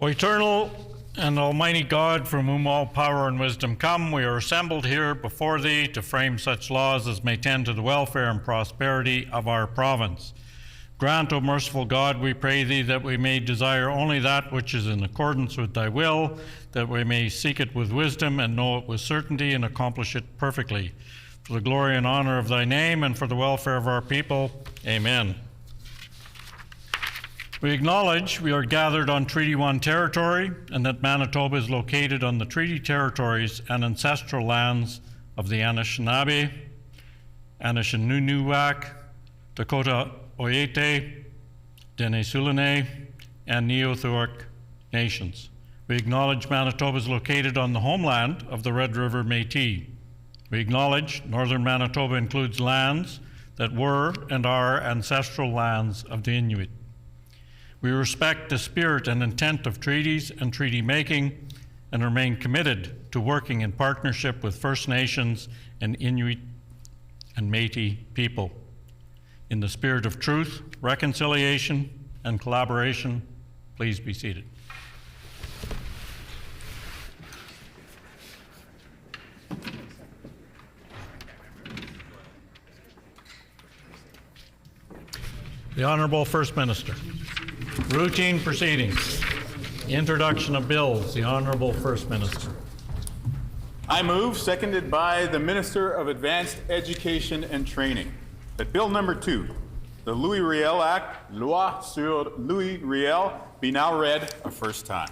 O eternal and almighty God, from whom all power and wisdom come, we are assembled here before thee to frame such laws as may tend to the welfare and prosperity of our province. Grant, O merciful God, we pray thee, that we may desire only that which is in accordance with thy will, that we may seek it with wisdom and know it with certainty and accomplish it perfectly. For the glory and honor of thy name and for the welfare of our people. Amen. We acknowledge we are gathered on Treaty 1 territory and that Manitoba is located on the treaty territories and ancestral lands of the Anishinaabe, Anishinaabe, Dakota Oyate, Dene-Sulene, and Neothuric nations. We acknowledge Manitoba is located on the homeland of the Red River Métis. We acknowledge northern Manitoba includes lands that were and are ancestral lands of the Inuit. We respect the spirit and intent of treaties and treaty making and remain committed to working in partnership with First Nations and Inuit and Métis people. In the spirit of truth, reconciliation, and collaboration, please be seated. The Honourable First Minister. Routine proceedings. Introduction of bills. The Honourable First Minister. I move, seconded by the Minister of Advanced Education and Training, that Bill number 2, the Louis Riel Act, Loi sur Louis Riel, be now read a first time.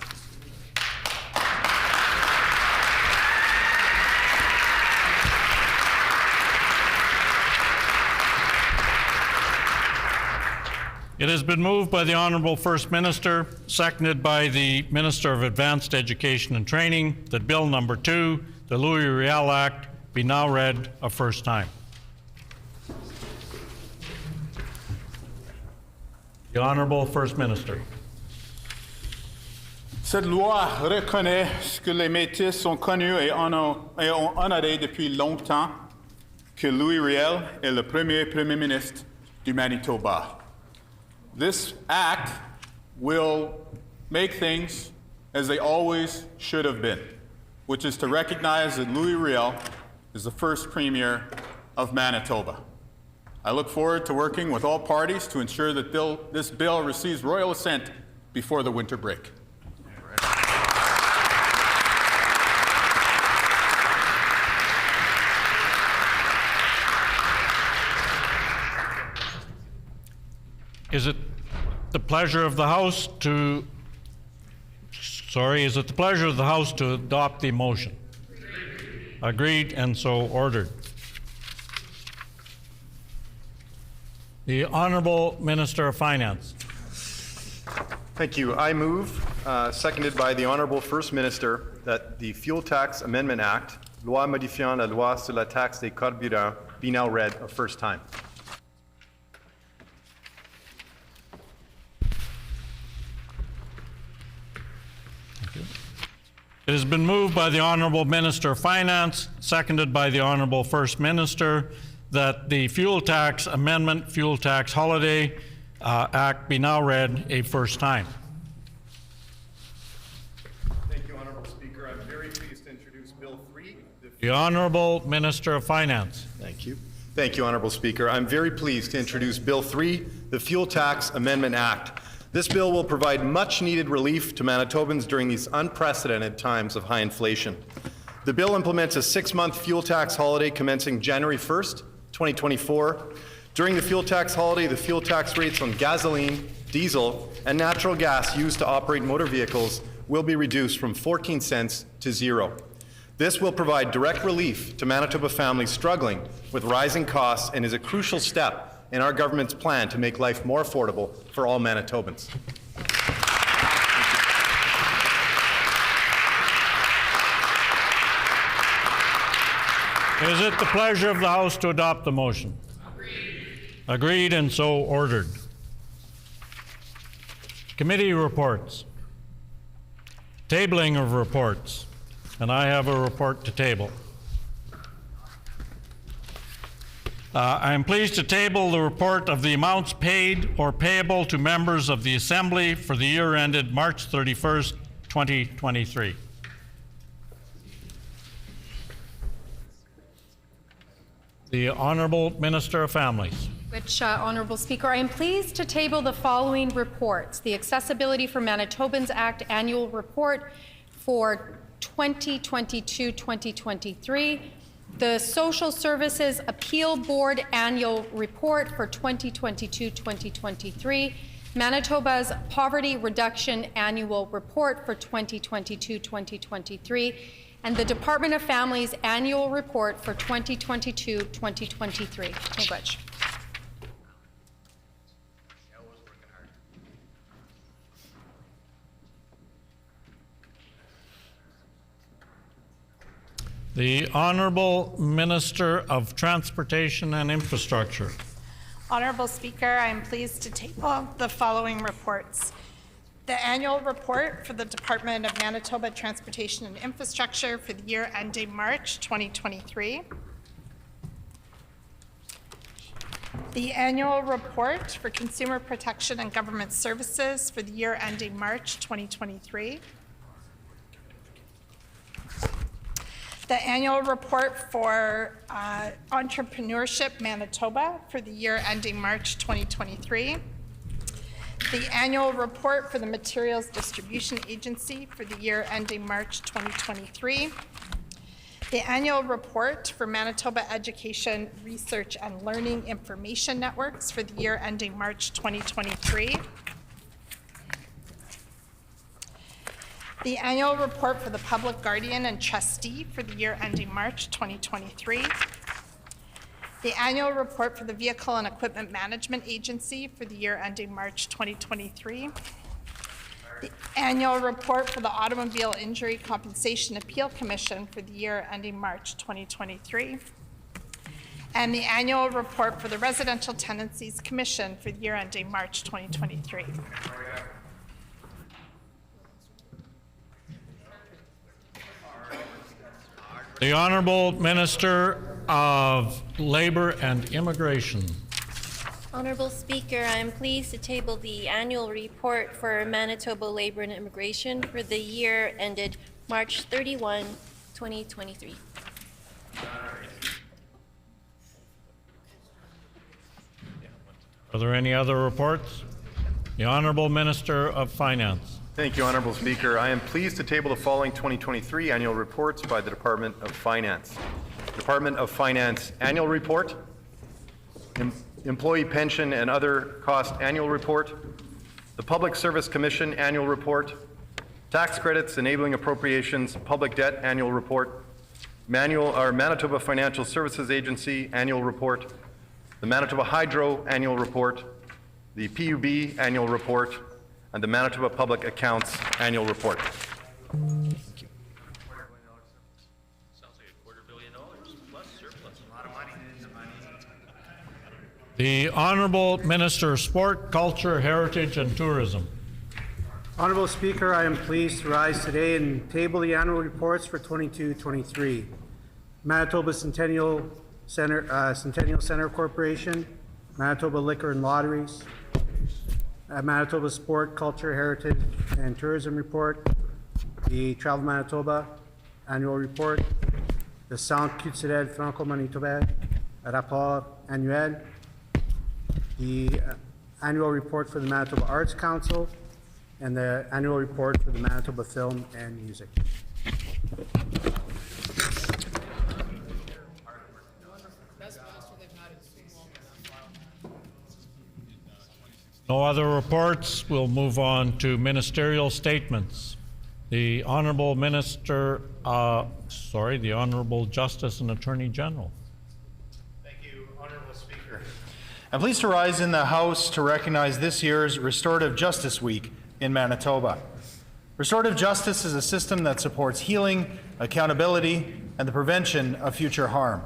It has been moved by the Honourable First Minister, seconded by the Minister of Advanced Education and Training, that Bill number 2, the Louis Riel Act, be now read a first time. The Honourable First Minister. Cette loi reconnaît ce que les Métis sont connus et ont honoré depuis longtemps, que Louis Riel est le premier Premier ministre du Manitoba. This act will make things as they always should have been, which is to recognize that Louis Riel is the first Premier of Manitoba. I look forward to working with all parties to ensure that this bill receives royal assent before the winter break. Is it the pleasure of the House to adopt the motion? Agreed, and so ordered. The Honourable Minister of Finance. Thank you. I move, seconded by the Honourable First Minister, that the Fuel Tax Amendment Act, Loi modifiant la loi sur la taxe des carburants, be now read a first time. It has been moved by the Honourable Minister of Finance, seconded by the Honourable First Minister, that the Fuel Tax Amendment, Fuel Tax Holiday Act be now read a first time. Thank you, Honourable Speaker. I'm very pleased to introduce Bill 3. The Honourable Minister of Finance. Thank you. Thank you, Honourable Speaker. I'm very pleased to introduce Bill 3, the Fuel Tax Amendment Act. This bill will provide much-needed relief to Manitobans during these unprecedented times of high inflation. The bill implements a 6-month fuel tax holiday commencing January 1st, 2024. During the fuel tax holiday, the fuel tax rates on gasoline, diesel, and natural gas used to operate motor vehicles will be reduced from 14 cents to 0. This will provide direct relief to Manitoba families struggling with rising costs and is a crucial step in our government's plan to make life more affordable for all Manitobans. Is it the pleasure of the House to adopt the motion? Agreed, and so ordered. Committee reports. Tabling of reports. And I have a report to table. I am pleased to table the report of the amounts paid or payable to members of the Assembly for the year ended March 31st, 2023. The Honourable Minister of Families. Which, Honourable Speaker, I am pleased to table the following reports. The Accessibility for Manitobans Act Annual Report for 2022-2023, the Social Services Appeal Board Annual Report for 2022-2023, Manitoba's Poverty Reduction Annual Report for 2022-2023, and the Department of Families Annual Report for 2022-2023. Thank you much. The Honourable Minister of Transportation and Infrastructure. Honourable Speaker, I am pleased to table the following reports. The annual report for the Department of Manitoba Transportation and Infrastructure for the year ending March 2023. The annual report for Consumer Protection and Government Services for the year ending March 2023. The annual report for Entrepreneurship Manitoba for the year ending March 2023. The annual report for the Materials Distribution Agency for the year ending March 2023. The annual report for Manitoba Education, Research and Learning Information Networks for the year ending March 2023. The annual report for the Public Guardian and Trustee for the year ending March 2023. The annual report for the Vehicle and Equipment Management Agency for the year ending March 2023. The annual report for the Automobile Injury Compensation Appeal Commission for the year ending March 2023. And the annual report for the Residential Tenancies Commission for the year ending March 2023. The Honourable Minister of Labour and Immigration. Honourable Speaker, I am pleased to table the annual report for Manitoba Labour and Immigration for the year ended March 31, 2023. Are there any other reports? The Honourable Minister of Finance. Thank you, Honourable Speaker. I am pleased to table the following 2023 annual reports by the Department of Finance. Department of Finance Annual Report, Employee Pension and Other Cost Annual Report, the Public Service Commission Annual Report, Tax Credits Enabling Appropriations Public Debt Annual Report, Manitoba Financial Services Agency Annual Report, the Manitoba Hydro Annual Report, the PUB Annual Report, and the Manitoba Public Accounts Annual Report. Sounds like $250 million plus surplus. A lot of money. The Honourable Minister of Sport, Culture, Heritage and Tourism. Honourable Speaker, I am pleased to rise today and table the annual reports for 22-23. Manitoba Centennial Center Corporation, Manitoba Liquor and Lotteries, Manitoba Sport, Culture, Heritage and Tourism Report, the Travel Manitoba Annual Report, the Centre culturel franco-manitobain Rapport Annuel, the Annual Report for the Manitoba Arts Council, and the Annual Report for the Manitoba Film and Music. No other reports. We'll move on to ministerial statements. The Honourable Minister, the Honourable Justice and Attorney General. Thank you, Honourable Speaker. I'm pleased to rise in the House to recognize this year's Restorative Justice Week in Manitoba. Restorative justice is a system that supports healing, accountability, and the prevention of future harm.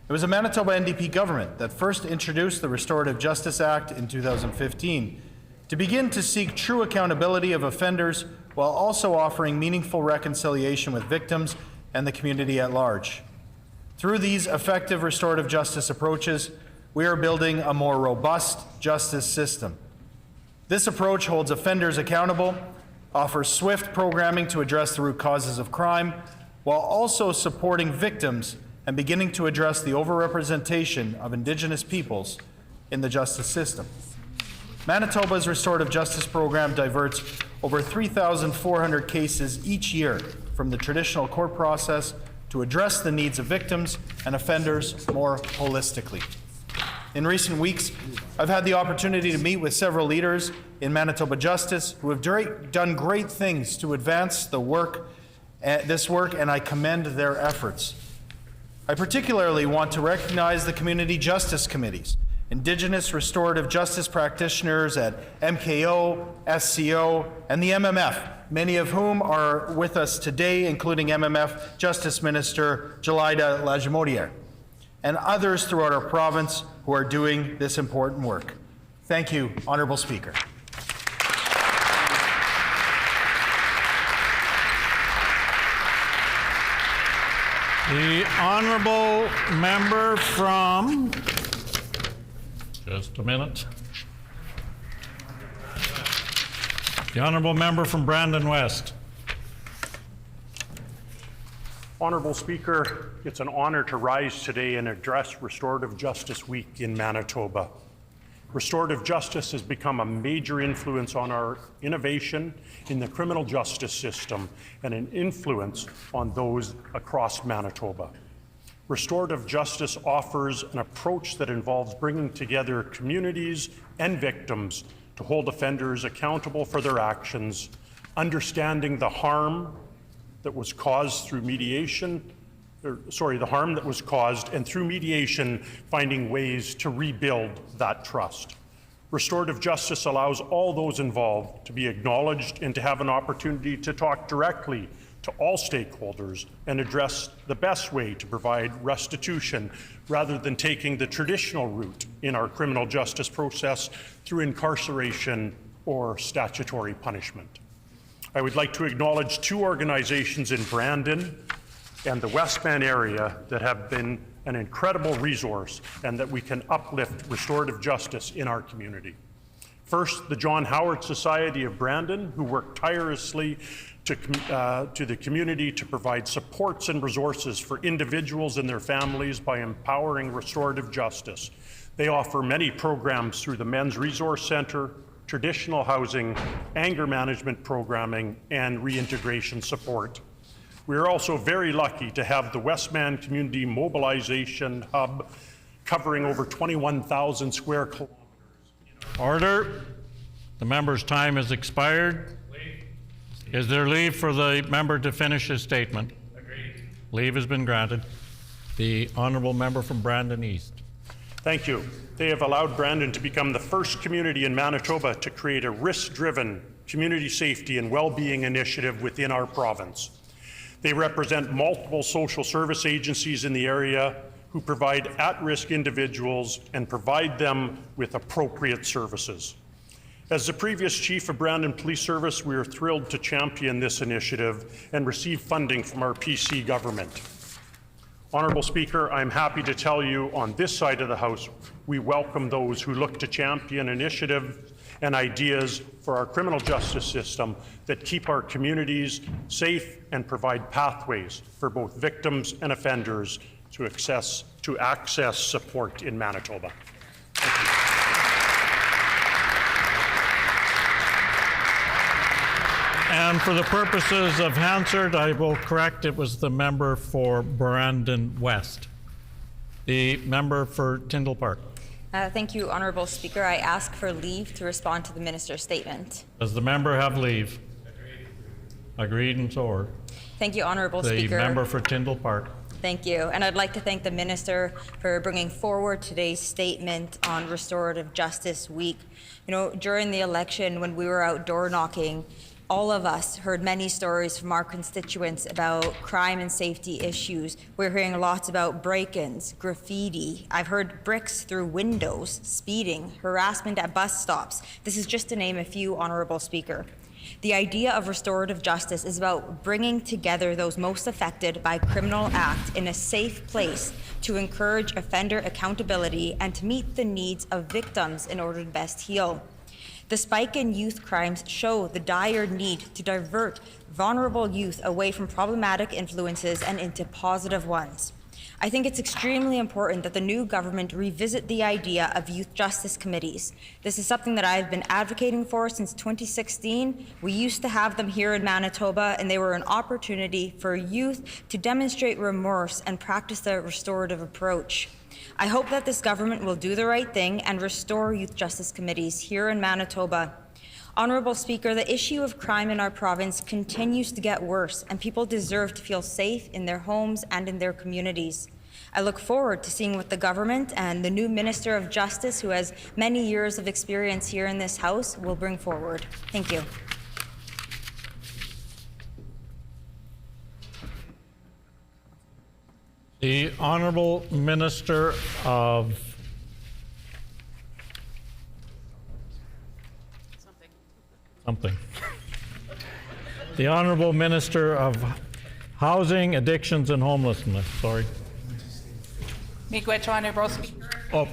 It was a Manitoba NDP government that first introduced the Restorative Justice Act in 2015 to begin to seek true accountability of offenders while also offering meaningful reconciliation with victims and the community at large. Through these effective restorative justice approaches, we are building a more robust justice system. This approach holds offenders accountable, offers swift programming to address the root causes of crime, while also supporting victims and beginning to address the overrepresentation of Indigenous peoples in the justice system. Manitoba's restorative justice program diverts over 3,400 cases each year from the traditional court process to address the needs of victims and offenders more holistically. In recent weeks, I've had the opportunity to meet with several leaders in Manitoba Justice who have done great things to advance this work, and I commend their efforts. I particularly want to recognize the community justice committees, Indigenous restorative justice practitioners at MKO, SCO, and the MMF, many of whom are with us today, including MMF Justice Minister Jelaida Lajimodiere, and others throughout our province who are doing this important work. Thank you, Honourable Speaker. The honourable member from, just a minute. The honourable member from Brandon West. Honourable Speaker, it's an honour to rise today and address Restorative Justice Week in Manitoba. Restorative justice has become a major influence on our innovation in the criminal justice system and an influence on those across Manitoba. Restorative justice offers an approach that involves bringing together communities and victims to hold offenders accountable for their actions, understanding the harm that was caused through mediation, the harm that was caused, and through mediation, finding ways to rebuild that trust. Restorative justice allows all those involved to be acknowledged and to have an opportunity to talk directly to all stakeholders and address the best way to provide restitution rather than taking the traditional route in our criminal justice process through incarceration or statutory punishment. I would like to acknowledge two organizations in Brandon and the Westman area that have been an incredible resource and that we can uplift restorative justice in our community. First, the John Howard Society of Brandon, who work tirelessly to the community to provide supports and resources for individuals and their families by empowering restorative justice. They offer many programs through the Men's Resource Centre, traditional housing, anger management programming, and reintegration support. We are also very lucky to have the Westman Community Mobilization Hub covering over 21,000 square kilometers. Order. The member's time has expired. Is there leave for the member to finish his statement? Agreed. Leave has been granted. The honourable member from Brandon East. Thank you. They have allowed Brandon to become the first community in Manitoba to create a risk-driven community safety and well-being initiative within our province. They represent multiple social service agencies in the area who provide at-risk individuals and provide them with appropriate services. As the previous chief of Brandon Police Service, we are thrilled to champion this initiative and receive funding from our PC government. Honourable Speaker, I'm happy to tell you on this side of the House, we welcome those who look to champion initiatives and ideas for our criminal justice system that keep our communities safe and provide pathways for both victims and offenders to access support in Manitoba. And for the purposes of Hansard, I will correct it was the member for Brandon West. The member for Tyndall Park. Thank you, Honourable Speaker. I ask for leave to respond to the Minister's statement. Does the member have leave? Agreed and so ordered. Thank you, Honourable Speaker. The member for Tyndall Park. Thank you. And I'd like to thank the Minister for bringing forward today's statement on Restorative Justice Week. You know, during the election, when we were out door knocking, all of us heard many stories from our constituents about crime and safety issues. We're hearing lots about break-ins, graffiti. I've heard bricks through windows, speeding, harassment at bus stops. This is just to name a few, Honourable Speaker. The idea of restorative justice is about bringing together those most affected by criminal act in a safe place to encourage offender accountability and to meet the needs of victims in order to best heal. The spike in youth crimes show the dire need to divert vulnerable youth away from problematic influences and into positive ones. I think it's extremely important that the new government revisit the idea of youth justice committees. This is something that I've been advocating for since 2016. We used to have them here in Manitoba, and they were an opportunity for youth to demonstrate remorse and practice a restorative approach. I hope that this government will do the right thing and restore youth justice committees here in Manitoba. Honourable Speaker, the issue of crime in our province continues to get worse, and people deserve to feel safe in their homes and in their communities. I look forward to seeing what the government and the new Minister of Justice, who has many years of experience here in this House, will bring forward. Thank you. The Honourable Minister of Something. The Honourable Minister of Housing, Addictions and Homelessness. Sorry. Miigwech, Honourable Speaker. Oh.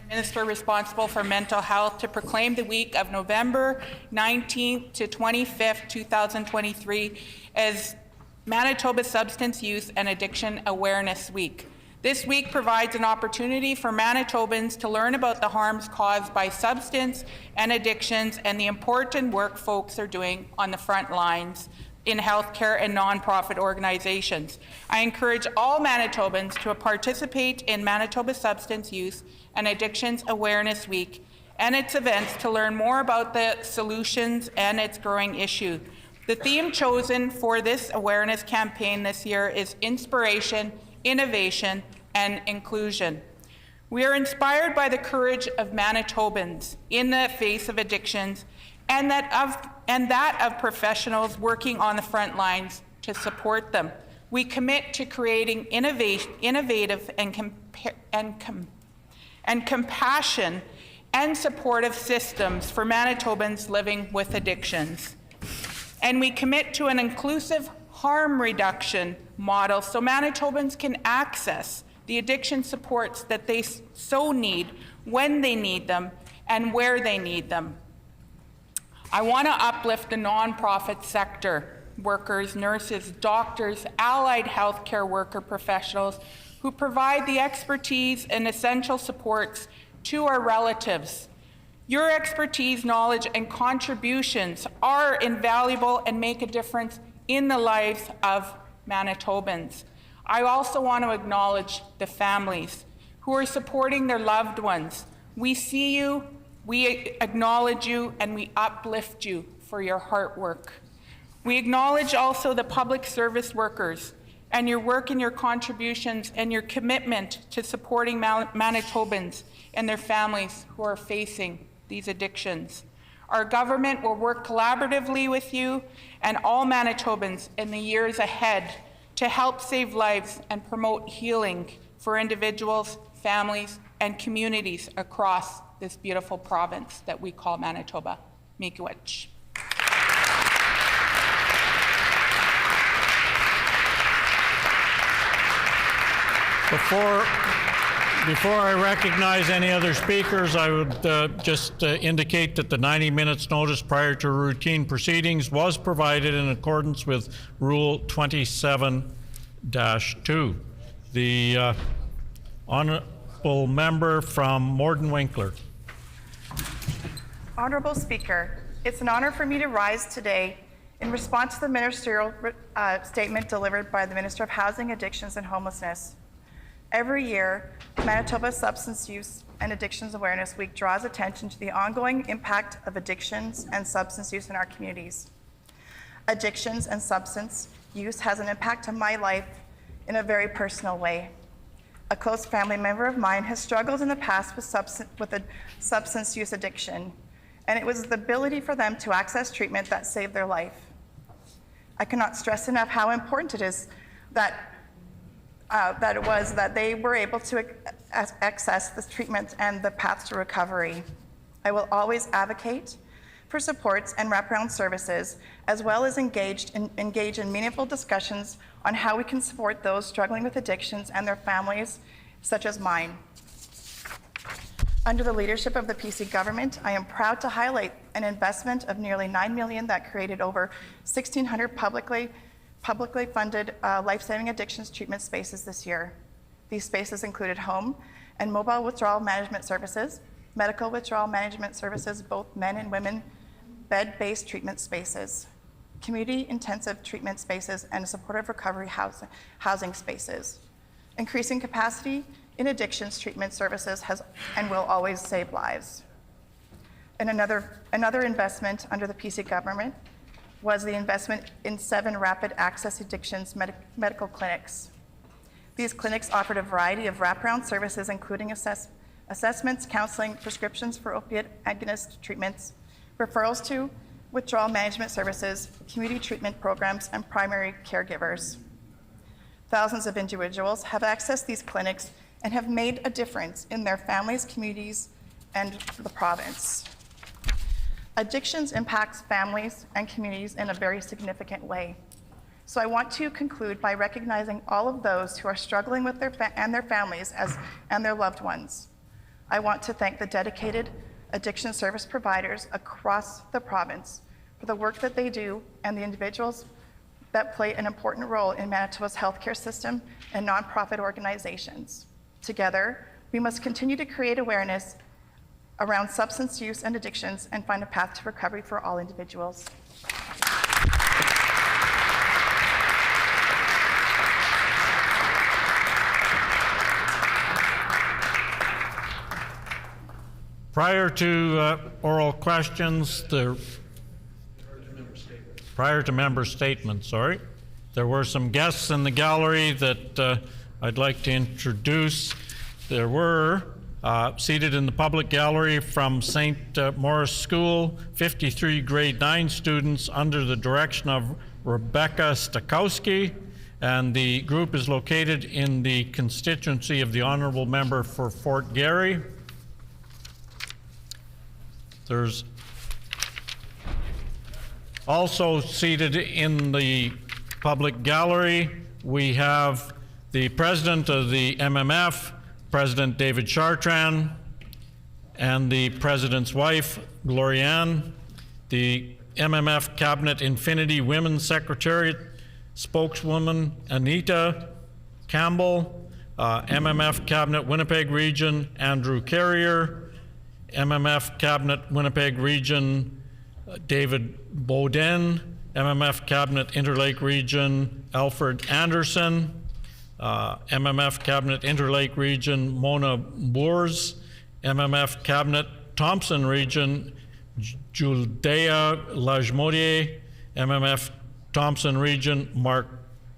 Minister responsible for mental health to proclaim the week of November 19th to 25th, 2023 as Manitoba Substance Use and Addiction Awareness Week. This week provides an opportunity for Manitobans to learn about the harms caused by substance and addictions and the important work folks are doing on the front lines in healthcare and nonprofit organizations. I encourage all Manitobans to participate in Manitoba Substance Use and Addictions Awareness Week and its events to learn more about the solutions and its growing issue. The theme chosen for this awareness campaign this year is inspiration, innovation, and inclusion. We are inspired by the courage of Manitobans in the face of addictions and that of professionals working on the front lines to support them. We commit to creating innovative and compassion and supportive systems for Manitobans living with addictions. And we commit to an inclusive harm reduction model so Manitobans can access the addiction supports that they so need when they need them and where they need them. I want to uplift the nonprofit sector, workers, nurses, doctors, allied healthcare worker professionals who provide the expertise and essential supports to our relatives. Your expertise, knowledge, and contributions are invaluable and make a difference in the lives of Manitobans. I also want to acknowledge the families who are supporting their loved ones. We see you, we acknowledge you, and we uplift you for your hard work. We acknowledge also the public service workers and your work and your contributions and your commitment to supporting Manitobans and their families who are facing these addictions. Our government will work collaboratively with you and all Manitobans in the years ahead to help save lives and promote healing for individuals, families, and communities across this beautiful province that we call Manitoba. Miigwech. Before I recognize any other speakers, I would just indicate that the 90 minutes notice prior to routine proceedings was provided in accordance with Rule 27-2. The honourable member from Morden Winkler. Honourable Speaker, it's an honour for me to rise today in response to the ministerial statement delivered by the Minister of Housing, Addictions and Homelessness. Every year, Manitoba Substance Use and Addictions Awareness Week draws attention to the ongoing impact of addictions and substance use in our communities. Addictions and substance use has an impact on my life in a very personal way. A close family member of mine has struggled in the past with a substance use addiction, and it was the ability for them to access treatment that saved their life. I cannot stress enough how important it is that they were able to access this treatment and the path to recovery. I will always advocate for supports and wraparound services, as well as engage in meaningful discussions on how we can support those struggling with addictions and their families, such as mine. Under the leadership of the PC government, I am proud to highlight an investment of nearly $9 million that created over 1,600 publicly funded life-saving addictions treatment spaces this year. These spaces included home and mobile withdrawal management services, medical withdrawal management services, both men and women, bed-based treatment spaces, community-intensive treatment spaces, and supportive recovery housing spaces. Increasing capacity in addictions treatment services has and will always save lives. And another investment under the PC government was the investment in 7 rapid access addictions medical clinics. These clinics offered a variety of wraparound services, including assessments, counseling, prescriptions for opiate agonist treatments, referrals to withdrawal management services, community treatment programs, and primary caregivers. Thousands of individuals have accessed these clinics and have made a difference in their families, communities, and the province. Addictions impacts families and communities in a very significant way. So I want to conclude by recognizing all of those who are struggling with their families and their loved ones. I want to thank the dedicated addiction service providers across the province for the work that they do and the individuals that play an important role in Manitoba's healthcare system and nonprofit organizations. Together, we must continue to create awareness around substance use and addictions and find a path to recovery for all individuals. Prior to oral questions, prior to member statements, there were some guests in the gallery that I'd like to introduce. There were seated in the public gallery from St. Maurice School, 53 grade 9 students under the direction of Rebecca Stakowski, and the group is located in the constituency of the Honourable Member for Fort Garry. There's also seated in the public gallery, we have the President of the MMF, President David Chartrand, and the President's wife, Glorianne, the MMF Cabinet Infinity Women's Secretariat spokeswoman, Anita Campbell, MMF Cabinet Winnipeg Region, Andrew Carrier, MMF Cabinet Winnipeg Region, David Beaudin, MMF Cabinet Interlake Region, Alfred Anderson, MMF Cabinet Interlake Region, Mona Boers, MMF Cabinet Thompson Region, Juldea Lajmodier, MMF Thompson Region, Mark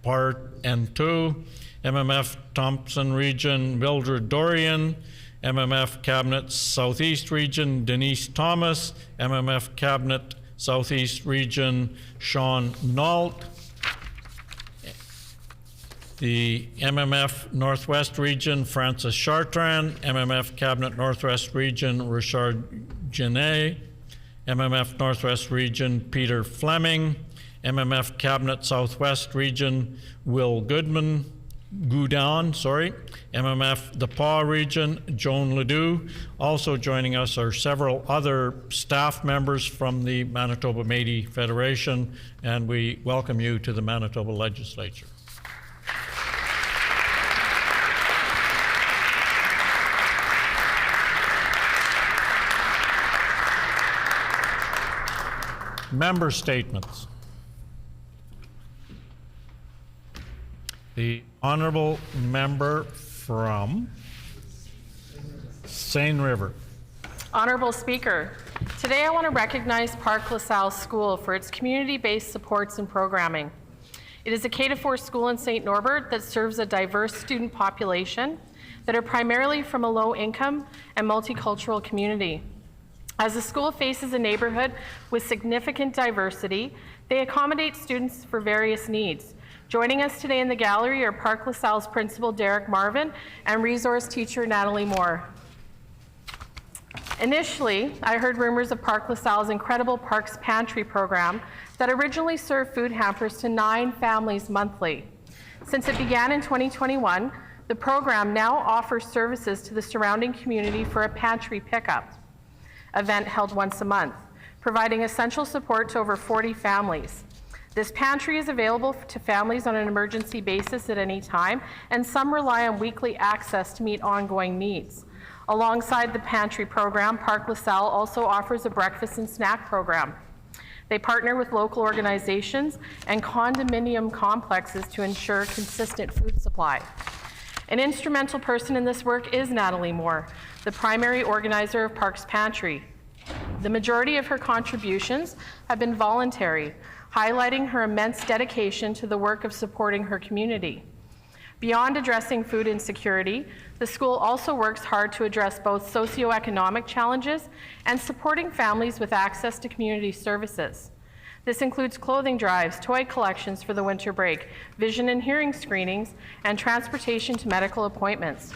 Part-N2, MMF Thompson Region, Mildred Dorian, MMF Cabinet Southeast Region, Denise Thomas, MMF Cabinet Southeast Region, Sean Nault, the MMF Northwest Region, Francis Chartrand, MMF Cabinet Northwest Region, Richard Genet, MMF Northwest Region, Peter Fleming, MMF Cabinet Southwest Region, Will Goudon, MMF the Paw Region, Joan Ledoux. Also joining us are several other staff members from the Manitoba Métis Federation, and we welcome you to the Manitoba Legislature. Member statements. The Honourable Member from Seine River. Honourable Speaker, today I want to recognize Parc LaSalle School for its community-based supports and programming. It is a K-4 school in St. Norbert that serves a diverse student population that are primarily from a low-income and multicultural community. As the school faces a neighborhood with significant diversity, they accommodate students for various needs. Joining us today in the gallery are Parc LaSalle's principal, Derek Marvin, and resource teacher, Natalie Moore. Initially, I heard rumors of Park LaSalle's incredible Parks Pantry program that originally served food hampers to 9 families monthly. Since it began in 2021, the program now offers services to the surrounding community for a pantry pickup event held once a month, providing essential support to over 40 families. This pantry is available to families on an emergency basis at any time, and some rely on weekly access to meet ongoing needs. Alongside the pantry program, Park LaSalle also offers a breakfast and snack program. They partner with local organizations and condominium complexes to ensure consistent food supply. An instrumental person in this work is Natalie Moore, the primary organizer of Parks Pantry. The majority of her contributions have been voluntary, highlighting her immense dedication to the work of supporting her community. Beyond addressing food insecurity, the school also works hard to address both socioeconomic challenges and supporting families with access to community services. This includes clothing drives, toy collections for the winter break, vision and hearing screenings, and transportation to medical appointments.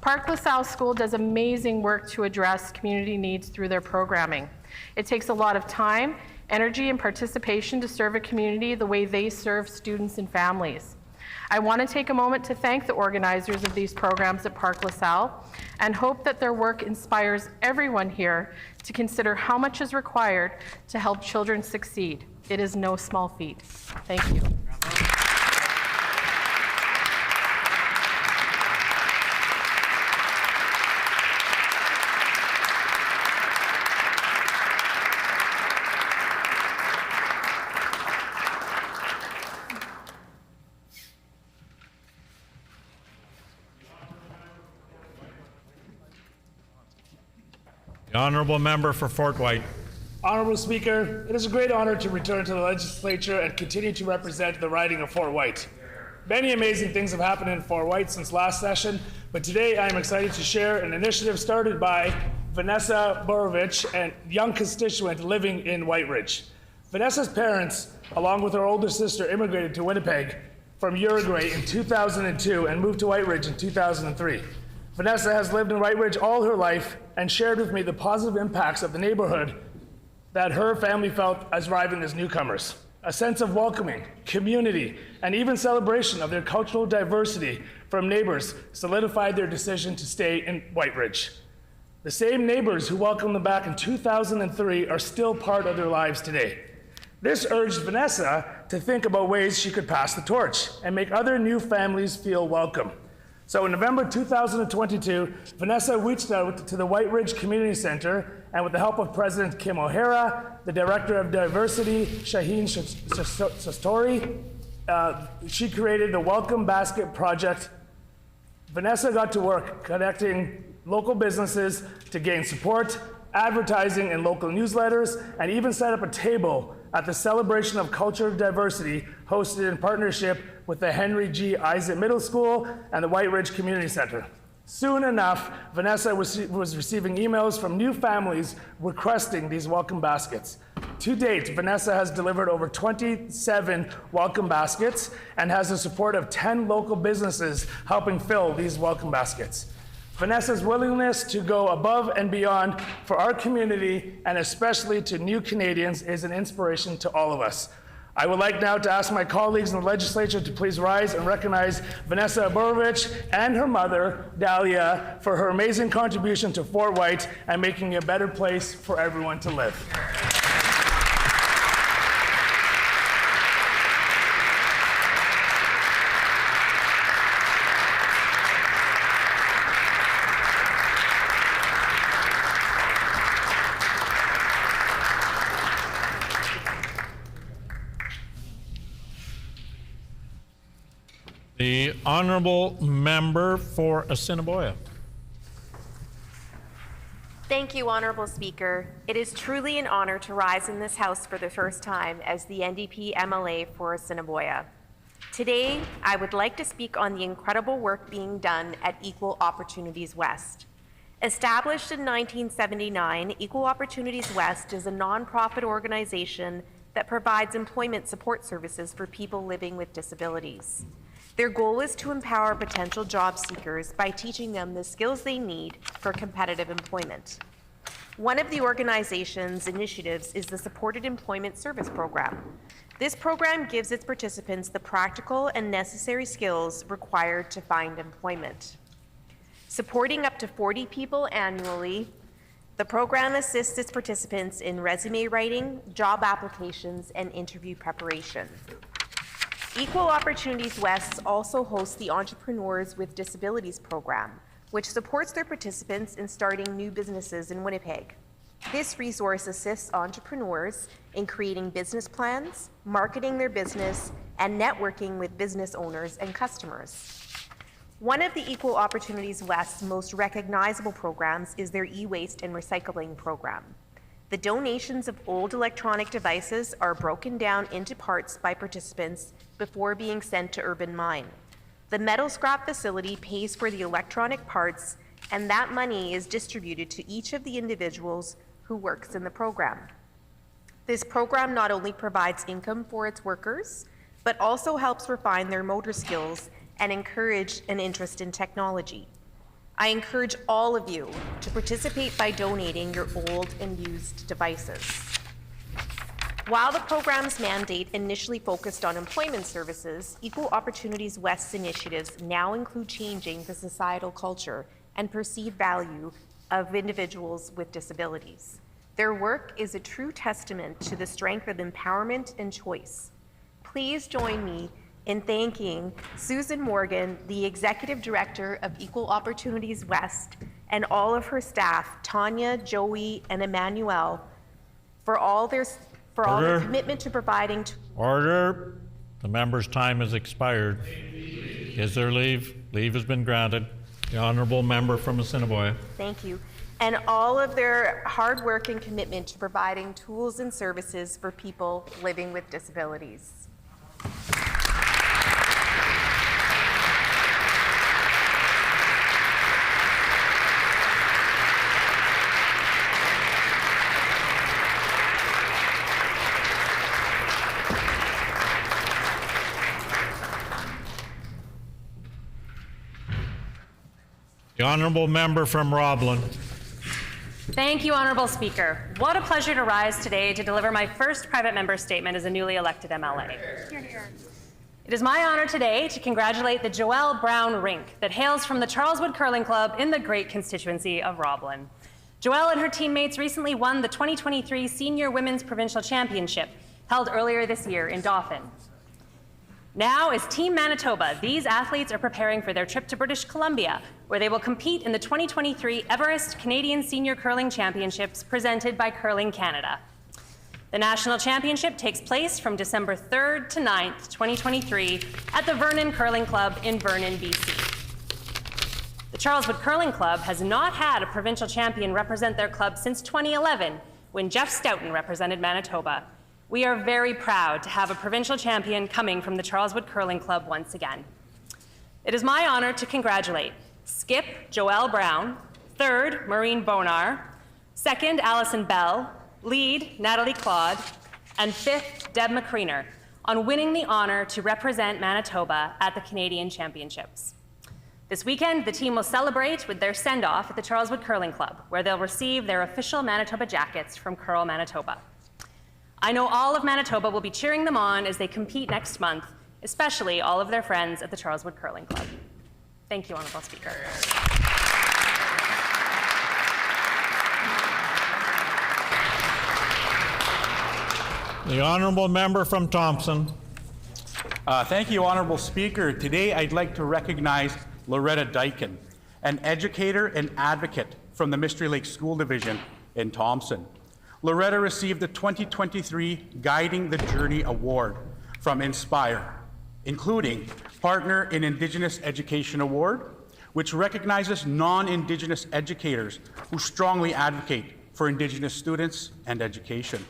Park LaSalle School does amazing work to address community needs through their programming. It takes a lot of time, energy, and participation to serve a community the way they serve students and families. I want to take a moment to thank the organizers of these programs at Park LaSalle and hope that their work inspires everyone here to consider how much is required to help children succeed. It is no small feat. Thank you. The honourable member for Fort White. Honourable Speaker, it is a great honour to return to the Legislature and continue to represent the riding of Fort White. Many amazing things have happened in Fort White since last session, but today I am excited to share an initiative started by Vanessa Borovich, a young constituent living in White Ridge. Vanessa's parents, along with her older sister, immigrated to Winnipeg from Uruguay in 2002 and moved to White Ridge in 2003. Vanessa has lived in White Ridge all her life and shared with me the positive impacts of the neighborhood that her family felt as arriving as newcomers. A sense of welcoming, community, and even celebration of their cultural diversity from neighbors solidified their decision to stay in White Ridge. The same neighbors who welcomed them back in 2003 are still part of their lives today. This urged Vanessa to think about ways she could pass the torch and make other new families feel welcome. So in November 2022, Vanessa reached out to the White Ridge Community Center, and with the help of President Kim O'Hara, the Director of Diversity, Shaheen Sastori, she created the Welcome Basket Project. Vanessa got to work connecting local businesses to gain support, advertising in local newsletters, and even set up a table at the Celebration of Cultural Diversity hosted in partnership with the Henry G. Isaac Middle School and the White Ridge Community Center. Soon enough, Vanessa was receiving emails from new families requesting these welcome baskets. To date, Vanessa has delivered over 27 welcome baskets and has the support of 10 local businesses helping fill these welcome baskets. Vanessa's willingness to go above and beyond for our community and especially to new Canadians is an inspiration to all of us. I would like now to ask my colleagues in the Legislature to please rise and recognize Vanessa Borovich and her mother, Dahlia, for her amazing contribution to Fort White and making it a better place for everyone to live. The honourable member for Assiniboia. Thank you, Honourable Speaker. It is truly an honour to rise in this House for the first time as the NDP MLA for Assiniboia. Today, I would like to speak on the incredible work being done at Equal Opportunities West. Established in 1979, Equal Opportunities West is a nonprofit organization that provides employment support services for people living with disabilities. Their goal is to empower potential job seekers by teaching them the skills they need for competitive employment. One of the organization's initiatives is the Supported Employment Service Program. This program gives its participants the practical and necessary skills required to find employment. Supporting up to 40 people annually, the program assists its participants in resume writing, job applications, and interview preparation. Equal Opportunities West also hosts the Entrepreneurs with Disabilities program, which supports their participants in starting new businesses in Winnipeg. This resource assists entrepreneurs in creating business plans, marketing their business, and networking with business owners and customers. One of the Equal Opportunities West's most recognizable programs is their e-waste and recycling program. The donations of old electronic devices are broken down into parts by participants before being sent to Urban Mine. The metal scrap facility pays for the electronic parts, and that money is distributed to each of the individuals who works in the program. This program not only provides income for its workers, but also helps refine their motor skills and encourage an interest in technology. I encourage all of you to participate by donating your old and used devices. While the program's mandate initially focused on employment services, Equal Opportunities West's initiatives now include changing the societal culture and perceived value of individuals with disabilities. Their work is a true testament to the strength of empowerment and choice. Please join me in thanking Susan Morgan, the Executive Director of Equal Opportunities West, and all of her staff, Tanya, Joey, and Emmanuel, for all their commitment to providing. Order. The member's time has expired. Is there leave? Leave has been granted. The honourable member from Assiniboia. Thank you. And all of their hard work and commitment to providing tools and services for people living with disabilities. The honourable member from Roblin. Thank you, Honourable Speaker. What a pleasure to rise today to deliver my first private member statement as a newly elected MLA. It is my honour today to congratulate the Joelle Brown rink that hails from the Charleswood Curling Club in the great constituency of Roblin. Joelle and her teammates recently won the 2023 Senior Women's Provincial Championship, held earlier this year in Dauphin. Now, as Team Manitoba, these athletes are preparing for their trip to British Columbia, where they will compete in the 2023 Everest Canadian Senior Curling Championships presented by Curling Canada. The national championship takes place from December 3rd to 9th, 2023 at the Vernon Curling Club in Vernon, BC. The Charleswood Curling Club has not had a provincial champion represent their club since 2011, when Jeff Stoughton represented Manitoba. We are very proud to have a provincial champion coming from the Charleswood Curling Club once again. It is my honor to congratulate Skip Joelle Brown, third Maureen Bonar, second Allison Bell, lead Natalie Claude, and fifth Deb McCreener on winning the honor to represent Manitoba at the Canadian Championships. This weekend, the team will celebrate with their send-off at the Charleswood Curling Club, where they'll receive their official Manitoba jackets from Curl Manitoba. I know all of Manitoba will be cheering them on as they compete next month, especially all of their friends at the Charleswood Curling Club. Thank you, Honourable Speaker. The honourable member from Thompson. Thank you, Honourable Speaker. Today I'd like to recognize Loretta Dyken, an educator and advocate from the Mystery Lake School Division in Thompson. Loretta received the 2023 Guiding the Journey Award from Inspire, including Partner in Indigenous Education Award, which recognizes non-Indigenous educators who strongly advocate for Indigenous students and education.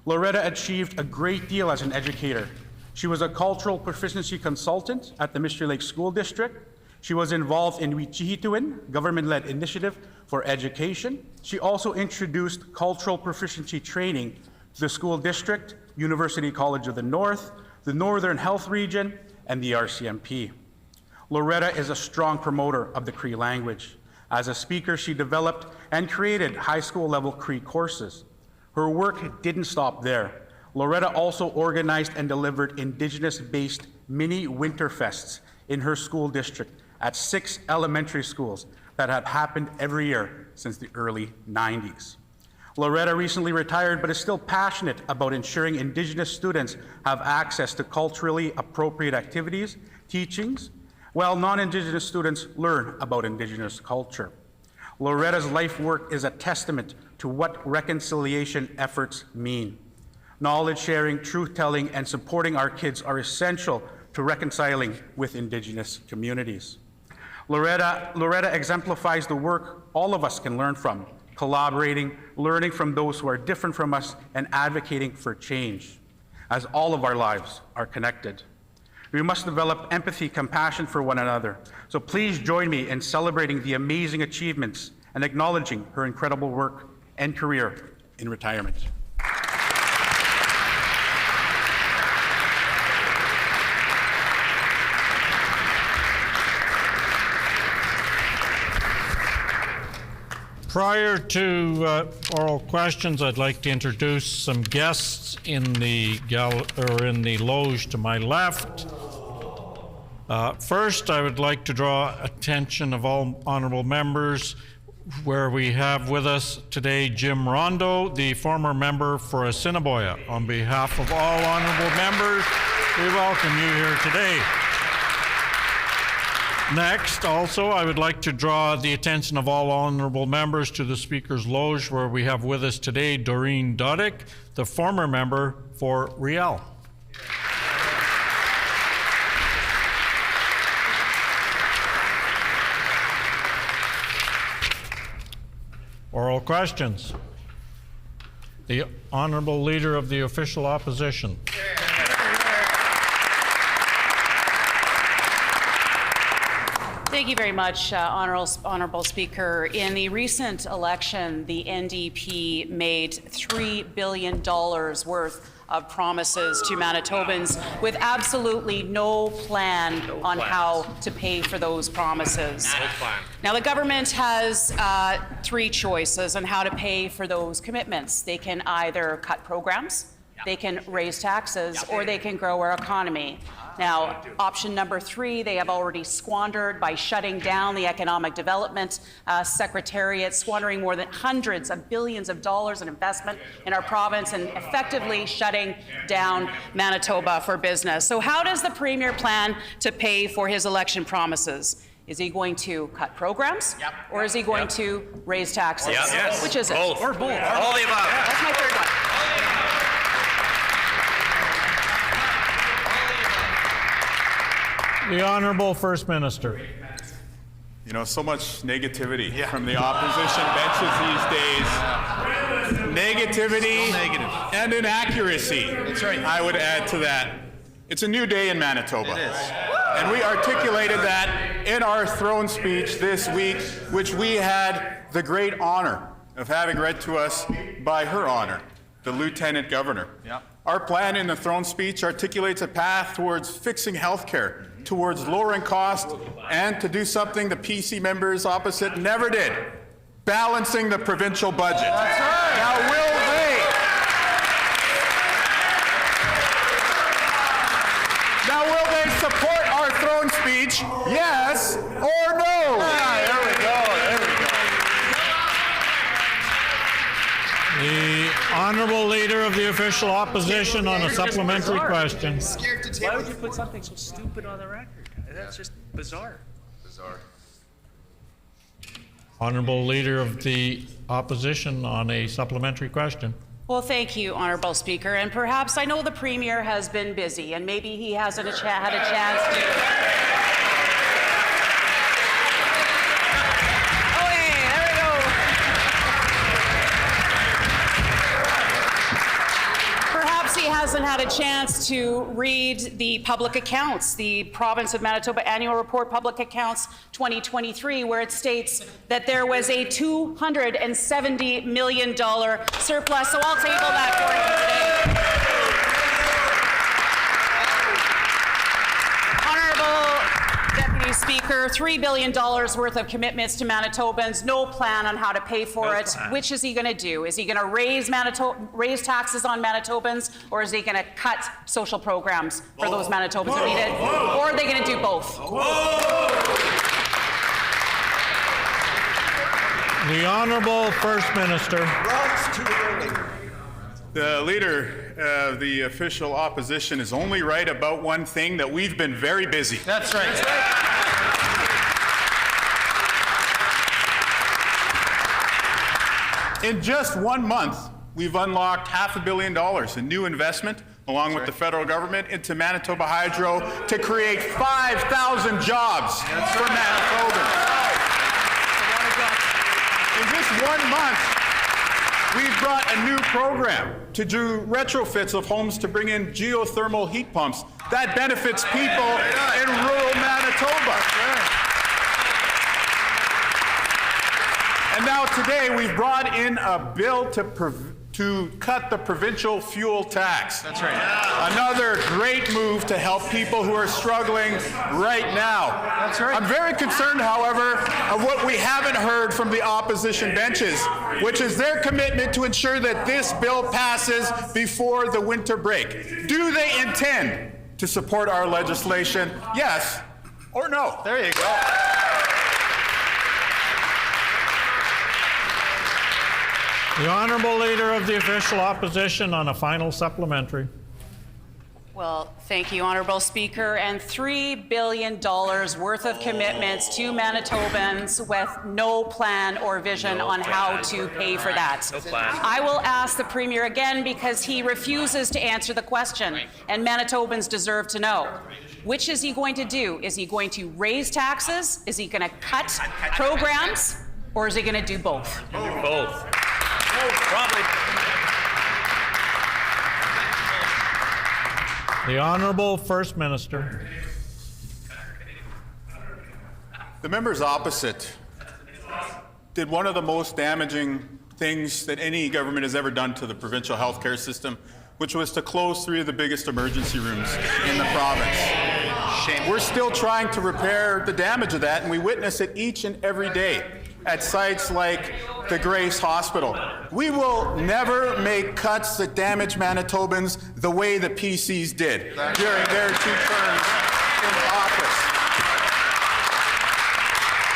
Loretta achieved a great deal as an educator. She was a cultural proficiency consultant at the Mystery Lake School District. She was involved in Wichihituin, government-led initiative for education. She also introduced cultural proficiency training to the school district, University College of the North, the Northern Health Region, and the RCMP. Loretta is a strong promoter of the Cree language. As a speaker, she developed and created high school level Cree courses. Her work didn't stop there. Loretta also organized and delivered Indigenous-based mini Winterfests in her school district at 6 elementary schools that have happened every year since the early 90s. Loretta recently retired, but is still passionate about ensuring Indigenous students have access to culturally appropriate activities, teachings, while non-Indigenous students learn about Indigenous culture. Loretta's life work is a testament to what reconciliation efforts mean. Knowledge sharing, truth telling, and supporting our kids are essential to reconciling with Indigenous communities. Loretta exemplifies the work all of us can learn from, collaborating, learning from those who are different from us, and advocating for change, as all of our lives are connected. We must develop empathy, compassion for one another. So please join me in celebrating the amazing achievements and acknowledging her incredible work and career in retirement. Prior to oral questions, I'd like to introduce some guests in the loge to my left. First, I would like to draw attention of all honorable members where we have with us today Jim Rondo, the former member for Assiniboia. On behalf of all honorable members, we welcome you here today. Next, also, I would like to draw the attention of all honorable members to the Speaker's Loge, where we have with us today Doreen Duddick, the former member for Riel. Oral questions. The Honorable Leader of the Official Opposition. Thank you very much, Honorable Speaker. In the recent election, the NDP made $3 billion worth of promises to Manitobans with absolutely no plan on how to pay for those promises. No plan. Now, the government has 3 choices on how to pay for those commitments. They can either cut programs, they can raise taxes, or they can grow our economy. Now, option number 3, they have already squandered by shutting down the Economic Development Secretariat, squandering more than hundreds of billions of dollars in investment in our province and effectively shutting down Manitoba for business. So how does the Premier plan to pay for his election promises? Is he going to cut programs? Or is he going to raise taxes? Yes. Which is it? Both. Or both. All the above. That's my third one. The Honorable First Minister. You know, so much negativity from the opposition benches these days. Negativity and inaccuracy. That's right. I would add to that. It's a new day in Manitoba. It is. And we articulated that in our throne speech this week, which we had the great honor of having read to us by Her Honor, the Lieutenant Governor. Yeah. Our plan in the throne speech articulates a path towards fixing healthcare, towards lowering costs, and to do something the PC members opposite never did, balancing the provincial budget. That's right. Now, will they support our throne speech, yes or no? There we go. The Honorable Leader of the Official Opposition on a supplementary question. Why would you put something so stupid on the record? That's just bizarre. Honorable Leader of the Opposition on a supplementary question. Well, thank you, Honorable Speaker. And perhaps I know the Premier has been busy, and maybe he hasn't had a chance to. He hasn't had a chance to read the public accounts, the Province of Manitoba Annual Report, Public Accounts 2023, where it states that there was a $270 million surplus. So I'll table that for him today. Honorable Deputy Speaker. $3 billion worth of commitments to Manitobans, no plan on how to pay for it. Which is he going to do? Is he going to raise taxes on Manitobans, or is he going to cut social programs for those Manitobans who need it? Or are they going to do both? The Honourable First Minister. The Leader of the official opposition is only right about one thing, that we've been very busy. That's right. In just 1 month, we've unlocked $500 million in new investment, along with the federal government, into Manitoba Hydro to create 5,000 jobs for Manitobans. In just 1 month, we've brought a new program to do retrofits of homes to bring in geothermal heat pumps. That benefits people in rural Manitoba. And now today we've brought in a bill to cut the provincial fuel tax. That's right. Another great move to help people who are struggling right now. That's right. I'm very concerned, however, of what we haven't heard from the opposition benches, which is their commitment to ensure that this bill passes before the winter break. Do they intend to support our legislation? Yes or no? There you go. The Honourable Leader of the Official Opposition on a final supplementary. Well, thank you, Honourable Speaker. And $3 billion worth of commitments to Manitobans with no plan or vision on how to pay for that. No plan. I will ask the Premier again because he refuses to answer the question, and Manitobans deserve to know. Which is he going to do? Is he going to raise taxes? Is he going to cut programs? Or is he going to do both? Both. Probably. The Honourable First Minister. The members opposite did one of the most damaging things that any government has ever done to the provincial healthcare system, which was to close 3 of the biggest emergency rooms in the province. We're still trying to repair the damage of that, and we witness it each and every day at sites like the Grace Hospital. We will never make cuts that damage Manitobans the way the PCs did during their 2 terms in office.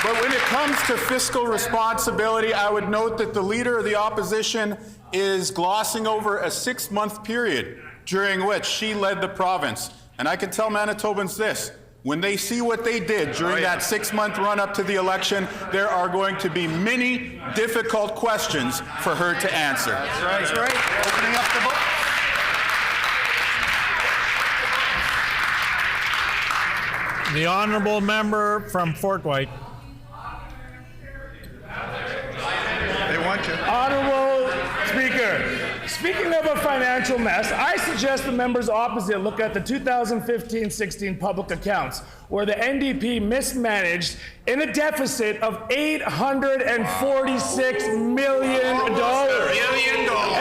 But when it comes to fiscal responsibility, I would note that the Leader of the Opposition is glossing over a 6-month period during which she led the province. And I can tell Manitobans this: when they see what they did during that 6-month run-up to the election, there are going to be many difficult questions for her to answer. That's right. That's right. Opening up the book. The Honourable Member from Fort White. They want you. Honourable Speaker, speaking of a financial mess, I suggest the members opposite look at the 2015-16 public accounts, where the NDP mismanaged in a deficit of $846 million.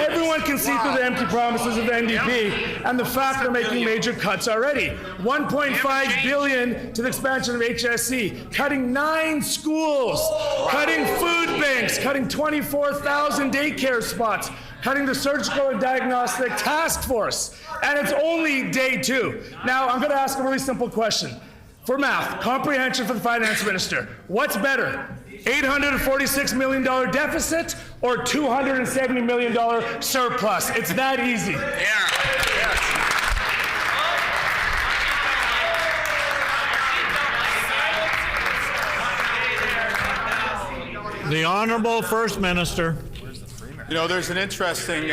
Everyone can see through the empty promises of the NDP and the fact they're making major cuts already. $1.5 billion to the expansion of HSC, cutting 9 schools, cutting food banks, cutting 24,000 daycare spots, cutting the Surgical and Diagnostic Task Force. And it's only day 2. Now, I'm going to ask a really simple question. For math, comprehension for the finance minister, what's better, $846 million deficit or $270 million surplus? It's that easy. The Honourable First Minister. You know, there's an interesting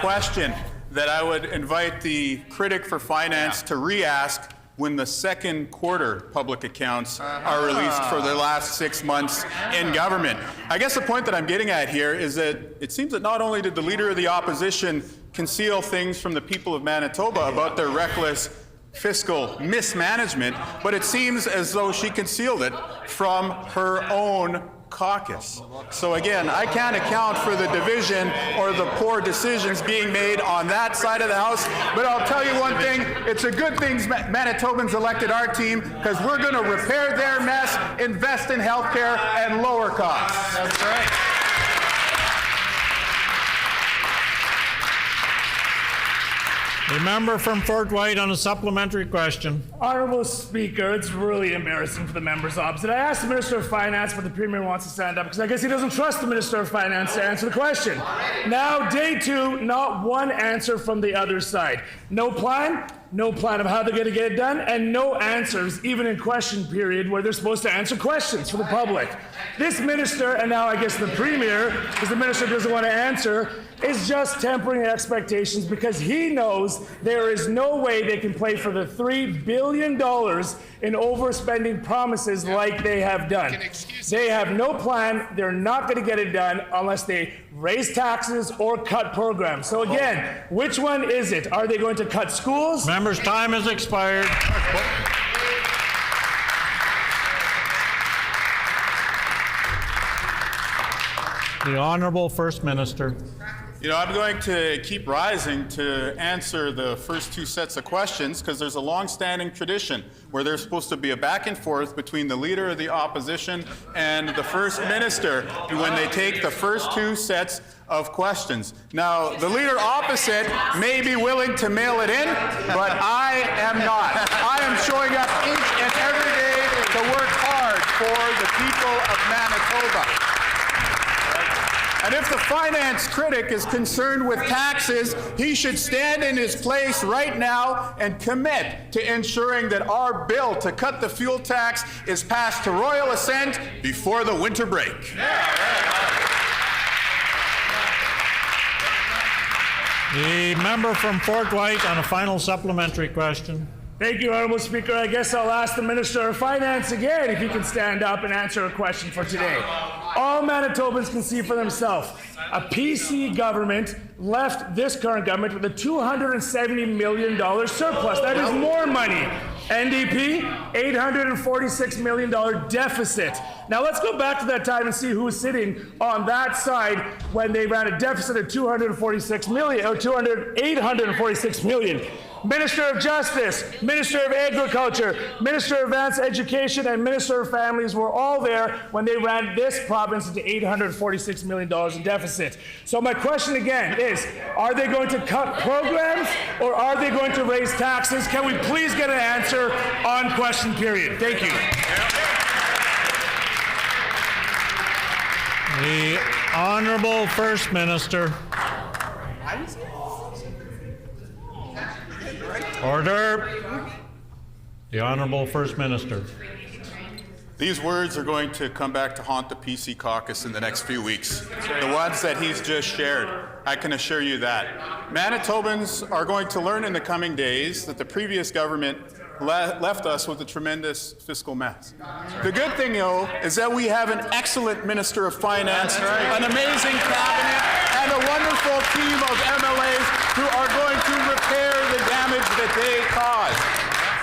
question that I would invite the critic for finance to re-ask when the second quarter public accounts are released for the last 6 months in government. I guess the point that I'm getting at here is that it seems that not only did the Leader of the Opposition conceal things from the people of Manitoba about their reckless fiscal mismanagement, but it seems as though she concealed it from her own caucus. So again, I can't account for the division or the poor decisions being made on that side of the House, but I'll tell you one thing, it's a good thing Manitobans elected our team, because we're going to repair their mess, invest in healthcare, and lower costs. That's right. The member from Fort White on a supplementary question. Honorable Speaker, it's really embarrassing for the members opposite. I asked the Minister of Finance, but the Premier wants to stand up because I guess he doesn't trust the Minister of Finance to answer the question. Now, day two, not one answer from the other side. No plan of how they're going to get it done, and no answers, even in question period, where they're supposed to answer questions for the public. This minister, and now I guess the Premier, because the minister doesn't want to answer, is just tempering expectations because he knows there is no way they can play for the $3 billion in overspending promises like they have done. They have no plan. They're not going to get it done unless they raise taxes or cut programs. So again, which one is it? Are they going to cut schools? Members' time has expired. The Honourable First Minister. You know, I'm going to keep rising to answer the first two sets of questions because there's a long-standing tradition where there's supposed to be a back and forth between the Leader of the Opposition and the First Minister when they take the first two sets of questions. Now, the Leader opposite may be willing to mail it in, but I am not. I am showing up each and every day to work hard for the people of Manitoba. And if the finance critic is concerned with taxes, he should stand in his place right now and commit to ensuring that our bill to cut the fuel tax is passed to royal assent before the winter break. The member from Fort White on a final supplementary question. Thank you, Honourable Speaker. I guess I'll ask the Minister of Finance again if he can stand up and answer a question for today. All Manitobans can see for themselves. A PC government left this current government with a $270 million surplus. That is more money. NDP, $846 million deficit. Now let's go back to that time and see who was sitting on that side when they ran a deficit of $846 million. Minister of Justice, Minister of Agriculture, Minister of Advanced Education, and Minister of Families were all there when they ran this province into $846 million in deficit. So my question again is, are they going to cut programs or are they going to raise taxes? Can we please get an answer on question period? Thank you. The Honourable First Minister. Order. The Honourable First Minister. These words are going to come back to haunt the PC caucus in the next few weeks. The ones that he's just shared, I can assure you that. Manitobans are going to learn in the coming days that the previous government left us with a tremendous fiscal mess. The good thing, though, is that we have an excellent Minister of Finance, an amazing cabinet, and a wonderful team of MLAs who are going to repair the damage that they caused.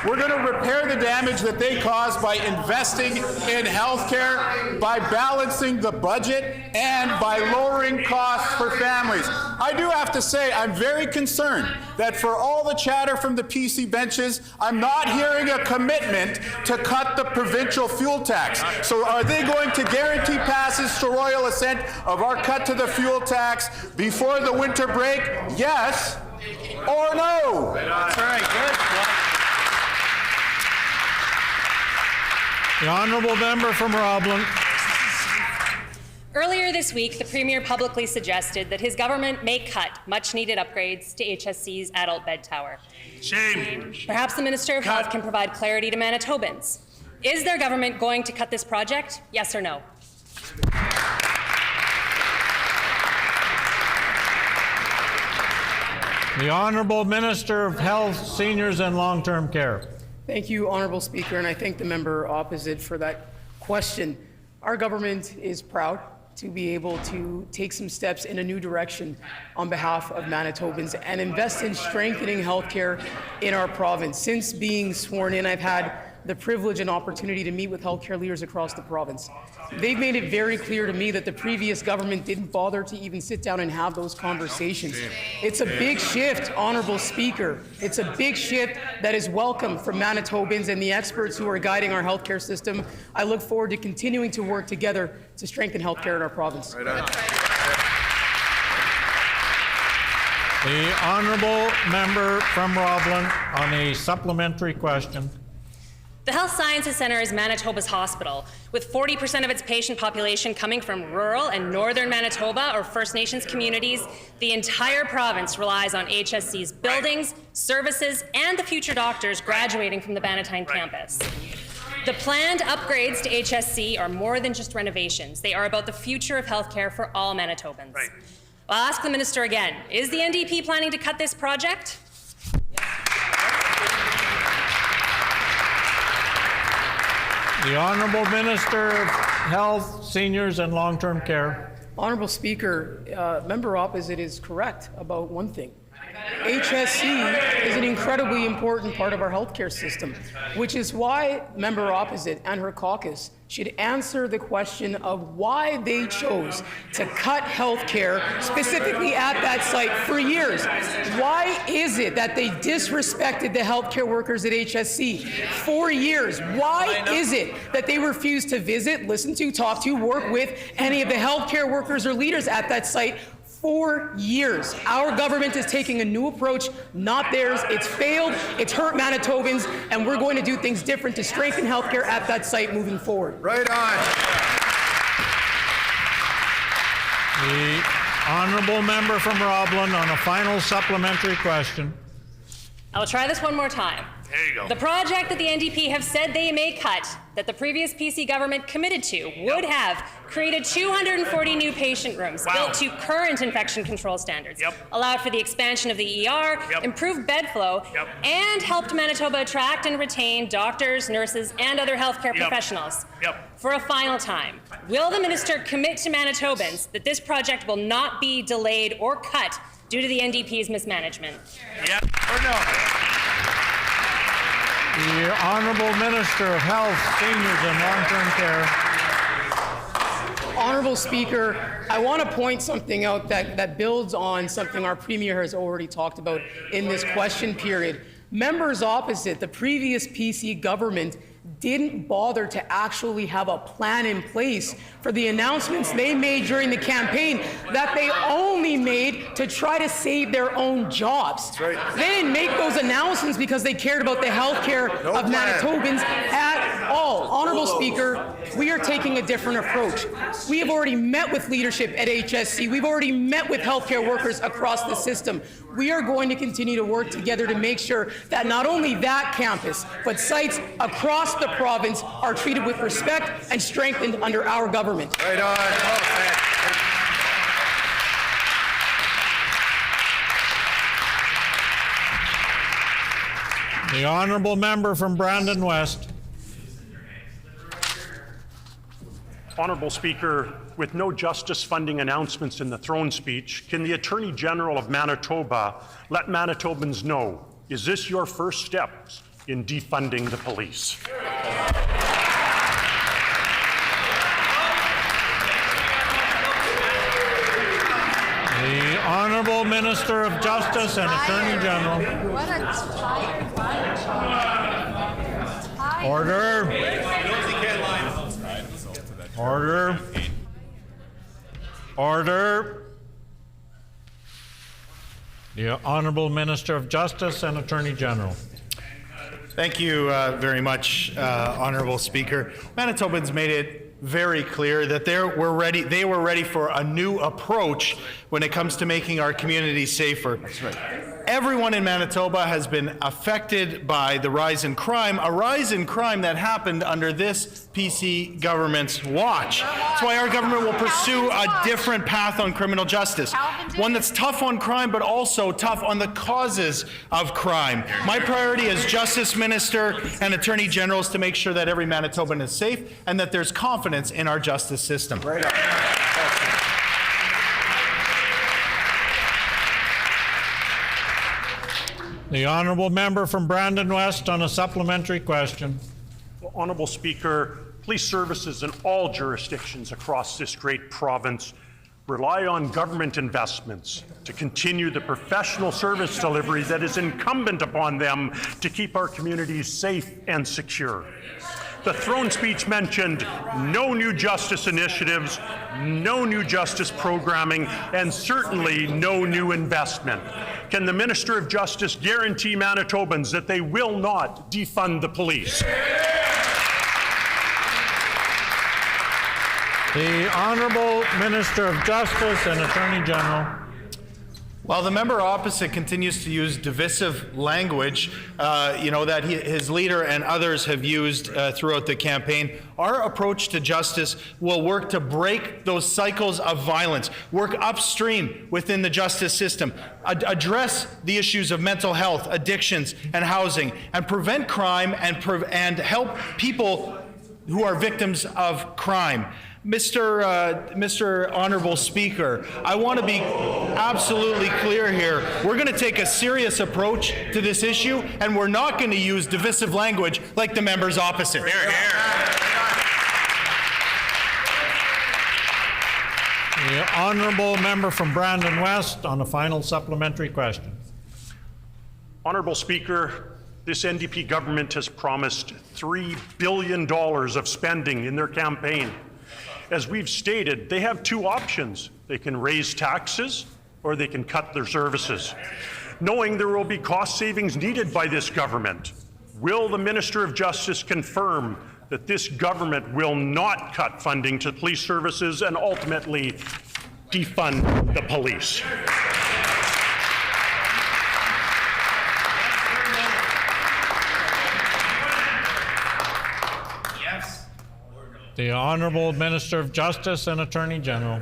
We're going to repair the damage that they caused by investing in healthcare, by balancing the budget, and by lowering costs for families. I do have to say, I'm very concerned that for all the chatter from the PC benches, I'm not hearing a commitment to cut the provincial fuel tax. So are they going to guarantee passes to royal assent of our cut to the fuel tax before the winter break? Yes or no? That's right. Good. The Honourable Member from Roblin. Earlier this week, the Premier publicly suggested that his government may cut much-needed upgrades to HSC's adult bed tower. Shame. Perhaps the Minister of Health can provide clarity to Manitobans. Is their government going to cut this project? Yes or no? The Honourable Minister of Health, Seniors and Long-Term Care. Thank you, Honourable Speaker, and I thank the member opposite for that question. Our government is proud to be able to take some steps in a new direction on behalf of Manitobans and invest in strengthening healthcare in our province. Since being sworn in, I've had the privilege and opportunity to meet with healthcare leaders across the province. They've made it very clear to me that the previous government didn't bother to even sit down and have those conversations. It's a big shift, Honourable Speaker. It's a big shift that is welcome from Manitobans and the experts who are guiding our healthcare system. I look forward to continuing to work together to strengthen healthcare in our province. The honourable member from Roblin on a supplementary question. The Health Sciences Centre is Manitoba's hospital, with 40% of its patient population coming from rural and northern Manitoba or First Nations communities. The entire province relies on HSC's buildings, services, and the future doctors graduating from the Bannatyne campus. The planned upgrades to HSC are more than just renovations. They are about the future of healthcare for all Manitobans. I'll ask the minister again, is the NDP planning to cut this project? The Honourable Minister of Health, Seniors and Long-Term Care. Honourable Speaker, member opposite is correct about one thing. HSC is an incredibly important part of our healthcare system, which is why member opposite and her caucus should answer the question of why they chose to cut healthcare specifically at that site for years. Why is it that they disrespected the healthcare workers at HSC for years? Why is it that they refused to visit, listen to, talk to, work with any of the healthcare workers or leaders at that site? 4 years. Our government is taking a new approach, not theirs. It's failed, it's hurt Manitobans, and we're going to do things different to strengthen healthcare at that site moving forward. Right on. The honourable member from Roblin on a final supplementary question. I'll try this one more time. There you go. The project that the NDP have said they may cut, that the previous PC government committed to, would have created 240 new patient rooms built to current infection control standards, allowed for the expansion of the ER, improved bed flow, and helped Manitoba attract and retain doctors, nurses, and other healthcare professionals. For a final time, will the minister commit to Manitobans that this project will not be delayed or cut due to the NDP's mismanagement? Yep or no? The Honourable Minister of Health, Seniors and Long-Term Care. Honourable Speaker, I want to point something out that builds on something our Premier has already talked about in this question period. Members opposite, the previous PC government, didn't bother to actually have a plan in place for the announcements they made during the campaign that they only made to try to save their own jobs. That's right. They didn't make those announcements because they cared about the health care of Manitobans at all. Honourable Speaker, we are taking a different approach. We have already met with leadership at HSC. We've already met with healthcare workers across the system. We are going to continue to work together to make sure that not only that campus, but sites across the province are treated with respect and strengthened under our government. Right on. The honourable member from Brandon West. Honourable Speaker, with no justice funding announcements in the throne speech, can the Attorney General of Manitoba let Manitobans know, is this your first steps in defunding the police? The Honourable Minister of Justice and Attorney General. What a tired bunch. Order. Order. Order. The Honourable Minister of Justice and Attorney General. Thank you very much, Honourable Speaker. Manitobans made it very clear that they were ready for a new approach when it comes to making our communities safer. That's right. Everyone in Manitoba has been affected by the rise in crime, a rise in crime that happened under this PC government's watch. That's why our government will pursue a different path on criminal justice. One that's tough on crime, but also tough on the causes of crime. My priority as Justice Minister and Attorney General is to make sure that every Manitoban is safe and that there's confidence in our justice system. Right on. The honourable member from Brandon West on a supplementary question. Honorable Speaker, police services in all jurisdictions across this great province rely on government investments to continue the professional service delivery that is incumbent upon them to keep our communities safe and secure. The throne speech mentioned no new justice initiatives, no new justice programming, and certainly no new investment. Can the Minister of Justice guarantee Manitobans that they will not defund the police? The Honourable Minister of Justice and Attorney General. While the member opposite continues to use divisive language, that his leader and others have used throughout the campaign, our approach to justice will work to break those cycles of violence, work upstream within the justice system, address the issues of mental health, addictions, and housing, and prevent crime and help people who are victims of crime. Mr. Honorable Speaker, I want to be absolutely clear here. We're going to take a serious approach to this issue, and we're not going to use divisive language like the members opposite. Hear, hear. The Honourable Member from Brandon West on a final supplementary question. Honourable Speaker, this NDP government has promised $3 billion of spending in their campaign. As we've stated, they have two options. They can raise taxes or they can cut their services. Knowing there will be cost savings needed by this government, will the Minister of Justice confirm that this government will not cut funding to police services and ultimately defund the police? The Honourable Minister of Justice and Attorney General.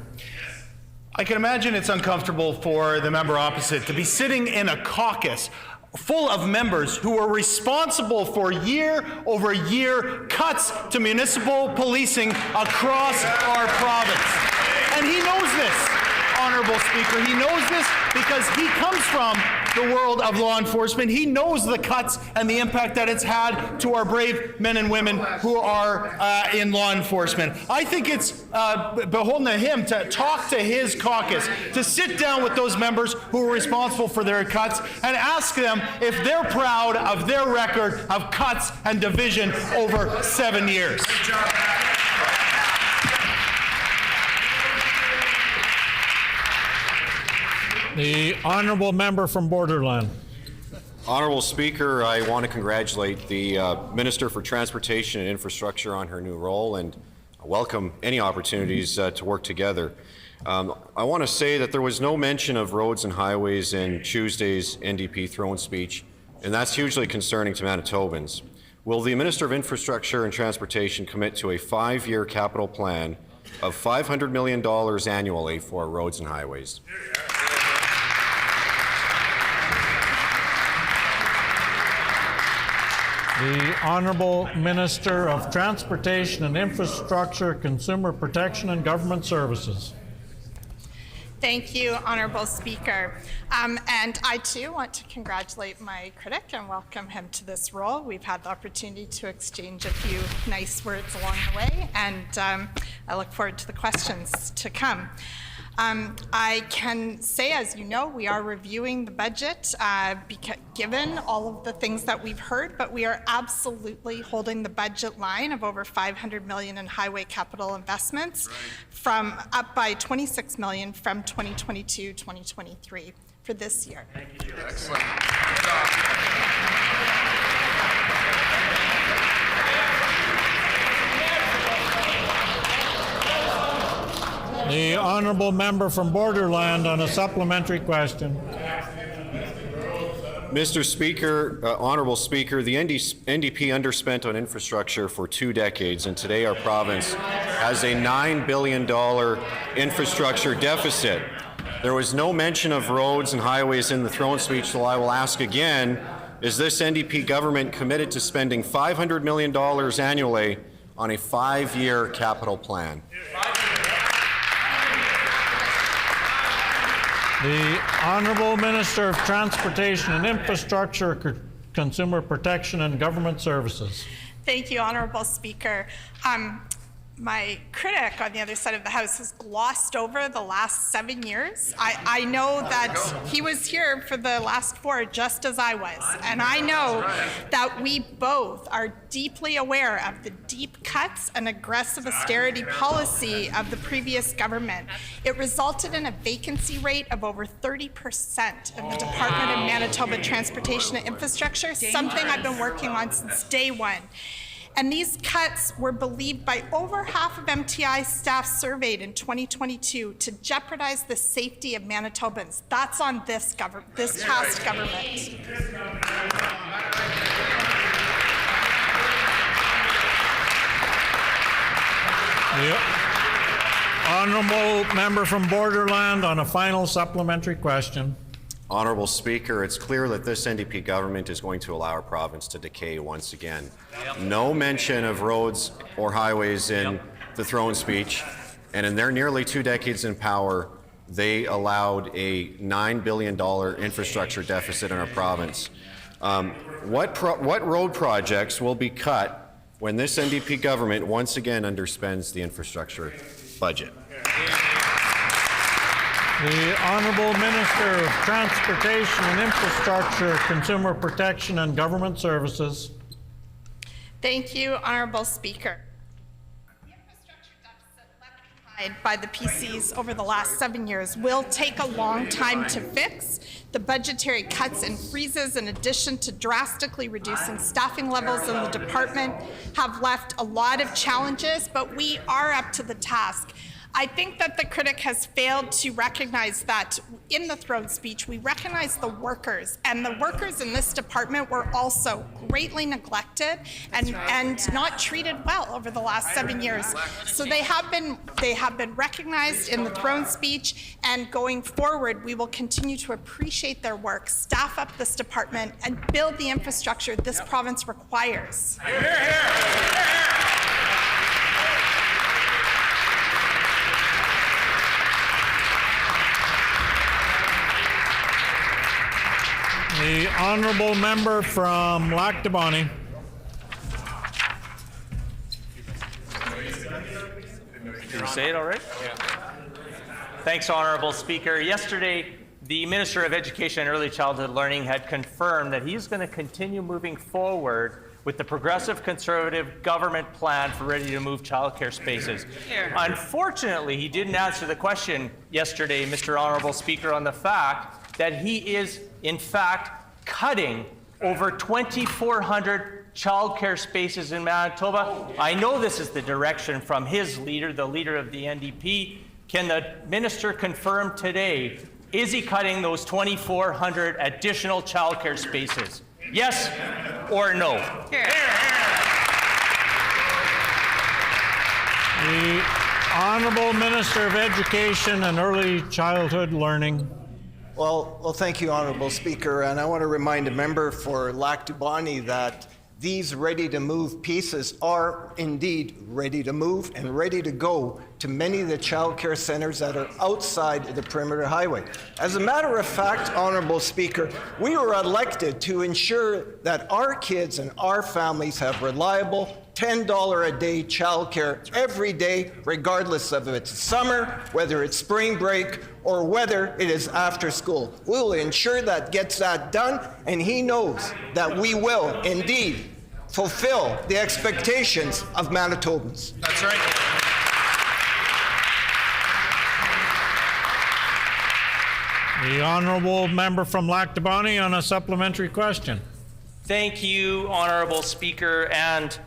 I can imagine it's uncomfortable for the member opposite to be sitting in a caucus full of members who are responsible for year over year cuts to municipal policing across our province. And he knows this, Honourable Speaker. He knows this because he comes from the world of law enforcement. He knows the cuts and the impact that it's had to our brave men and women who are in law enforcement. I think it's beholden to him to talk to his caucus, to sit down with those members who are responsible for their cuts and ask them if they're proud of their record of cuts and division over 7 years. The Honourable Member from Borderland. Honourable Speaker, I want to congratulate the Minister for Transportation and Infrastructure on her new role and welcome any opportunities to work together. I want to say that there was no mention of roads and highways in Tuesday's NDP throne speech, and that's hugely concerning to Manitobans. Will the Minister of Infrastructure and Transportation commit to a 5-year capital plan of $500 million annually for roads and highways? The Honourable Minister of Transportation and Infrastructure, Consumer Protection and Government Services. Thank you, Honourable Speaker. And I too want to congratulate my critic and welcome him to this role. We've had the opportunity to exchange a few nice words along the way, and I look forward to the questions to come. I can say, as you know, we are reviewing the budget given all of the things that we've heard, but we are absolutely holding the budget line of over $500 million in highway capital investments from up by $26 million from 2022-2023 for this year. Thank you. Excellent. The Honourable Member from Borderland on a supplementary question. Mr. Speaker, Honourable Speaker, the NDP underspent on infrastructure for 2 decades, and today our province has a $9 billion infrastructure deficit. There was no mention of roads and highways in the throne speech, so I will ask again, is this NDP government committed to spending $500 million annually on a 5-year capital plan? The Honourable Minister of Transportation and Infrastructure, Consumer Protection and Government Services. Thank you, Honorable Speaker. My critic on the other side of the House has glossed over the last 7 years. I know that he was here for the last 4, just as I was. And I know that we both are deeply aware of the deep cuts and aggressive austerity policy of the previous government. It resulted in a vacancy rate of over 30% of the Department of Manitoba Transportation and Infrastructure, something I've been working on since day one. And these cuts were believed by over half of MTI staff surveyed in 2022 to jeopardize the safety of Manitobans. That's on this past government. The honourable member from Borderland on a final supplementary question. Honourable Speaker, it's clear that this NDP government is going to allow our province to decay once again. No mention of roads or highways in the throne speech, and in their nearly 2 decades in power, they allowed a $9 billion infrastructure deficit in our province. What road projects will be cut when this NDP government once again underspends the infrastructure budget? The Honourable Minister of Transportation and Infrastructure, Consumer Protection and Government Services. Thank you, Honourable Speaker. The infrastructure deficit left behind by the PCs over the last 7 years will take a long time to fix. The budgetary cuts and freezes, in addition to drastically reducing staffing levels in the department, have left a lot of challenges, but we are up to the task. I think that the critic has failed to recognize that in the throne speech, we recognize the workers, and the workers in this department were also greatly neglected and not treated well over the last 7 years. So they have been recognized in the throne speech, and going forward, we will continue to appreciate their work, staff up this department, and build the infrastructure this province requires. Hear, hear. Hear, hear. The honourable member from Lac du Bonnet. Did you say it already? Yeah. Thanks, Honourable Speaker. Yesterday, the Minister of Education and Early Childhood Learning had confirmed that he's going to continue moving forward with the progressive Conservative government plan for ready-to-move childcare spaces. Unfortunately, he didn't answer the question yesterday, Mr. Honourable Speaker, on the fact that he is, in fact, cutting over 2,400 childcare spaces in Manitoba. I know this is the direction from his leader, the leader of the NDP. Can the minister confirm today, is he cutting those 2,400 additional childcare spaces? Yes or no? The Honourable Minister of Education and Early Childhood Learning. Well, thank you, Honourable Speaker, and I want to remind a member for Lac du Bonnet that these ready-to-move pieces are indeed ready to move and ready to go to many of the childcare centres that are outside the perimeter highway. As a matter of fact, Honourable Speaker, we were elected to ensure that our kids and our families have reliable $10 a day childcare every day, regardless of if it's summer, whether it's spring break, or whether it is after school. We will ensure that gets that done, and he knows that we will indeed fulfill the expectations of Manitobans. That's right. The honourable member from Lac du Bonnet on a supplementary question. Thank you, Honourable Speaker. And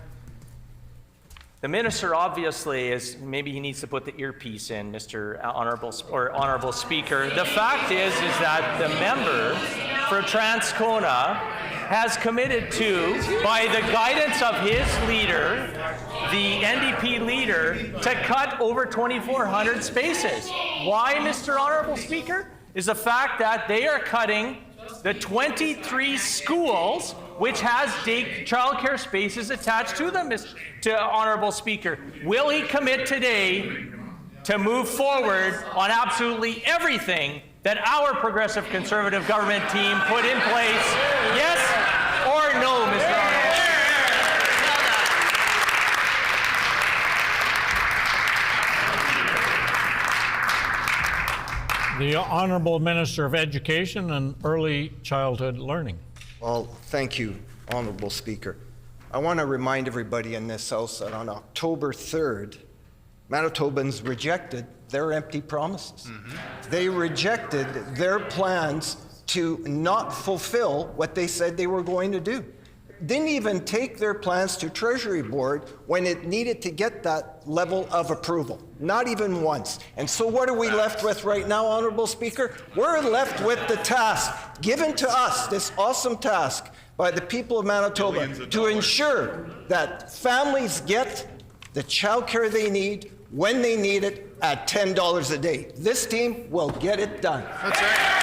the minister obviously is, maybe he needs to put the earpiece in, Mr. Honourable Speaker. The fact is that the member for Transcona has committed to, by the guidance of his leader, the NDP leader, to cut over 2,400 spaces. Why, Mr. Honourable Speaker? Is the fact that they are cutting the 23 schools which has child care spaces attached to them, to Honourable Speaker. Will he commit today to move forward on absolutely everything that our progressive Conservative government team put in place? Yes or no, Mr. Honourable? The Honourable Minister of Education and Early Childhood Learning. Well, thank you, Honourable Speaker. I want to remind everybody in this House that on October 3rd, Manitobans rejected their empty promises. They rejected their plans to not fulfill what they said they were going to do. Didn't even take their plans to Treasury Board when it needed to get that level of approval. Not even once. And so what are we left with right now, Honourable Speaker? We're left with the task given to us, this awesome task by the people of Manitoba to ensure that families get the childcare they need when they need it at $10 a day. This team will get it done. That's right.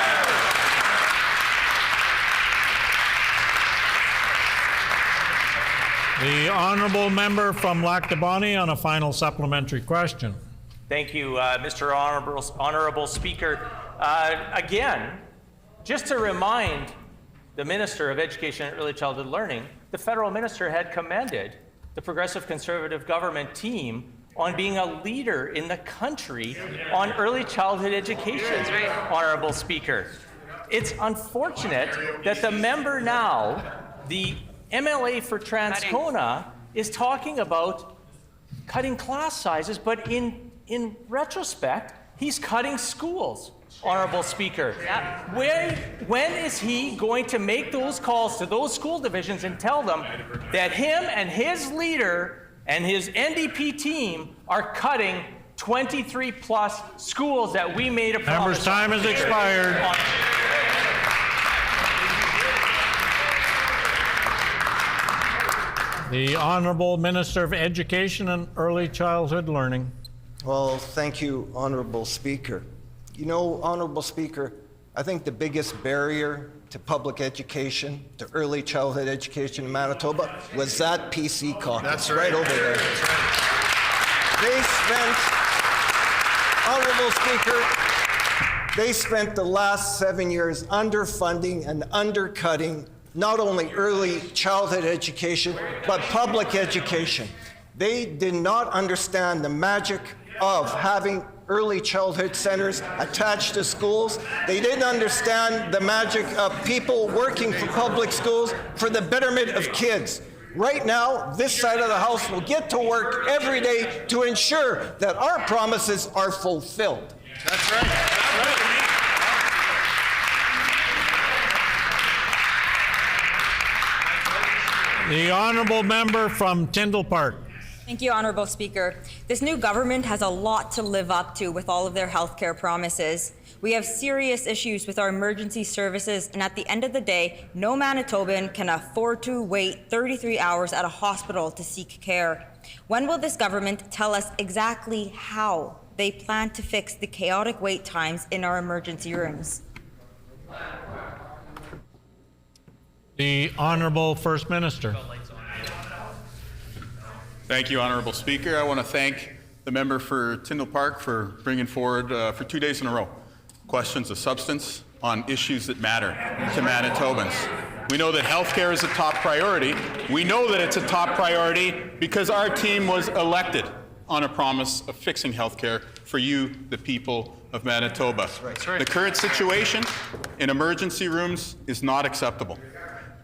The Honourable Member from Lac du Bonnet on a final supplementary question. Thank you, Mr. Honourable Speaker. Again, just to remind the Minister of Education and Early Childhood Learning, the federal minister had commended the Progressive Conservative government team on being a leader in the country on early childhood education, Honourable Speaker. It's unfortunate that the member now, the MLA for Transcona, is talking about cutting class sizes, but in retrospect, he's cutting schools, Honourable Speaker. When is he going to make those calls to those school divisions and tell them that him and his leader and his NDP team are cutting 23+ schools that we made a promise? Member's time has expired. The Honourable Minister of Education and Early Childhood Learning. Well, thank you, Honourable Speaker. You know, Honourable Speaker, I think the biggest barrier to public education, to early childhood education in Manitoba, was that PC caucus. That's right over there. That's right. They spent, Honourable Speaker, they spent the last 7 years underfunding and undercutting not only early childhood education, but public education. They did not understand the magic of having early childhood centers attached to schools. They didn't understand the magic of people working for public schools for the betterment of kids. Right now, this side of the House will get to work every day to ensure that our promises are fulfilled. That's right. That's right. The Honourable Member from Tyndall Park. Thank you, Honourable Speaker. This new government has a lot to live up to with all of their healthcare promises. We have serious issues with our emergency services, and at the end of the day, no Manitoban can afford to wait 33 hours at a hospital to seek care. When will this government tell us exactly how they plan to fix the chaotic wait times in our emergency rooms? The Honourable First Minister. Thank you, Honourable Speaker. I want to thank the member for Tyndall Park for bringing forward for 2 days in a row questions of substance on issues that matter to Manitobans. We know that healthcare is a top priority. We know that it's a top priority because our team was elected on a promise of fixing healthcare for you, the people of Manitoba. That's right. The current situation in emergency rooms is not acceptable.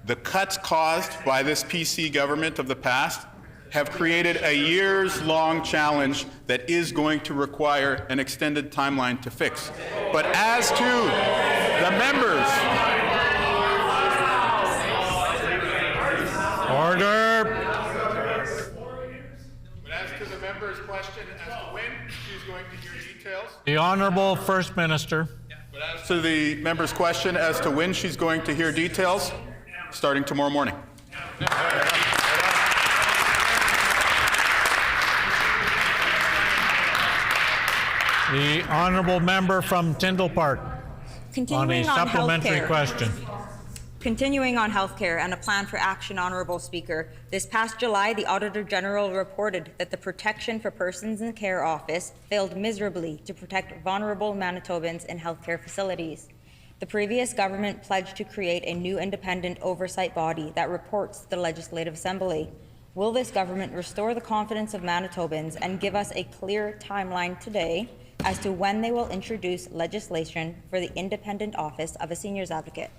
The cuts caused by this PC government of the past have created a years-long challenge that is going to require an extended timeline to fix. But as to the members... Order. But as to the member's question as to when she's going to hear details... The Honourable First Minister. But as to the member's question as to when she's going to hear details, starting tomorrow morning. The Honourable Member from Tyndall Park. On a supplementary question. Continuing on healthcare and a plan for action, Honourable Speaker, this past July, the Auditor General reported that the Protection for Persons in Care Office failed miserably to protect vulnerable Manitobans in healthcare facilities. The previous government pledged to create a new independent oversight body that reports to the Legislative Assembly. Will this government restore the confidence of Manitobans and give us a clear timeline today as to when they will introduce legislation for the independent office of a seniors advocate.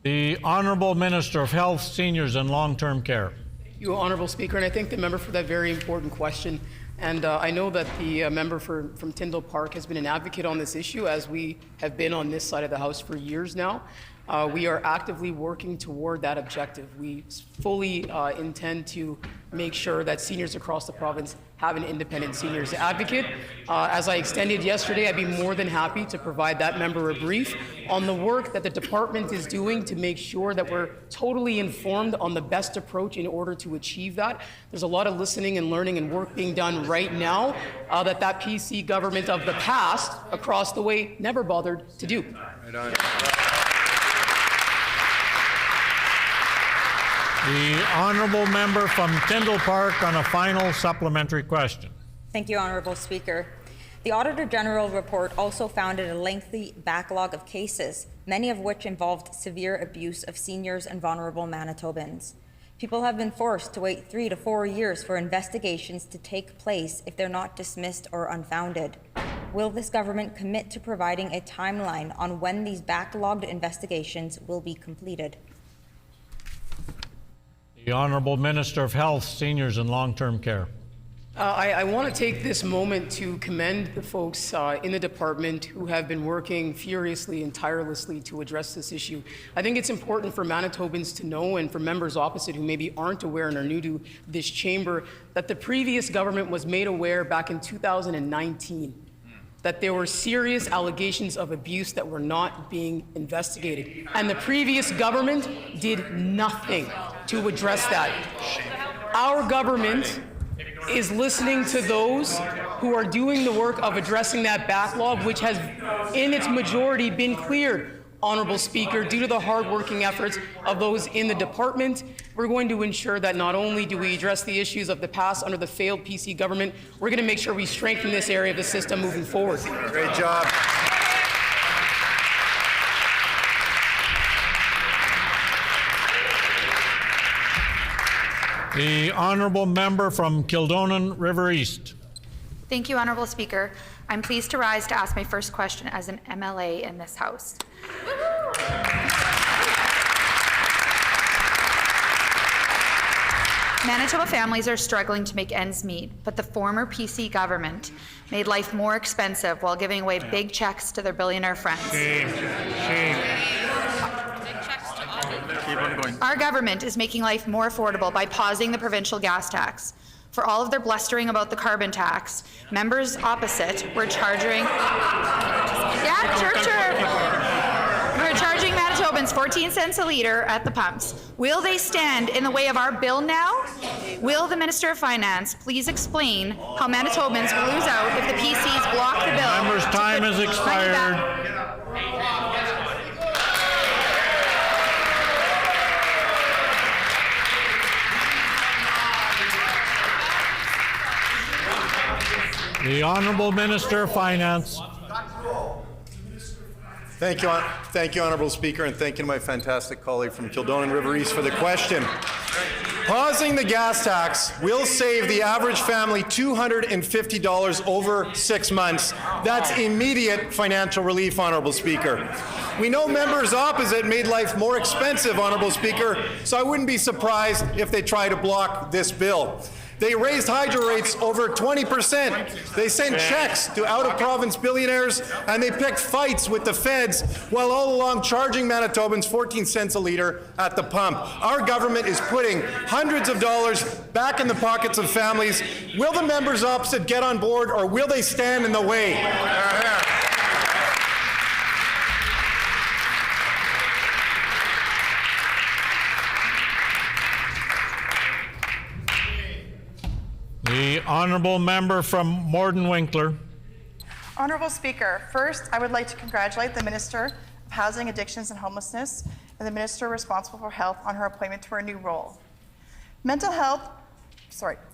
The Honourable Minister of Health, Seniors and Long-Term Care. Thank you, Honourable Speaker, and I thank the member for that very important question. And I know that the member from Tyndall Park has been an advocate on this issue, as we have been on this side of the House for years now. We are actively working toward that objective. We fully intend to make sure that seniors across the province have an independent seniors advocate. As I extended yesterday, I'd be more than happy to provide that member a brief on the work that the department is doing to make sure that we're totally informed on the best approach in order to achieve that. There's a lot of listening and learning and work being done right now that PC government of the past across the way never bothered to do. Right on. The Honourable Member from Tyndall Park on a final supplementary question. Thank you, Honourable Speaker. The Auditor General report also found a lengthy backlog of cases, many of which involved severe abuse of seniors and vulnerable Manitobans. People have been forced to wait 3 to 4 years for investigations to take place if they're not dismissed or unfounded. Will this government commit to providing a timeline on when these backlogged investigations will be completed? The Honourable Minister of Health, Seniors and Long-Term Care. I want to take this moment to commend the folks in the department who have been working furiously and tirelessly to address this issue. I think it's important for Manitobans to know, and for members opposite who maybe aren't aware and are new to this chamber, that the previous government was made aware back in 2019 that there were serious allegations of abuse that were not being investigated. And the previous government did nothing to address that. Our government is listening to those who are doing the work of addressing that backlog, which has, in its majority, been cleared, Honourable Speaker, due to the hard-working efforts of those in the department. We're going to ensure that not only do we address the issues of the past under the failed PC government, we're going to make sure we strengthen this area of the system moving forward. Great job. The Honourable Member from Kildonan River East. Thank you, Honourable Speaker. I'm pleased to rise to ask my first question as an MLA in this House. Manitoba families are struggling to make ends meet, but the former PC government made life more expensive while giving away big checks to their billionaire friends. Shame. Shame. Our government is making life more affordable by pausing the provincial gas tax. For all of their blustering about the carbon tax, members opposite were charging... We're charging Manitobans 14 cents a litre at the pumps. Will they stand in the way of our bill now? Will the Minister of Finance please explain how Manitobans will lose out if the PCs block the bill? Member's time has expired. The Honourable Minister of Finance. Thank you, Honourable Speaker, and thank you to my fantastic colleague from Kildonan River East for the question. Pausing the gas tax will save the average family $250 over 6 months. That's immediate financial relief, Honourable Speaker. We know members opposite made life more expensive, Honourable Speaker, so I wouldn't be surprised if they try to block this bill. They raised hydro rates over 20%. They sent checks to out-of-province billionaires, and they picked fights with the feds while all along charging Manitobans 14 cents a litre at the pump. Our government is putting hundreds of dollars back in the pockets of families. Will the members opposite get on board, or will they stand in the way? The Honourable Member from Morden Winkler. Honourable Speaker, first I would like to congratulate the Minister of Housing, Addictions and Homelessness and the Minister responsible for health on her appointment to her new role.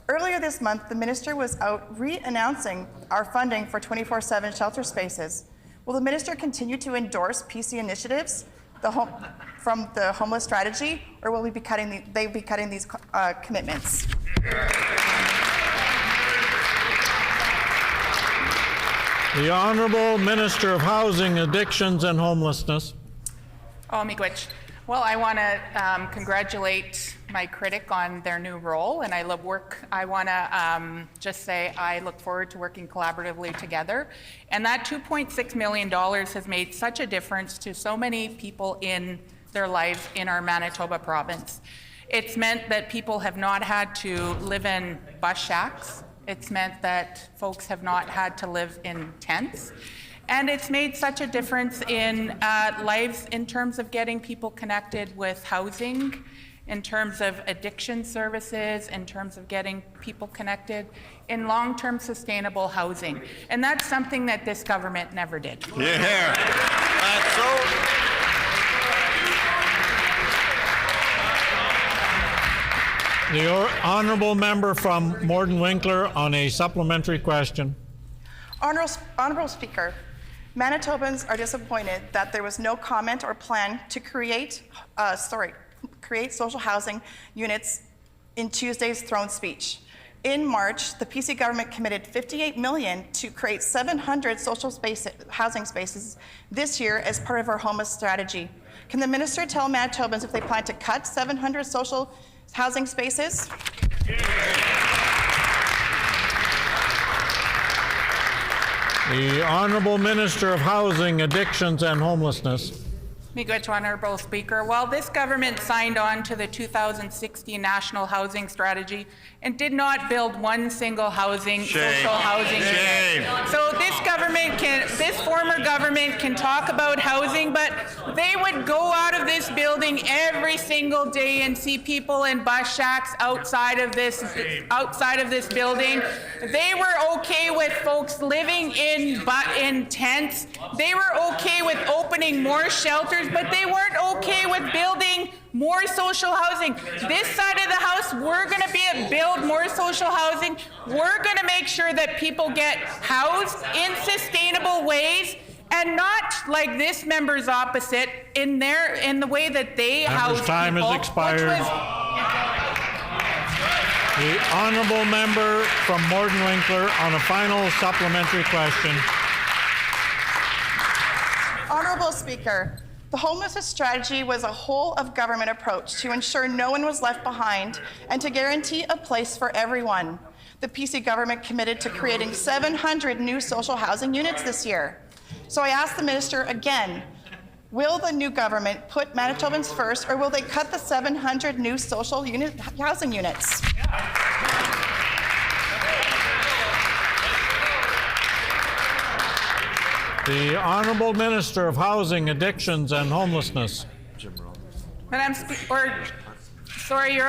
Earlier this month, the Minister was out re-announcing our funding for 24/7 shelter spaces. Will the Minister continue to endorse PC initiatives from the homeless strategy, or will they be cutting these commitments? The Honourable Minister of Housing, Addictions and Homelessness. Oh, miigwech. Well, I want to congratulate my critic on their new role, and I love work. I want to just say I look forward to working collaboratively together. And that $2.6 million has made such a difference to so many people in their lives in our Manitoba province. It's meant that people have not had to live in bus shacks. It's meant that folks have not had to live in tents. And it's made such a difference in lives in terms of getting people connected with housing, in terms of addiction services, in terms of getting people connected in long-term sustainable housing. And that's something that this government never did. Yeah. That's so. The Honourable Member from Morden Winkler on a supplementary question. Honourable Speaker, Manitobans are disappointed that there was no comment or plan to create social housing units in Tuesday's throne speech. In March, the PC government committed $58 million to create 700 housing spaces this year as part of our homeless strategy. Can the minister tell Manitobans if they plan to cut 700 social housing spaces? The Honourable Minister of Housing, Addictions and Homelessness. Miigwech, Honourable Speaker. While this government signed on to the 2016 National Housing Strategy and did not build one single social housing unit. So this former government can talk about housing, but they would go out of this building every single day and see people in bus shacks outside of this building. They were okay with folks living in tents. They were okay with opening more shelters, but they weren't okay with building more social housing. This side of the House, we're going to build more social housing. We're going to make sure that people get housed in sustainable ways and not like this member's opposite in the way that they house people. Time has expired. The Honourable Member from Morden Winkler on a final supplementary question. Honourable Speaker, the homelessness strategy was a whole-of-government approach to ensure no one was left behind and to guarantee a place for everyone. The PC government committed to creating 700 new social housing units this year. So I ask the minister again, will the new government put Manitobans first, or will they cut the 700 new social housing units? The Honourable Minister of Housing, Addictions and Homelessness. Your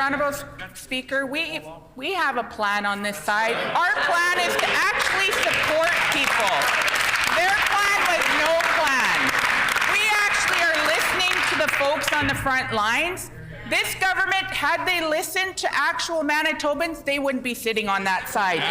Honourable Speaker, we have a plan on this side. Our plan is to actually support people. Their plan was no plan. We actually are listening to the folks on the front lines. This government, had they listened to actual Manitobans, they wouldn't be sitting on that side.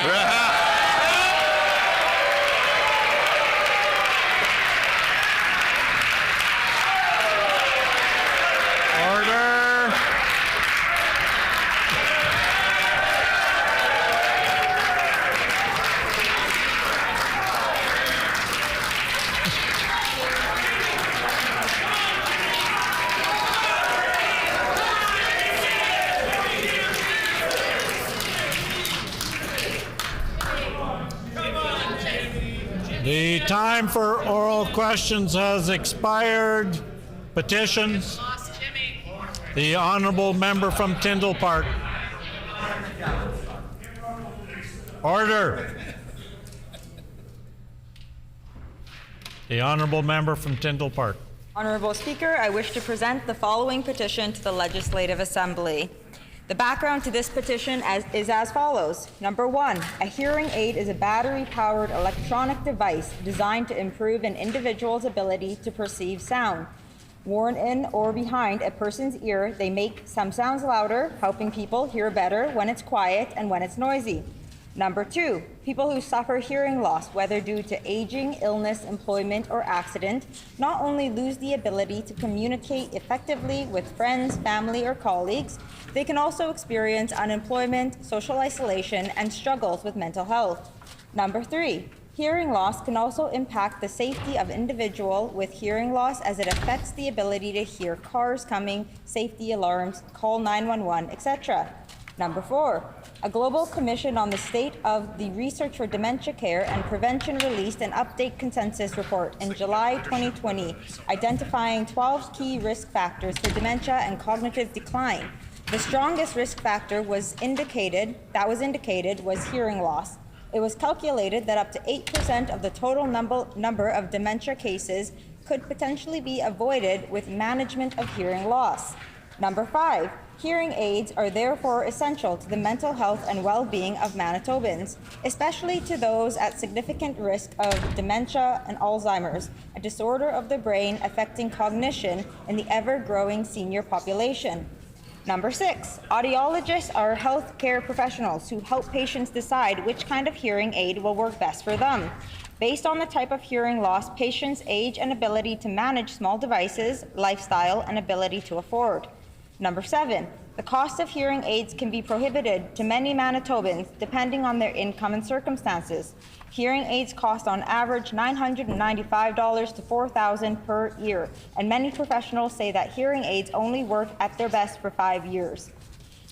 The time for oral questions has expired. Petitions. The Honourable Member from Tyndall Park. Order. The Honourable Member from Tyndall Park. Honourable Speaker, I wish to present the following petition to the Legislative Assembly. The background to this petition is as follows. Number 1, a hearing aid is a battery-powered electronic device designed to improve an individual's ability to perceive sound. Worn in or behind a person's ear, they make some sounds louder, helping people hear better when it's quiet and when it's noisy. Number 2, people who suffer hearing loss, whether due to aging, illness, employment, or accident, not only lose the ability to communicate effectively with friends, family, or colleagues, they can also experience unemployment, social isolation, and struggles with mental health. Number 3, Hearing loss can also impact the safety of individual with hearing loss as it affects the ability to hear cars coming, safety alarms, call 911, etc. Number 4, a global commission on the state of the research for dementia care and prevention released an update consensus report in July 2020, identifying 12 key risk factors for dementia and cognitive decline. The strongest risk factor was indicated was hearing loss. It was calculated that up to 8% of the total number of dementia cases could potentially be avoided with management of hearing loss. Number 5, hearing aids are therefore essential to the mental health and well-being of Manitobans, especially to those at significant risk of dementia and Alzheimer's, a disorder of the brain affecting cognition in the ever-growing senior population. Number 6, audiologists are healthcare professionals who help patients decide which kind of hearing aid will work best for them. Based on the type of hearing loss, patients' age and ability to manage small devices, lifestyle, and ability to afford. Number 7, the cost of hearing aids can be prohibited to many Manitobans depending on their income and circumstances. Hearing aids cost on average $995 to $4,000 per year, and many professionals say that hearing aids only work at their best for 5 years.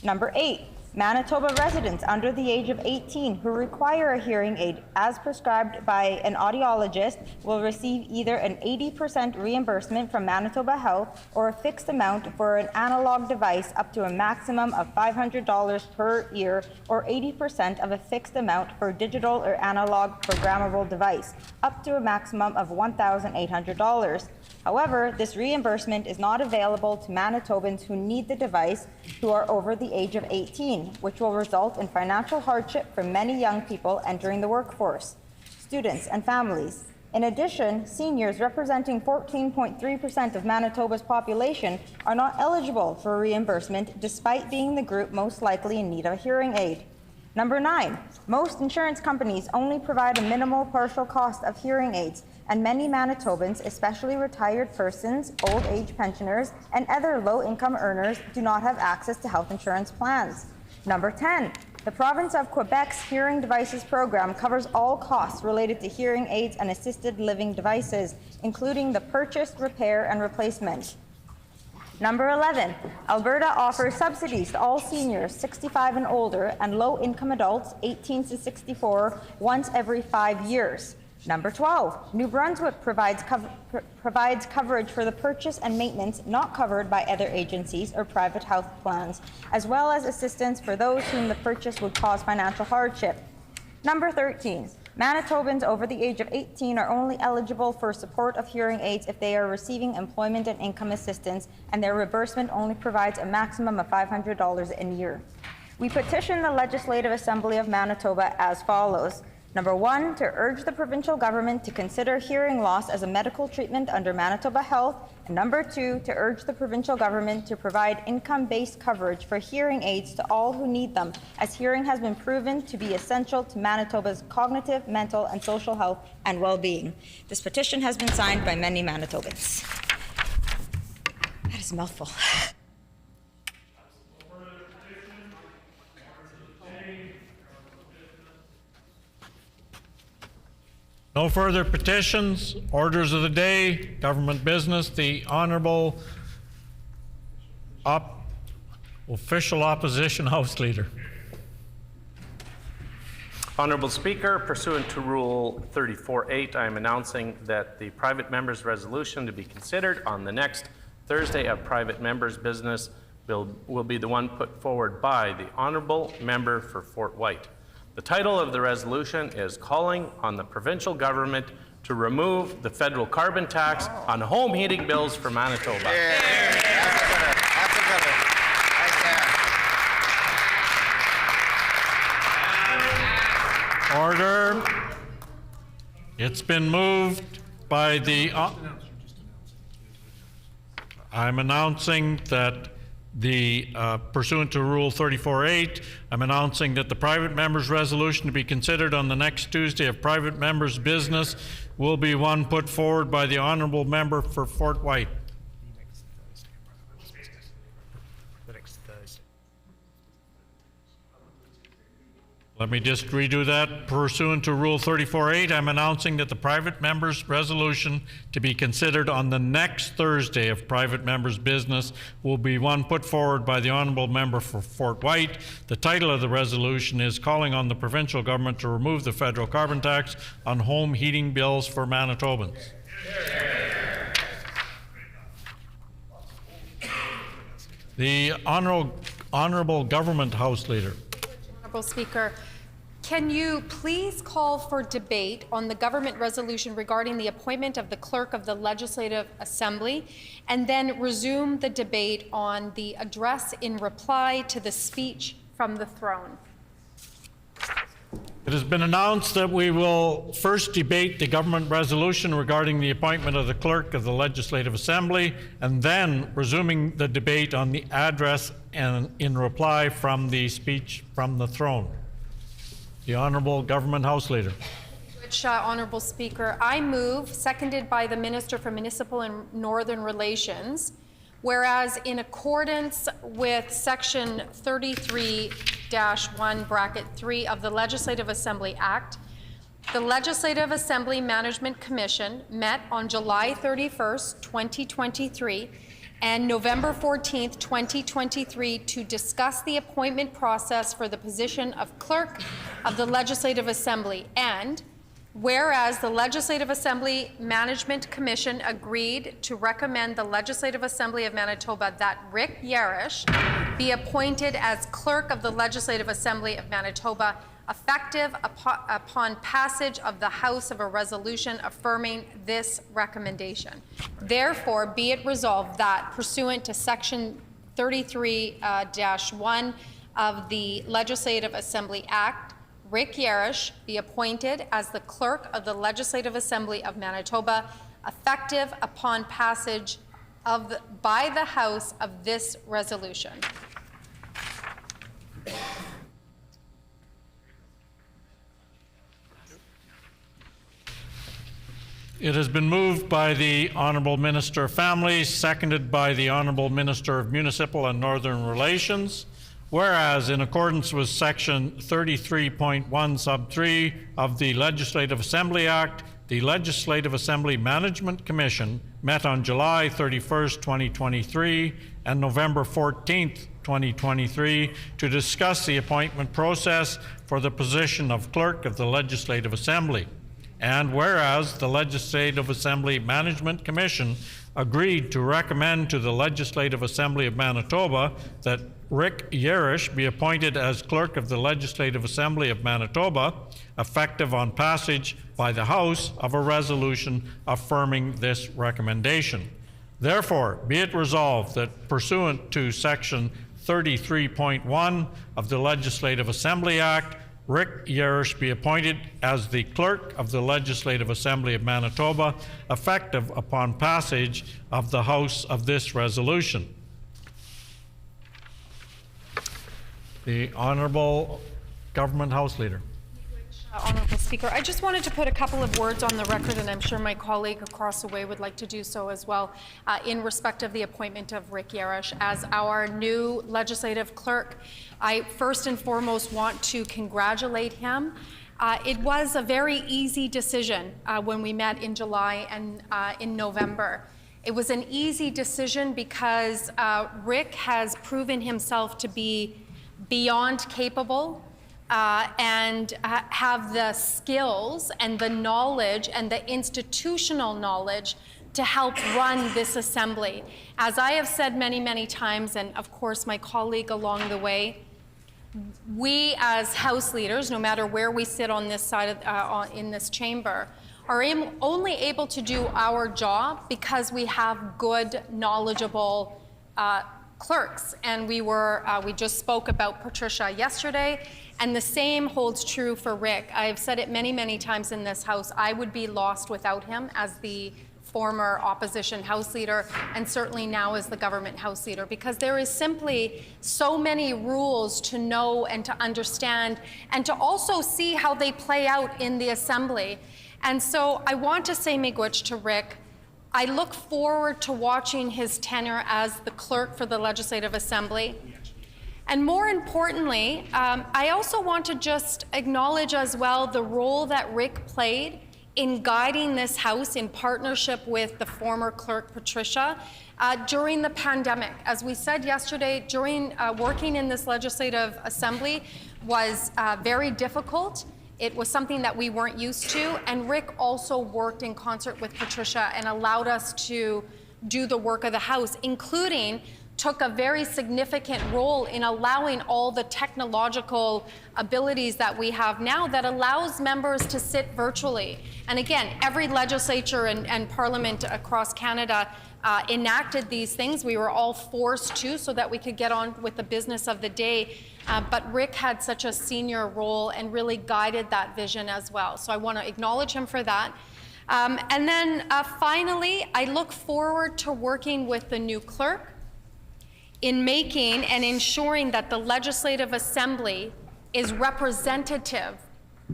Number 8, Manitoba residents under the age of 18 who require a hearing aid as prescribed by an audiologist will receive either an 80% reimbursement from Manitoba Health or a fixed amount for an analog device up to a maximum of $500 per year, or 80% of a fixed amount for a digital or analog programmable device up to a maximum of $1,800. However, this reimbursement is not available to Manitobans who need the device who are over the age of 18, which will result in financial hardship for many young people entering the workforce, students, and families. In addition, seniors representing 14.3% of Manitoba's population are not eligible for reimbursement despite being the group most likely in need of a hearing aid. Number 9, most insurance companies only provide a minimal partial cost of hearing aids, and many Manitobans, especially retired persons, old age pensioners, and other low-income earners, do not have access to health insurance plans. Number 10, the province of Quebec's Hearing Devices Program covers all costs related to hearing aids and assisted living devices, including the purchase, repair, and replacement. Number 11, Alberta offers subsidies to all seniors 65 and older and low-income adults 18 to 64 once every 5 years. Number 12, New Brunswick provides coverage for the purchase and maintenance not covered by other agencies or private health plans, as well as assistance for those whom the purchase would cause financial hardship. Number 13, Manitobans over the age of 18 are only eligible for support of hearing aids if they are receiving employment and income assistance, and their reimbursement only provides a maximum of $500 a year. We petition the Legislative Assembly of Manitoba as follows. Number 1, to urge the provincial government to consider hearing loss as a medical treatment under Manitoba Health, and number 2, to urge the provincial government to provide income-based coverage for hearing aids to all who need them, as hearing has been proven to be essential to Manitoba's cognitive, mental, and social health and well-being. This petition has been signed by many Manitobans. That is a mouthful. No further petitions, orders of the day, government business. The Honourable Official Opposition House Leader. Honourable Speaker, pursuant to Rule 34.8, I am announcing that the private member's resolution to be considered on the next Thursday of private members' business will be the one put forward by the Honourable Member for Fort White. The title of the resolution is Calling on the Provincial Government to Remove the Federal Carbon Tax on Home Heating Bills for Manitoba. Order. It's been moved by the... I'm announcing that pursuant to Rule 34.8, I'm announcing that the private member's resolution to be considered on the next Tuesday of private members' business will be one put forward by the Honourable Member for Fort White. Let me just redo that. Pursuant to Rule 34.8, I'm announcing that the private member's resolution to be considered on the next Thursday of private member's business will be one put forward by the honourable member for Fort White. The title of the resolution is calling on the provincial government to remove the federal carbon tax on home heating bills for Manitobans. The Honourable Government House Leader. Honourable Speaker, can you please call for debate on the government resolution regarding the appointment of the clerk of the Legislative Assembly, and then resume the debate on the address in reply to the speech from the throne? It has been announced that we will first debate the government resolution regarding the appointment of the clerk of the Legislative Assembly, and then resuming the debate on the address and in reply from the speech from the throne. The Honourable Government House Leader. Which, Honourable Speaker, I move, seconded by the Minister for Municipal and Northern Relations, whereas in accordance with Section 33-1(3) of the Legislative Assembly Act, the Legislative Assembly Management Commission met on July 31st, 2023, and November 14th, 2023, to discuss the appointment process for the position of Clerk of the Legislative Assembly. And whereas the Legislative Assembly Management Commission agreed to recommend the Legislative Assembly of Manitoba that Rick Yarish be appointed as Clerk of the Legislative Assembly of Manitoba, effective upon passage of the House of a resolution affirming this recommendation. Therefore, be it resolved that, pursuant to Section 33-1 of the Legislative Assembly Act, Rick Yarish be appointed as the Clerk of the Legislative Assembly of Manitoba, effective upon passage by the House of this resolution. It has been moved by the Honourable Minister of Families, seconded by the Honourable Minister of Municipal and Northern Relations. Whereas, in accordance with Section 33.1 sub 3 of the Legislative Assembly Act, the Legislative Assembly Management Commission met on July 31st, 2023 and November 14th, 2023 to discuss the appointment process for the position of Clerk of the Legislative Assembly. And whereas the Legislative Assembly Management Commission agreed to recommend to the Legislative Assembly of Manitoba that Rick Yarish be appointed as Clerk of the Legislative Assembly of Manitoba, effective on passage by the House of a resolution affirming this recommendation. Therefore, be it resolved that pursuant to Section 33.1 of the Legislative Assembly Act, Rick Yarish be appointed as the Clerk of the Legislative Assembly of Manitoba, effective upon passage of the House of this resolution. The Honourable Government House Leader. Honourable Speaker, I just wanted to put a couple of words on the record, and I'm sure my colleague across the way would like to do so as well, in respect of the appointment of Rick Yarish as our new legislative clerk. I first and foremost want to congratulate him. It was a very easy decision when we met in July and in November. It was an easy decision because Rick has proven himself to be beyond capable and have the skills and the knowledge and the institutional knowledge to help run this assembly. As I have said many, many times, and of course my colleague along the way, we as House leaders, no matter where we sit on this side of, in this chamber, are only able to do our job because we have good, knowledgeable clerks. And we just spoke about Patricia yesterday, and the same holds true for Rick. I've said it many, many times in this House. I would be lost without him as the former opposition House Leader, and certainly now as the government House Leader, because there is simply so many rules to know and to understand, and to also see how they play out in the Assembly. And so I want to say miigwech to Rick. I look forward to watching his tenure as the clerk for the Legislative Assembly. And more importantly, I also want to just acknowledge as well the role that Rick played in guiding this House in partnership with the former clerk, Patricia, during the pandemic. As we said yesterday, during working in this Legislative Assembly was very difficult. It was something that we weren't used to, and Rick also worked in concert with Patricia and allowed us to do the work of the House, including took a very significant role in allowing all the technological abilities that we have now that allows members to sit virtually. And again, every legislature and parliament across Canada enacted these things. We were all forced to so that we could get on with the business of the day. But Rick had such a senior role and really guided that vision as well. So I want to acknowledge him for that. And then finally, I look forward to working with the new clerk in making and ensuring that the Legislative Assembly is representative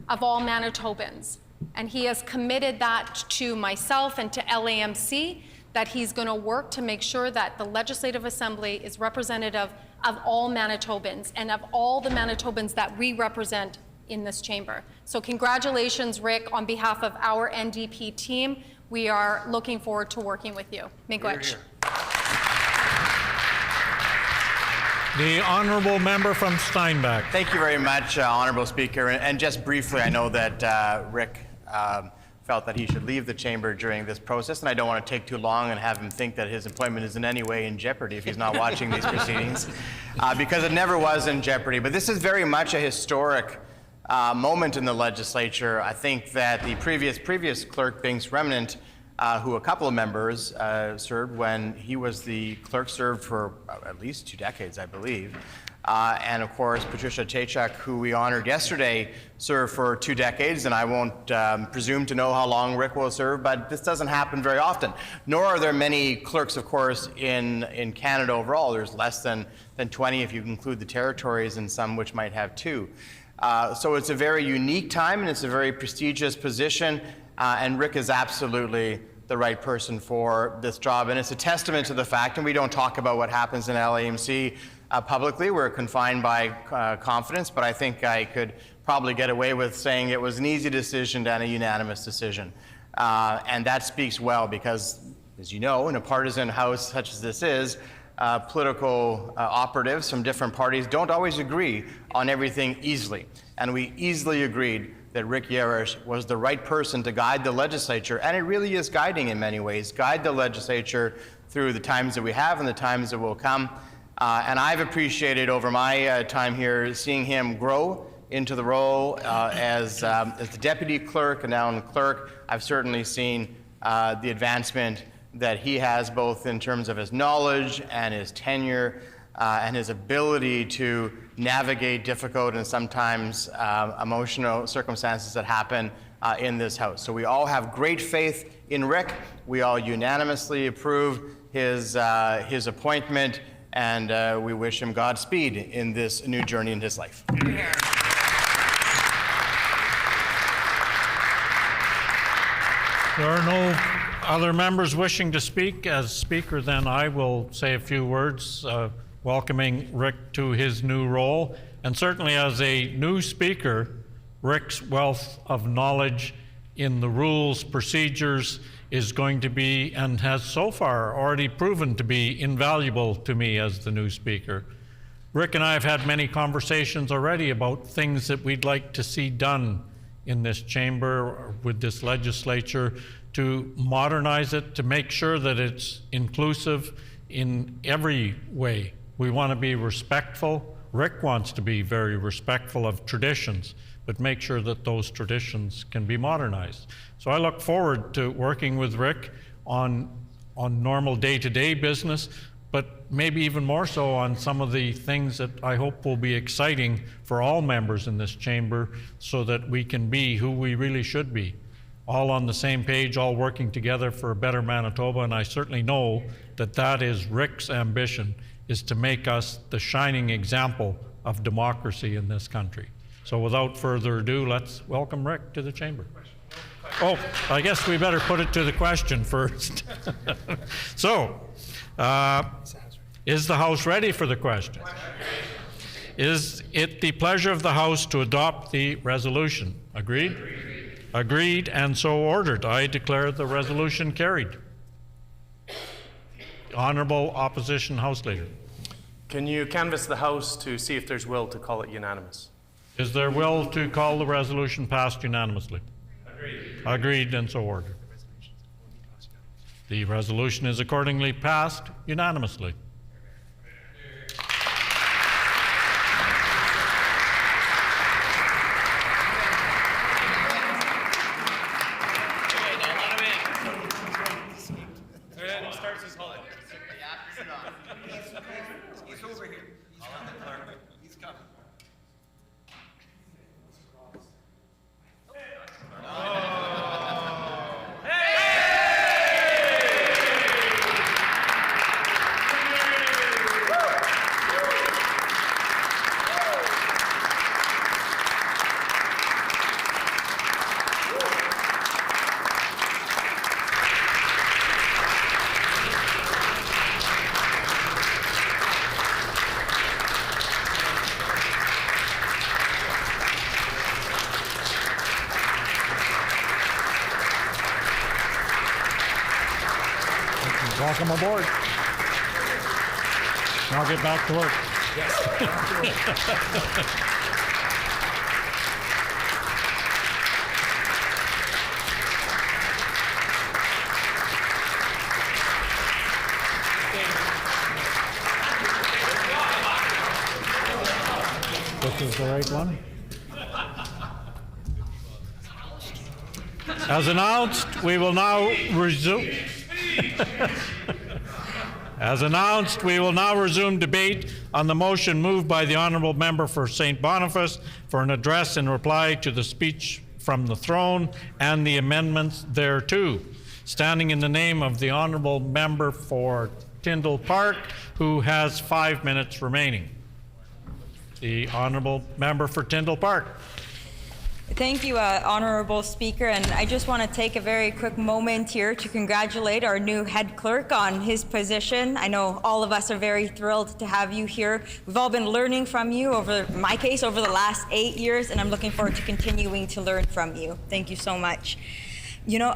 of all Manitobans. And he has committed that to myself and to LAMC, that he's going to work to make sure that the Legislative Assembly is representative of all Manitobans and of all the Manitobans that we represent in this chamber. So congratulations, Rick, on behalf of our NDP team. We are looking forward to working with you. Miigwech. The honourable member from Steinbach. Thank you very much, Honourable Speaker. And just briefly, I know that Rick felt that he should leave the chamber during this process, and I don't want to take too long and have him think that his employment is in any way in jeopardy if he's not watching these proceedings, because it never was in jeopardy. But this is very much a historic moment in the legislature. I think that the previous clerk, Binks Remnant, who a couple of members served when he was the clerk, served for at least 2 decades, I believe. And of course, Patricia Taychuk, who we honored yesterday, served for 2 decades, and I won't presume to know how long Rick will serve, but this doesn't happen very often. Nor are there many clerks, of course, in Canada overall. There's less than 20 if you include the territories, and some which might have 2. So it's a very unique time, and it's a very prestigious position, and Rick is absolutely the right person for this job. And it's a testament to the fact, and we don't talk about what happens in LAMC publicly, we're confined by confidence, but I think I could probably get away with saying it was an easy decision and a unanimous decision. And that speaks well because, as you know, in a partisan House such as this is, political operatives from different parties don't always agree on everything easily. And we easily agreed that Rick Yerush was the right person to guide the legislature, and it really is guiding in many ways, guide the legislature through the times that we have and the times that will come. And I've appreciated over my time here seeing him grow into the role as the deputy clerk and now in clerk. I've certainly seen the advancement that he has, both in terms of his knowledge and his tenure and his ability to navigate difficult and sometimes emotional circumstances that happen in this House. So we all have great faith in Rick. We all unanimously approve his appointment, and we wish him Godspeed in this new journey in his life. There are no other members wishing to speak. As Speaker, then I will say a few words welcoming Rick to his new role. And certainly as a new Speaker, Rick's wealth of knowledge in the rules, procedures is going to be, and has so far already proven to be, invaluable to me as the new Speaker. Rick and I have had many conversations already about things that we'd like to see done in this chamber, with this legislature, to modernize it, to make sure that it's inclusive in every way. We want to be respectful. Rick wants to be very respectful of traditions, but make sure that those traditions can be modernized. So I look forward to working with Rick on normal day-to-day business, but maybe even more so on some of the things that I hope will be exciting for all members in this chamber, so that we can be who we really should be, all on the same page, all working together for a better Manitoba. And I certainly know that that is Rick's ambition, is to make us the shining example of democracy in this country. So without further ado, let's welcome Rick to the chamber. Oh, I guess we better put it to the question first. So, is the House ready for the question? Is it the pleasure of the House to adopt the resolution? Agreed? Agreed, and so ordered. I declare the resolution carried. Honourable Opposition House Leader. Can you canvass the House to see if there's will to call it unanimous? Is there will to call the resolution passed unanimously? Agreed. Agreed, and so ordered. The resolution is accordingly passed unanimously. Welcome aboard. Now get back to work. This is the right one. As announced, we will now resume. As announced, we will now resume debate on the motion moved by the Honourable Member for St. Boniface for an address in reply to the speech from the throne and the amendments thereto. Standing in the name of the Honourable Member for Tyndall Park, who has 5 minutes remaining. The Honourable Member for Tyndall Park. Thank you, Honourable Speaker, and I just want to take a very quick moment here to congratulate our new head clerk on his position. I know all of us are very thrilled to have you here. We've all been learning from you over the last 8 years, and I'm looking forward to continuing to learn from you. Thank you so much. You know,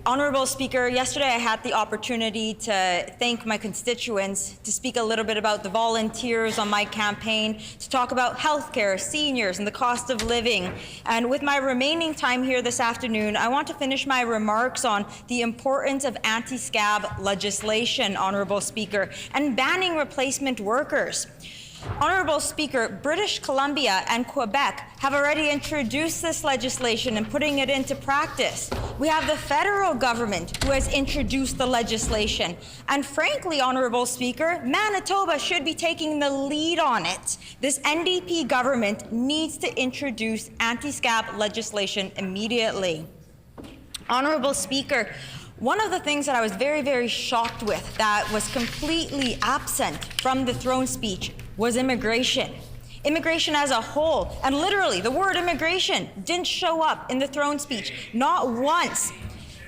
Honourable Speaker, yesterday I had the opportunity to thank my constituents, to speak a little bit about the volunteers on my campaign, to talk about healthcare, seniors, and the cost of living. And with my remaining time here this afternoon, I want to finish my remarks on the importance of anti-scab legislation, Honourable Speaker, and banning replacement workers. Honourable Speaker, British Columbia and Quebec have already introduced this legislation and putting it into practice. We have the federal government who has introduced the legislation. And frankly, Honourable Speaker, Manitoba should be taking the lead on it. This NDP government needs to introduce anti-scab legislation immediately. Honourable Speaker, one of the things that I was very, very shocked with that was completely absent from the throne speech was immigration. Immigration as a whole, and literally the word immigration didn't show up in the throne speech, not once.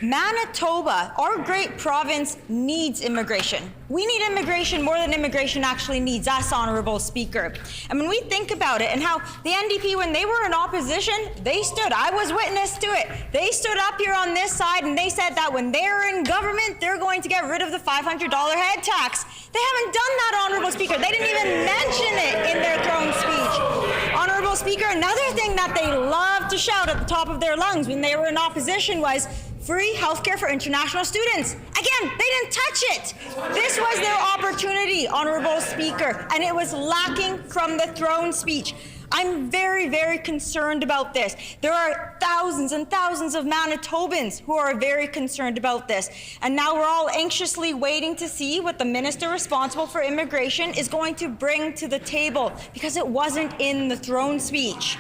Manitoba, our great province, needs immigration. We need immigration more than immigration actually needs us, Honourable Speaker. And when we think about it and how the NDP, when they were in opposition, they stood, I was witness to it, they stood up here on this side and they said that when they're in government, they're going to get rid of the $500 head tax. They haven't done that, Honourable Speaker. They didn't even mention it in their throne speech. Honourable Speaker, another thing that they loved to shout at the top of their lungs when they were in opposition was free healthcare for international students. Again, they didn't touch it. This was their opportunity, Honourable Speaker, and it was lacking from the throne speech. I'm very, very concerned about this. There are thousands and thousands of Manitobans who are very concerned about this. And now we're all anxiously waiting to see what the minister responsible for immigration is going to bring to the table, because it wasn't in the throne speech.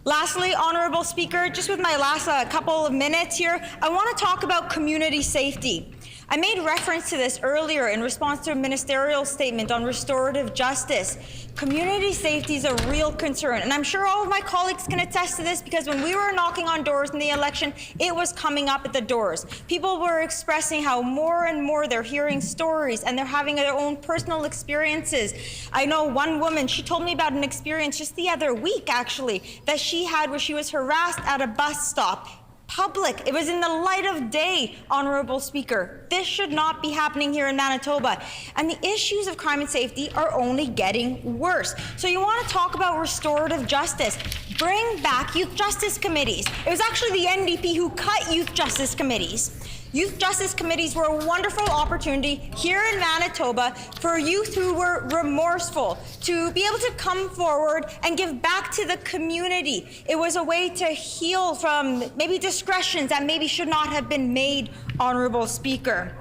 Lastly, Honourable Speaker, just with my last couple of minutes here, I want to talk about community safety. I made reference to this earlier in response to a ministerial statement on restorative justice. Community safety is a real concern, and I'm sure all of my colleagues can attest to this because when we were knocking on doors in the election, it was coming up at the doors. People were expressing how more and more they're hearing stories and they're having their own personal experiences. I know one woman, she told me about an experience just the other week, actually, that she had where she was harassed at a bus stop. Public. It was in the light of day, Honourable Speaker. This should not be happening here in Manitoba. And the issues of crime and safety are only getting worse. So you want to talk about restorative justice. Bring back youth justice committees. It was actually the NDP who cut youth justice committees. Youth justice committees were a wonderful opportunity here in Manitoba for youth who were remorseful to be able to come forward and give back to the community. It was a way to heal from maybe discretions that maybe should not have been made, Honourable Speaker.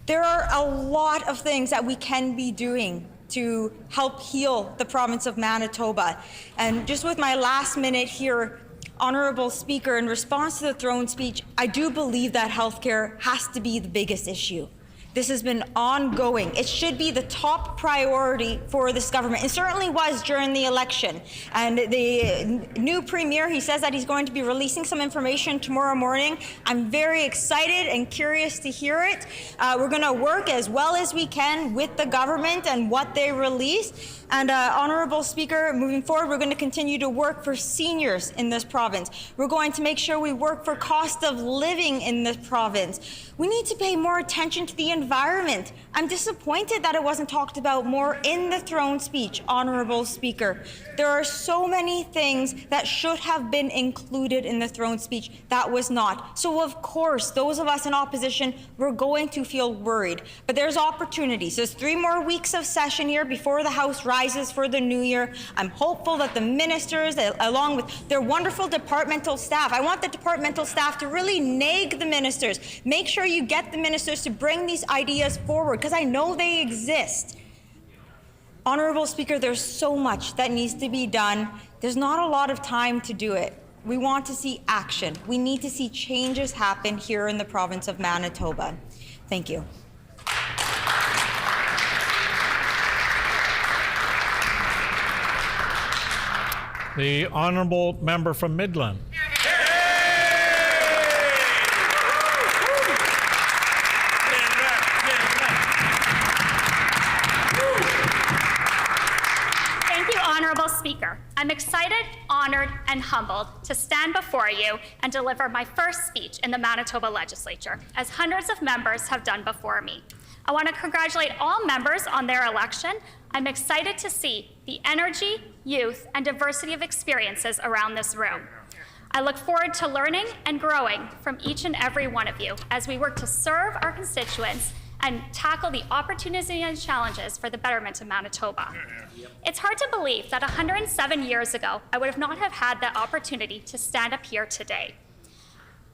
There are a lot of things that we can be doing to help heal the province of Manitoba. And just with my last minute here, Honourable Speaker, in response to the throne speech, I do believe that healthcare has to be the biggest issue. This has been ongoing. It should be the top priority for this government. It certainly was during the election. And the new premier, he says that he's going to be releasing some information tomorrow morning. I'm very excited and curious to hear it. We're going to work as well as we can with the government and what they release. And Honourable Speaker, moving forward, we're going to continue to work for seniors in this province. We're going to make sure we work for cost of living in this province. We need to pay more attention to the environment. I'm disappointed that it wasn't talked about more in the throne speech, Honourable Speaker. There are so many things that should have been included in the throne speech that was not. So of course, those of us in opposition, we're going to feel worried. But there's opportunities. There's 3 more weeks of session here before the House rises for the new year. I'm hopeful that the ministers, along with their wonderful departmental staff, I want the departmental staff to really nag the ministers. Make sure you get the ministers to bring these ideas forward, because I know they exist. Honourable Speaker, there's so much that needs to be done. There's not a lot of time to do it. We want to see action. We need to see changes happen here in the province of Manitoba. Thank you. The honourable member from Midland. Honourable Speaker, I'm excited, honoured, and humbled to stand before you and deliver my first speech in the Manitoba Legislature, as hundreds of members have done before me. I want to congratulate all members on their election. I'm excited to see the energy, youth, and diversity of experiences around this room. I look forward to learning and growing from each and every one of you as we work to serve our constituents and tackle the opportunities and challenges for the betterment of Manitoba. It's hard to believe that 107 years ago, I would have not have had the opportunity to stand up here today.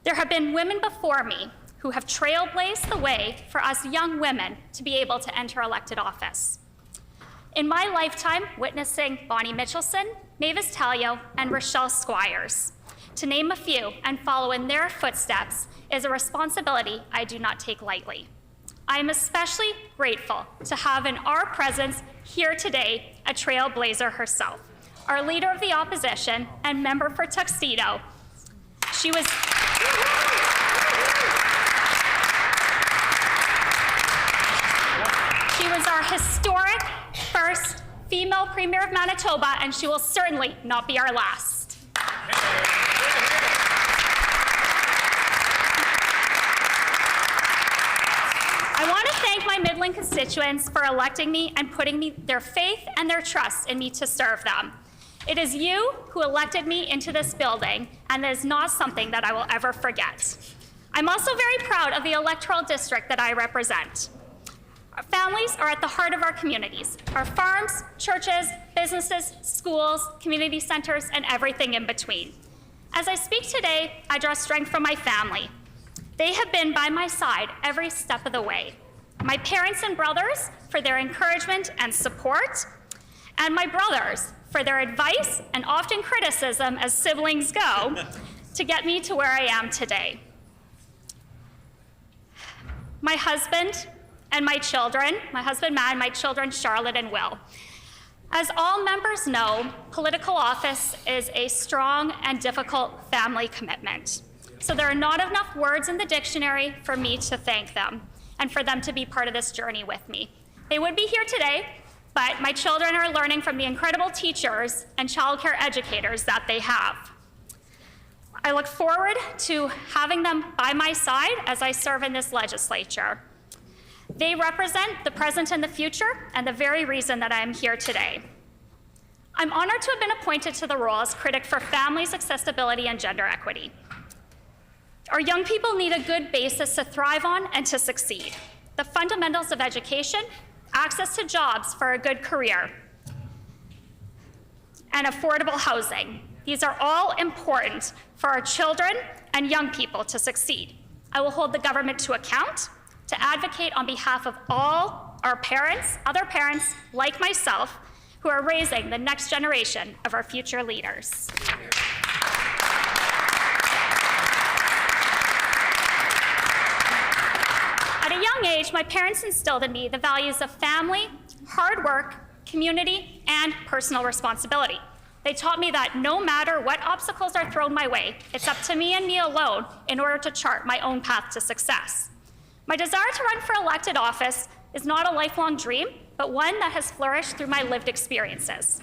There have been women before me who have trailblazed the way for us young women to be able to enter elected office. In my lifetime, witnessing Bonnie Mitchelson, Mavis Talio, and Rochelle Squires, to name a few, and follow in their footsteps is a responsibility I do not take lightly. I am especially grateful to have in our presence here today a trailblazer herself, our Leader of the Opposition and member for Tuxedo. She was our historic first female Premier of Manitoba, and she will certainly not be our last. I want to thank my Midland constituents for electing me and putting their faith and their trust in me to serve them. It is you who elected me into this building, and that is not something that I will ever forget. I'm also very proud of the electoral district that I represent. Our families are at the heart of our communities, our farms, churches, businesses, schools, community centers, and everything in between. As I speak today, I draw strength from my family. They have been by my side every step of the way. My parents and brothers for their encouragement and support, and my brothers for their advice and often criticism as siblings go to get me to where I am today. my husband and my children, my husband Matt and my children Charlotte and Will. As all members know, political office is a strong and difficult family commitment. So there are not enough words in the dictionary for me to thank them and for them to be part of this journey with me. They would be here today, but my children are learning from the incredible teachers and childcare educators that they have. I look forward to having them by my side as I serve in this legislature. They represent the present and the future, and the very reason that I am here today. I'm honored to have been appointed to the role as critic for families, accessibility, and gender equity. Our young people need a good basis to thrive on and to succeed. The fundamentals of education, access to jobs for a good career, and affordable housing. These are all important for our children and young people to succeed. I will hold the government to account, to advocate on behalf of all our parents, other parents like myself, who are raising the next generation of our future leaders. At a young age, my parents instilled in me the values of family, hard work, community, and personal responsibility. They taught me that no matter what obstacles are thrown my way, it's up to me and me alone in order to chart my own path to success. My desire to run for elected office is not a lifelong dream, but one that has flourished through my lived experiences.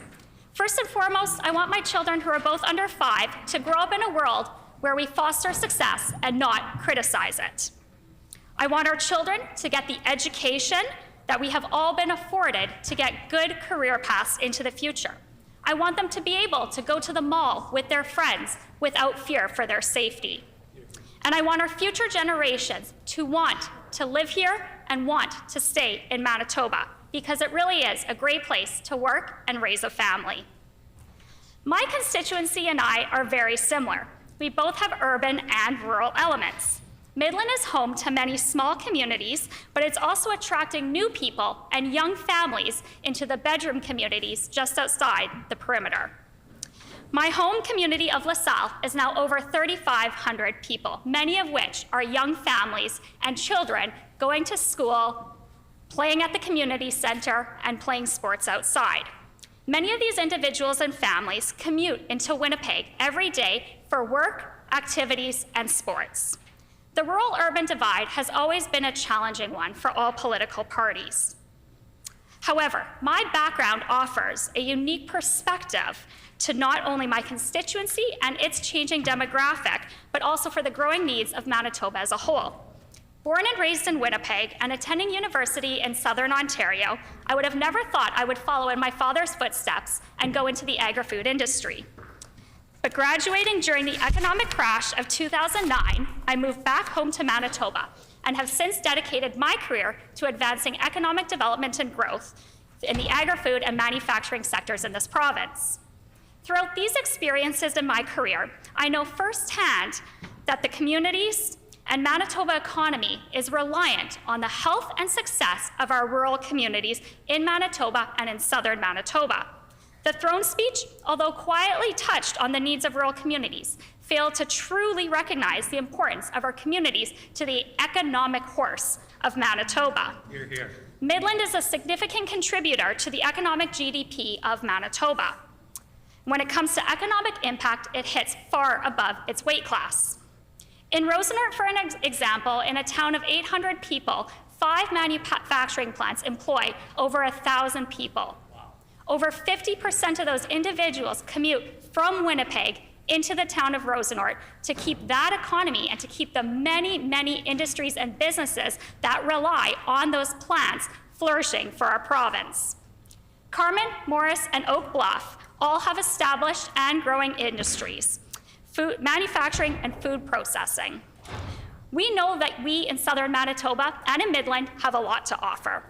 First and foremost, I want my children, who are both under 5, to grow up in a world where we foster success and not criticize it. I want our children to get the education that we have all been afforded to get good career paths into the future. I want them to be able to go to the mall with their friends without fear for their safety. And I want our future generations to want to live here and want to stay in Manitoba, because it really is a great place to work and raise a family. My constituency and I are very similar. We both have urban and rural elements. Midland is home to many small communities, but it's also attracting new people and young families into the bedroom communities just outside the perimeter. My home community of LaSalle is now over 3,500 people, many of which are young families and children going to school, playing at the community center, and playing sports outside. Many of these individuals and families commute into Winnipeg every day for work, activities, and sports. The rural-urban divide has always been a challenging one for all political parties. However, my background offers a unique perspective to not only my constituency and its changing demographic, but also for the growing needs of Manitoba as a whole. Born and raised in Winnipeg and attending university in Southern Ontario, I would have never thought I would follow in my father's footsteps and go into the agri-food industry. But graduating during the economic crash of 2009, I moved back home to Manitoba and have since dedicated my career to advancing economic development and growth in the agri-food and manufacturing sectors in this province. Throughout these experiences in my career, I know firsthand that the communities and Manitoba economy is reliant on the health and success of our rural communities in Manitoba and in southern Manitoba. The throne speech, although quietly touched on the needs of rural communities, failed to truly recognize the importance of our communities to the economic horse of Manitoba. Hear, hear. Midland is a significant contributor to the economic GDP of Manitoba. When it comes to economic impact, it hits far above its weight class. In Rosenort, for an example, in a town of 800 people, 5 manufacturing plants employ over 1,000 people. Over 50% of those individuals commute from Winnipeg into the town of Rosenort to keep that economy and to keep the many, many industries and businesses that rely on those plants flourishing for our province. Carman, Morris, and Oak Bluff all have established and growing industries, food manufacturing and food processing. We know that we in southern Manitoba and in Midland have a lot to offer.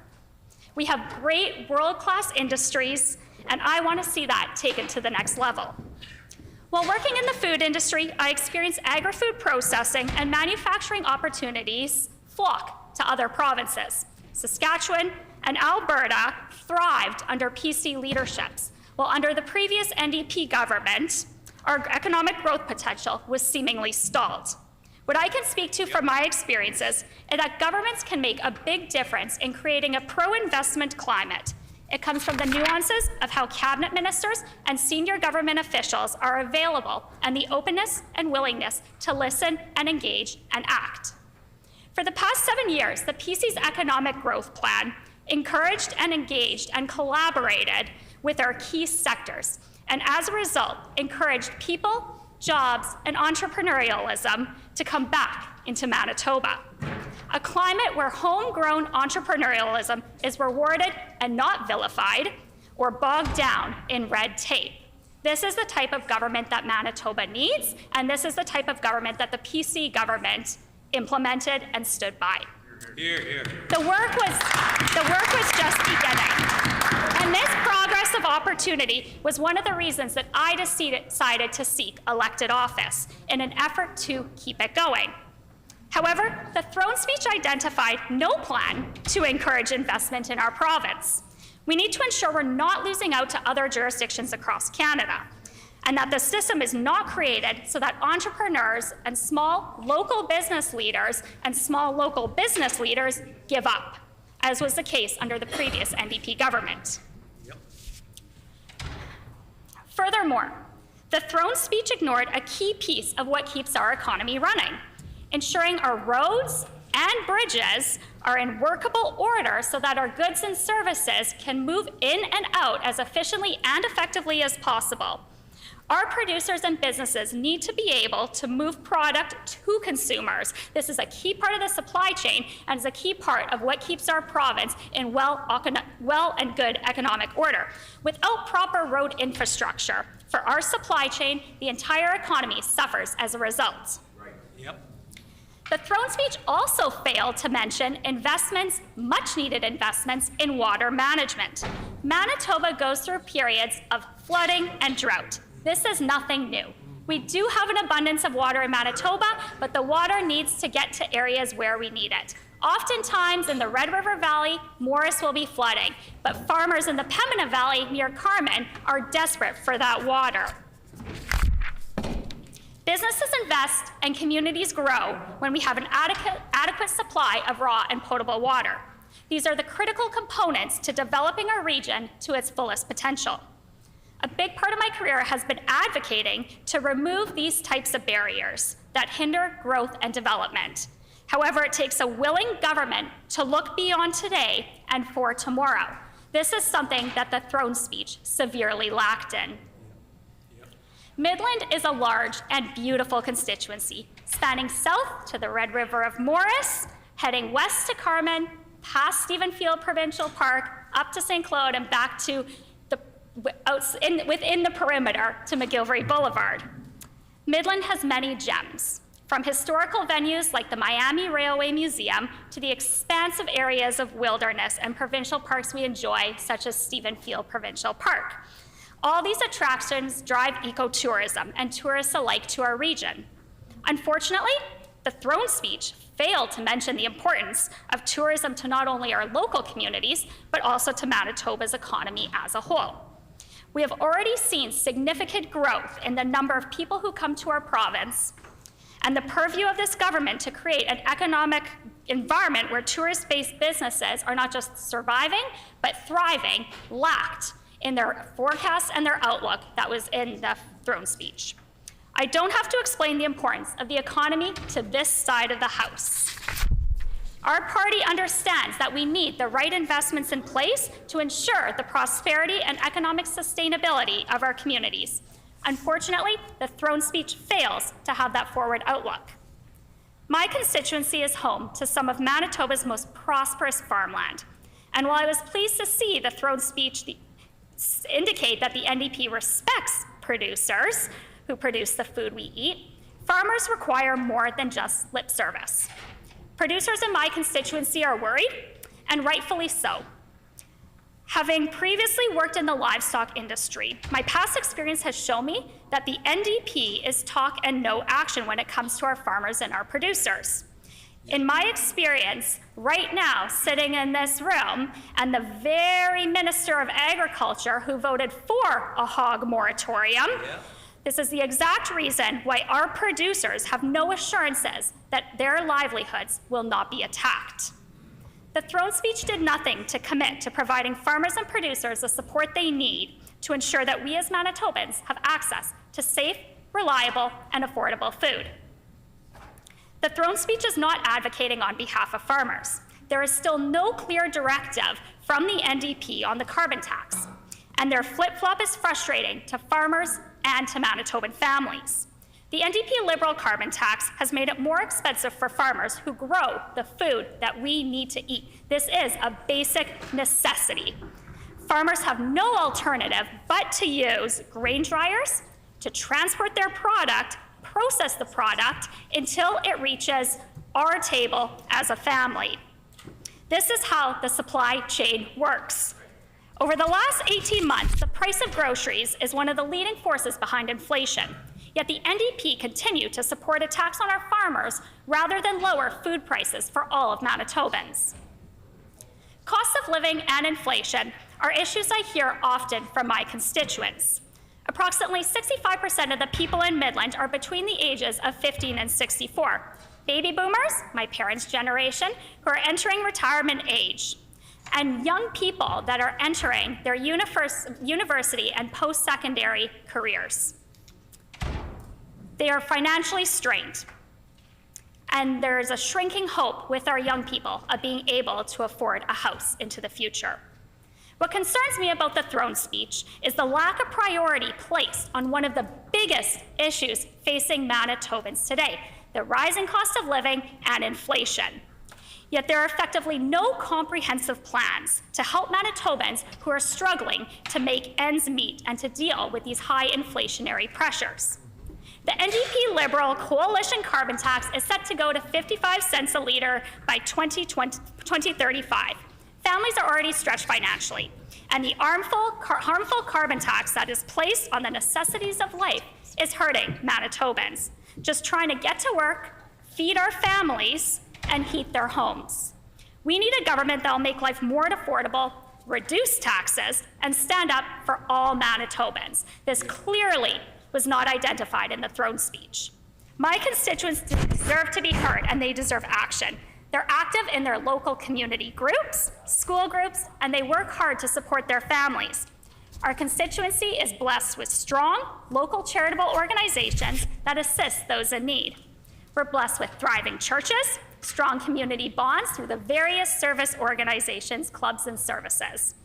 We have great world-class industries, and I want to see that taken to the next level. While working in the food industry, I experienced agri-food processing and manufacturing opportunities flock to other provinces. Saskatchewan and Alberta thrived under PC leaderships, while under the previous NDP government, our economic growth potential was seemingly stalled. What I can speak to from my experiences is that governments can make a big difference in creating a pro-investment climate. It comes from the nuances of how cabinet ministers and senior government officials are available and the openness and willingness to listen and engage and act. For the past 7 years, the PC's economic growth plan encouraged and engaged and collaborated with our key sectors, and as a result, encouraged people, jobs, and entrepreneurialism to come back into Manitoba. A climate where homegrown entrepreneurialism is rewarded and not vilified or bogged down in red tape. This is the type of government that Manitoba needs, and this is the type of government that the PC government implemented and stood by. Here, here. The work was just beginning. And this progress of opportunity was one of the reasons that I decided to seek elected office in an effort to keep it going. However, the throne speech identified no plan to encourage investment in our province. We need to ensure we're not losing out to other jurisdictions across Canada, and that the system is not created so that entrepreneurs and small local business leaders give up, as was the case under the previous NDP government. Furthermore, the throne speech ignored a key piece of what keeps our economy running, ensuring our roads and bridges are in workable order so that our goods and services can move in and out as efficiently and effectively as possible. Our producers and businesses need to be able to move product to consumers. This is a key part of the supply chain and is a key part of what keeps our province in well and good economic order. Without proper road infrastructure for our supply chain, the entire economy suffers as a result. Right. Yep. The throne speech also failed to mention investments, much needed investments in water management. Manitoba goes through periods of flooding and drought. This is nothing new. We do have an abundance of water in Manitoba, but the water needs to get to areas where we need it. Oftentimes in the Red River Valley, Morris will be flooding, but farmers in the Pembina Valley near Carmen are desperate for that water. Businesses invest and communities grow when we have an adequate supply of raw and potable water. These are the critical components to developing our region to its fullest potential. A big part of my career has been advocating to remove these types of barriers that hinder growth and development. However, it takes a willing government to look beyond today and for tomorrow. This is something that the throne speech severely lacked in. Midland is a large and beautiful constituency, spanning south to the Red River of Morris, heading west to Carmen, past Stephen Field Provincial Park, up to St. Claude, and back to within the perimeter to McGillivray Boulevard. Midland has many gems, from historical venues like the Miami Railway Museum to the expansive areas of wilderness and provincial parks we enjoy, such as Stephen Field Provincial Park. All these attractions drive ecotourism and tourists alike to our region. Unfortunately, the throne speech failed to mention the importance of tourism to not only our local communities, but also to Manitoba's economy as a whole. We have already seen significant growth in the number of people who come to our province, and the purview of this government to create an economic environment where tourist-based businesses are not just surviving, but thriving, lacked in their forecast and their outlook that was in the throne speech. I don't have to explain the importance of the economy to this side of the House. Our party understands that we need the right investments in place to ensure the prosperity and economic sustainability of our communities. Unfortunately, the throne speech fails to have that forward outlook. My constituency is home to some of Manitoba's most prosperous farmland. And while I was pleased to see the throne speech indicate that the NDP respects producers who produce the food we eat, farmers require more than just lip service. Producers in my constituency are worried, and rightfully so. Having previously worked in the livestock industry, my past experience has shown me that the NDP is talk and no action when it comes to our farmers and our producers. In my experience, right now, sitting in this room, and the very Minister of Agriculture who voted for a hog moratorium, This is the exact reason why our producers have no assurances that their livelihoods will not be attacked. The throne speech did nothing to commit to providing farmers and producers the support they need to ensure that we as Manitobans have access to safe, reliable, and affordable food. The throne speech is not advocating on behalf of farmers. There is still no clear directive from the NDP on the carbon tax, and their flip-flop is frustrating to farmers and to Manitoban families. The NDP Liberal carbon tax has made it more expensive for farmers who grow the food that we need to eat. This is a basic necessity. Farmers have no alternative but to use grain dryers to transport their product, process the product until it reaches our table as a family. This is how the supply chain works. Over the last 18 months, the price of groceries is one of the leading forces behind inflation. Yet the NDP continue to support a tax on our farmers rather than lower food prices for all of Manitobans. Cost of living and inflation are issues I hear often from my constituents. Approximately 65% of the people in Midland are between the ages of 15 and 64. Baby boomers, my parents' generation, who are entering retirement age, and young people that are entering their university and post-secondary careers. They are financially strained, and there is a shrinking hope with our young people of being able to afford a house into the future. What concerns me about the throne speech is the lack of priority placed on one of the biggest issues facing Manitobans today, the rising cost of living and inflation. Yet there are effectively no comprehensive plans to help Manitobans who are struggling to make ends meet and to deal with these high inflationary pressures. The NDP Liberal coalition carbon tax is set to go to 55 cents a litre by 2035. Families are already stretched financially, and the harmful carbon tax that is placed on the necessities of life is hurting Manitobans, just trying to get to work, feed our families, and heat their homes. We need a government that will make life more affordable, reduce taxes, and stand up for all Manitobans. This clearly was not identified in the throne speech. My constituents deserve to be heard, and they deserve action. They're active in their local community groups, school groups, and they work hard to support their families. Our constituency is blessed with strong local charitable organizations that assist those in need. We're blessed with thriving churches, strong community bonds through the various service organizations, clubs, and services.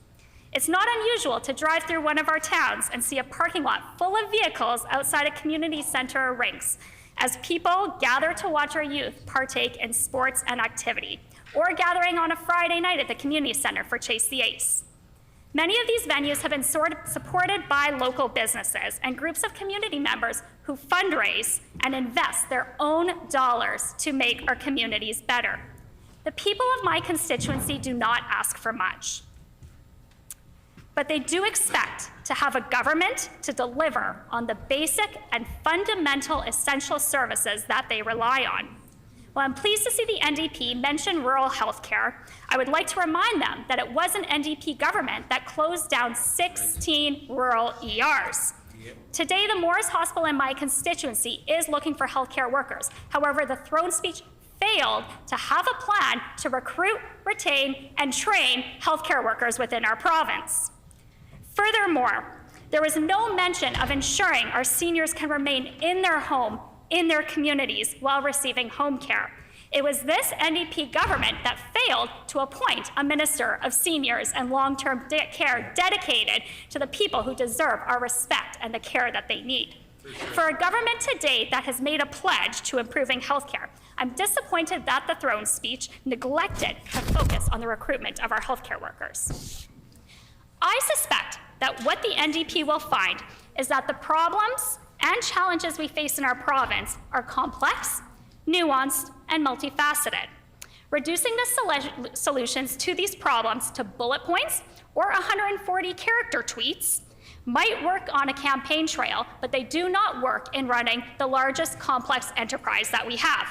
It's not unusual to drive through one of our towns and see a parking lot full of vehicles outside a community center or rinks as people gather to watch our youth partake in sports and activity, or gathering on a Friday night at the community center for Chase the Ace. Many of these venues have been supported by local businesses and groups of community members who fundraise and invest their own dollars to make our communities better. The people of my constituency do not ask for much, but they do expect to have a government to deliver on the basic and fundamental essential services that they rely on. While I'm pleased to see the NDP mention rural health care, I would like to remind them that it was an NDP government that closed down 16 rural ERs. Today, the Morris Hospital in my constituency is looking for healthcare workers. However, the throne speech failed to have a plan to recruit, retain, and train healthcare workers within our province. Furthermore, there was no mention of ensuring our seniors can remain in their home, in their communities, while receiving home care. It was this NDP government that failed to appoint a Minister of Seniors and Long-Term Care dedicated to the people who deserve our respect and the care that they need. For a government to date that has made a pledge to improving healthcare, I'm disappointed that the throne speech neglected to focus on the recruitment of our healthcare workers. I suspect that what the NDP will find is that the problems and challenges we face in our province are complex, nuanced, and multifaceted. Reducing the solutions to these problems to bullet points or 140 character tweets might work on a campaign trail, but they do not work in running the largest complex enterprise that we have.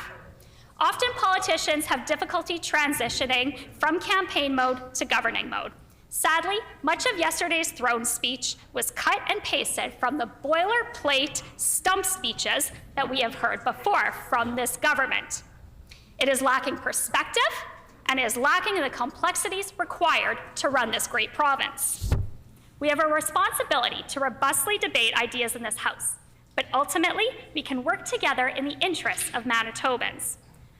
Often politicians have difficulty transitioning from campaign mode to governing mode. Sadly, much of yesterday's throne speech was cut and pasted from the boilerplate stump speeches that we have heard before from this government. It is lacking perspective and is lacking in the complexities required to run this great province. We have a responsibility to robustly debate ideas in this House, but ultimately we can work together in the interests of Manitobans.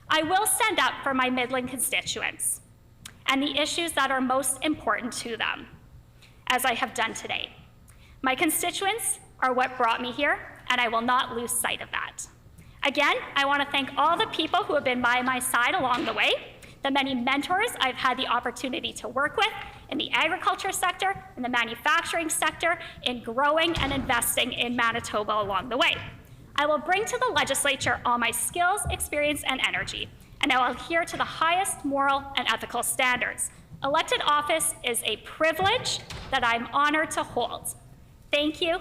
I will stand up for my Midland constituents and the issues that are most important to them, as I have done today. My constituents are what brought me here, and I will not lose sight of that. Again, I want to thank all the people who have been by my side along the way, the many mentors I've had the opportunity to work with in the agriculture sector, in the manufacturing sector, in growing and investing in Manitoba along the way. I will bring to the legislature all my skills, experience, and energy, and I will adhere to the highest moral and ethical standards. Elected office is a privilege that I'm honored to hold. Thank you.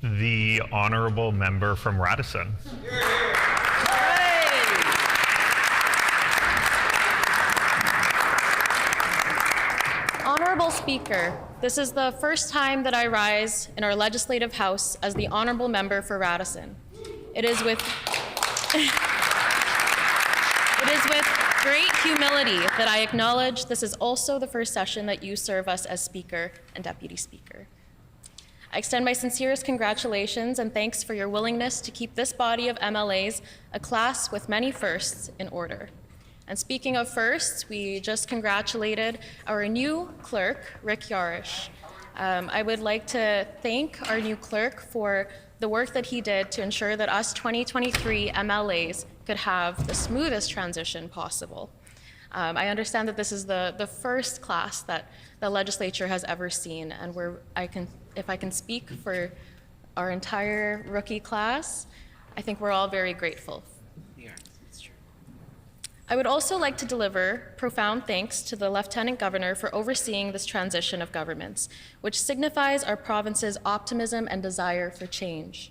The honourable member from Radisson. Honourable Speaker, this is the first time that I rise in our Legislative House as the honourable member for Radisson. It is with great humility that I acknowledge this is also the first session that you serve us as Speaker and Deputy Speaker. I extend my sincerest congratulations and thanks for your willingness to keep this body of MLAs a class with many firsts in order. And speaking of firsts, we just congratulated our new clerk, Rick Yarish. I would like to thank our new clerk for the work that he did to ensure that us 2023 MLAs could have the smoothest transition possible. I understand that this is the first class that the legislature has ever seen, and if I can speak for our entire rookie class, I think we're all very grateful. Yeah, that's true. I would also like to deliver profound thanks to the Lieutenant Governor for overseeing this transition of governments, which signifies our province's optimism and desire for change.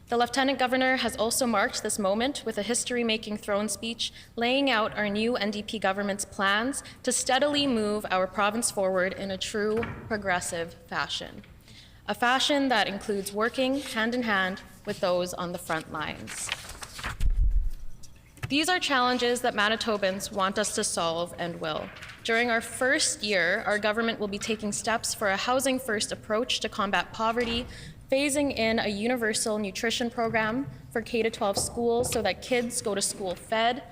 The Lieutenant Governor has also marked this moment with a history-making throne speech laying out our new NDP government's plans to steadily move our province forward in a true progressive fashion. A fashion that includes working hand in hand with those on the front lines. These are challenges that Manitobans want us to solve and will. During our first year, our government will be taking steps for a housing-first approach to combat poverty, phasing in a universal nutrition program for K-12 schools so that kids go to school fed,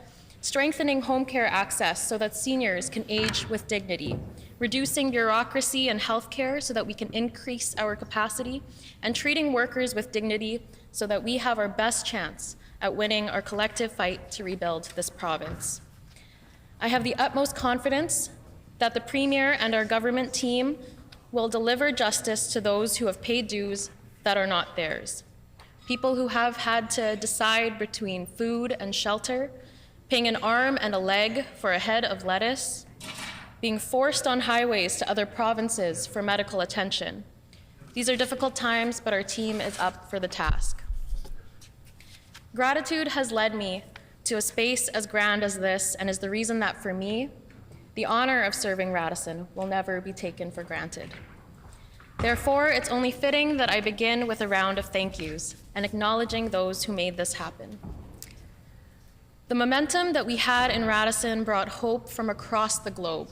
strengthening home care access so that seniors can age with dignity, reducing bureaucracy in healthcare so that we can increase our capacity, and treating workers with dignity so that we have our best chance at winning our collective fight to rebuild this province. I have the utmost confidence that the Premier and our government team will deliver justice to those who have paid dues that are not theirs. People who have had to decide between food and shelter, paying an arm and a leg for a head of lettuce, being forced on highways to other provinces for medical attention. These are difficult times, but our team is up for the task. Gratitude has led me to a space as grand as this and is the reason that for me, the honor of serving Radisson will never be taken for granted. Therefore, it's only fitting that I begin with a round of thank yous and acknowledging those who made this happen. The momentum that we had in Radisson brought hope from across the globe.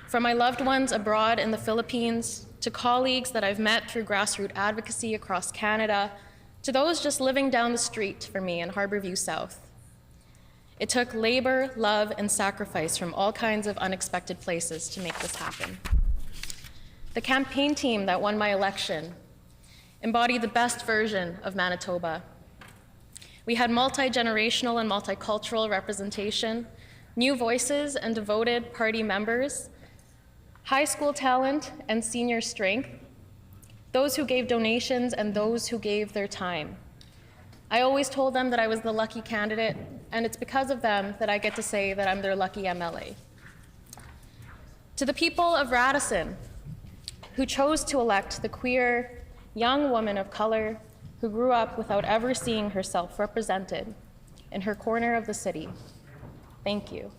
From my loved ones abroad in the Philippines, to colleagues that I've met through grassroots advocacy across Canada, to those just living down the street from me in Harborview South. It took labor, love, and sacrifice from all kinds of unexpected places to make this happen. The campaign team that won my election embodied the best version of Manitoba. We had multi-generational and multicultural representation, new voices and devoted party members, high school talent and senior strength, those who gave donations and those who gave their time. I always told them that I was the lucky candidate, and it's because of them that I get to say that I'm their lucky MLA. To the people of Radisson, who chose to elect the queer, young woman of color who grew up without ever seeing herself represented in her corner of the city, thank you.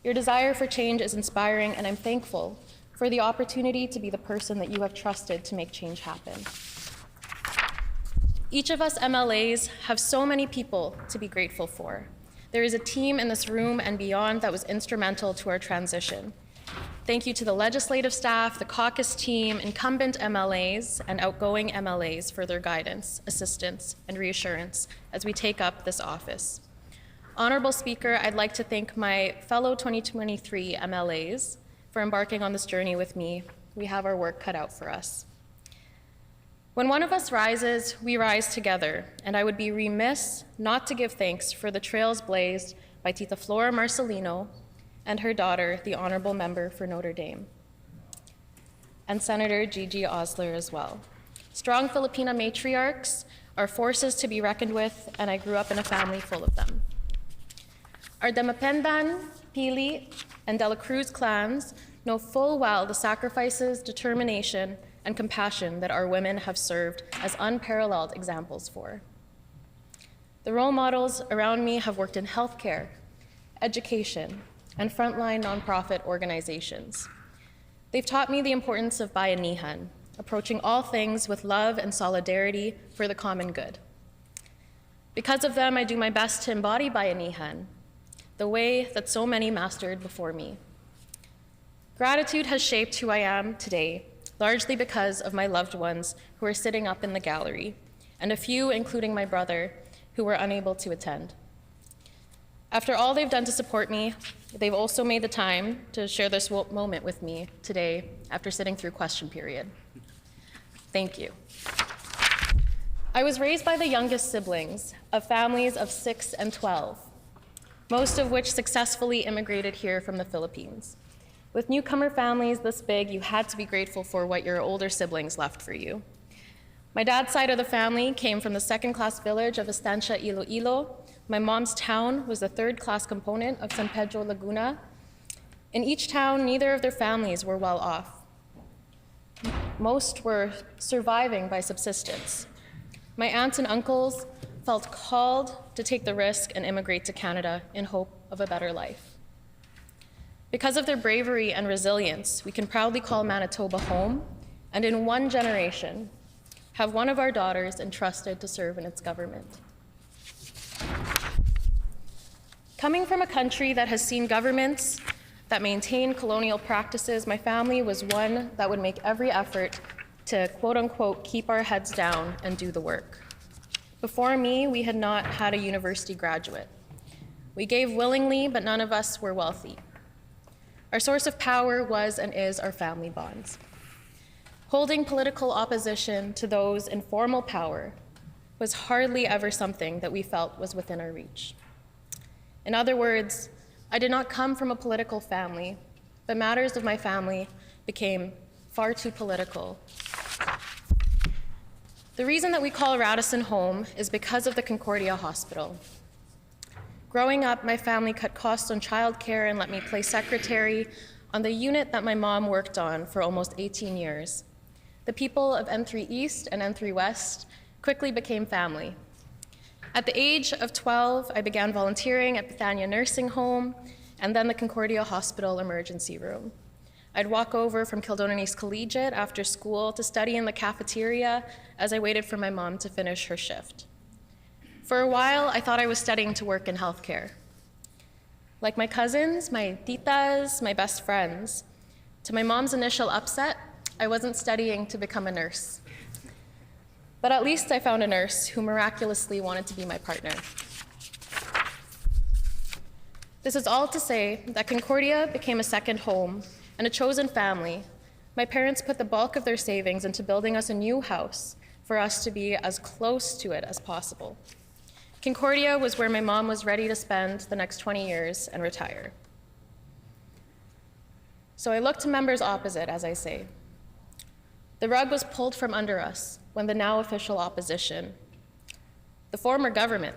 Your desire for change is inspiring, and I'm thankful for the opportunity to be the person that you have trusted to make change happen. Each of us MLAs have so many people to be grateful for. There is a team in this room and beyond that was instrumental to our transition. Thank you to the legislative staff, the caucus team, incumbent MLAs, and outgoing MLAs for their guidance, assistance, and reassurance as we take up this office. Honorable Speaker, I'd like to thank my fellow 2023 MLAs for embarking on this journey with me. We have our work cut out for us. When one of us rises, we rise together, and I would be remiss not to give thanks for the trails blazed by Tita Flora Marcelino and her daughter, the Honorable Member for Notre Dame, and Senator Gigi Osler as well. Strong Filipina matriarchs are forces to be reckoned with, and I grew up in a family full of them. Our Demapendan, Pili, and De La Cruz clans know full well the sacrifices, determination, and compassion that our women have served as unparalleled examples for. The role models around me have worked in healthcare, education, and frontline nonprofit organizations. They've taught me the importance of bayanihan, approaching all things with love and solidarity for the common good. Because of them, I do my best to embody bayanihan, the way that so many mastered before me. Gratitude has shaped who I am today, largely because of my loved ones who are sitting up in the gallery, and a few, including my brother, who were unable to attend. After all they've done to support me, they've also made the time to share this moment with me today after sitting through question period. Thank you. I was raised by the youngest siblings of families of 6 and 12, most of which successfully immigrated here from the Philippines. With newcomer families this big, you had to be grateful for what your older siblings left for you. My dad's side of the family came from the second-class village of Estancia Iloilo. My mom's town was the third-class component of San Pedro Laguna. In each town, neither of their families were well off. Most were surviving by subsistence. My aunts and uncles felt called to take the risk and immigrate to Canada in hope of a better life. Because of their bravery and resilience, we can proudly call Manitoba home, and in one generation, have one of our daughters entrusted to serve in its government. Coming from a country that has seen governments that maintain colonial practices, my family was one that would make every effort to, quote unquote, keep our heads down and do the work. Before me, we had not had a university graduate. We gave willingly, but none of us were wealthy. Our source of power was and is our family bonds. Holding political opposition to those in formal power was hardly ever something that we felt was within our reach. In other words, I did not come from a political family, but matters of my family became far too political. The reason that we call Radisson home is because of the Concordia Hospital. Growing up, my family cut costs on childcare and let me play secretary on the unit that my mom worked on for almost 18 years. The people of N3 East and N3 West quickly became family. At the age of 12, I began volunteering at Bethania Nursing Home and then the Concordia Hospital Emergency Room. I'd walk over from Kildonan East Collegiate after school to study in the cafeteria as I waited for my mom to finish her shift. For a while, I thought I was studying to work in healthcare. Like my cousins, my titas, my best friends, to my mom's initial upset, I wasn't studying to become a nurse. But at least I found a nurse who miraculously wanted to be my partner. This is all to say that Concordia became a second home and a chosen family. My parents put the bulk of their savings into building us a new house for us to be as close to it as possible. Concordia was where my mom was ready to spend the next 20 years and retire. So I looked to members opposite, as I say. The rug was pulled from under us when the now official opposition The former government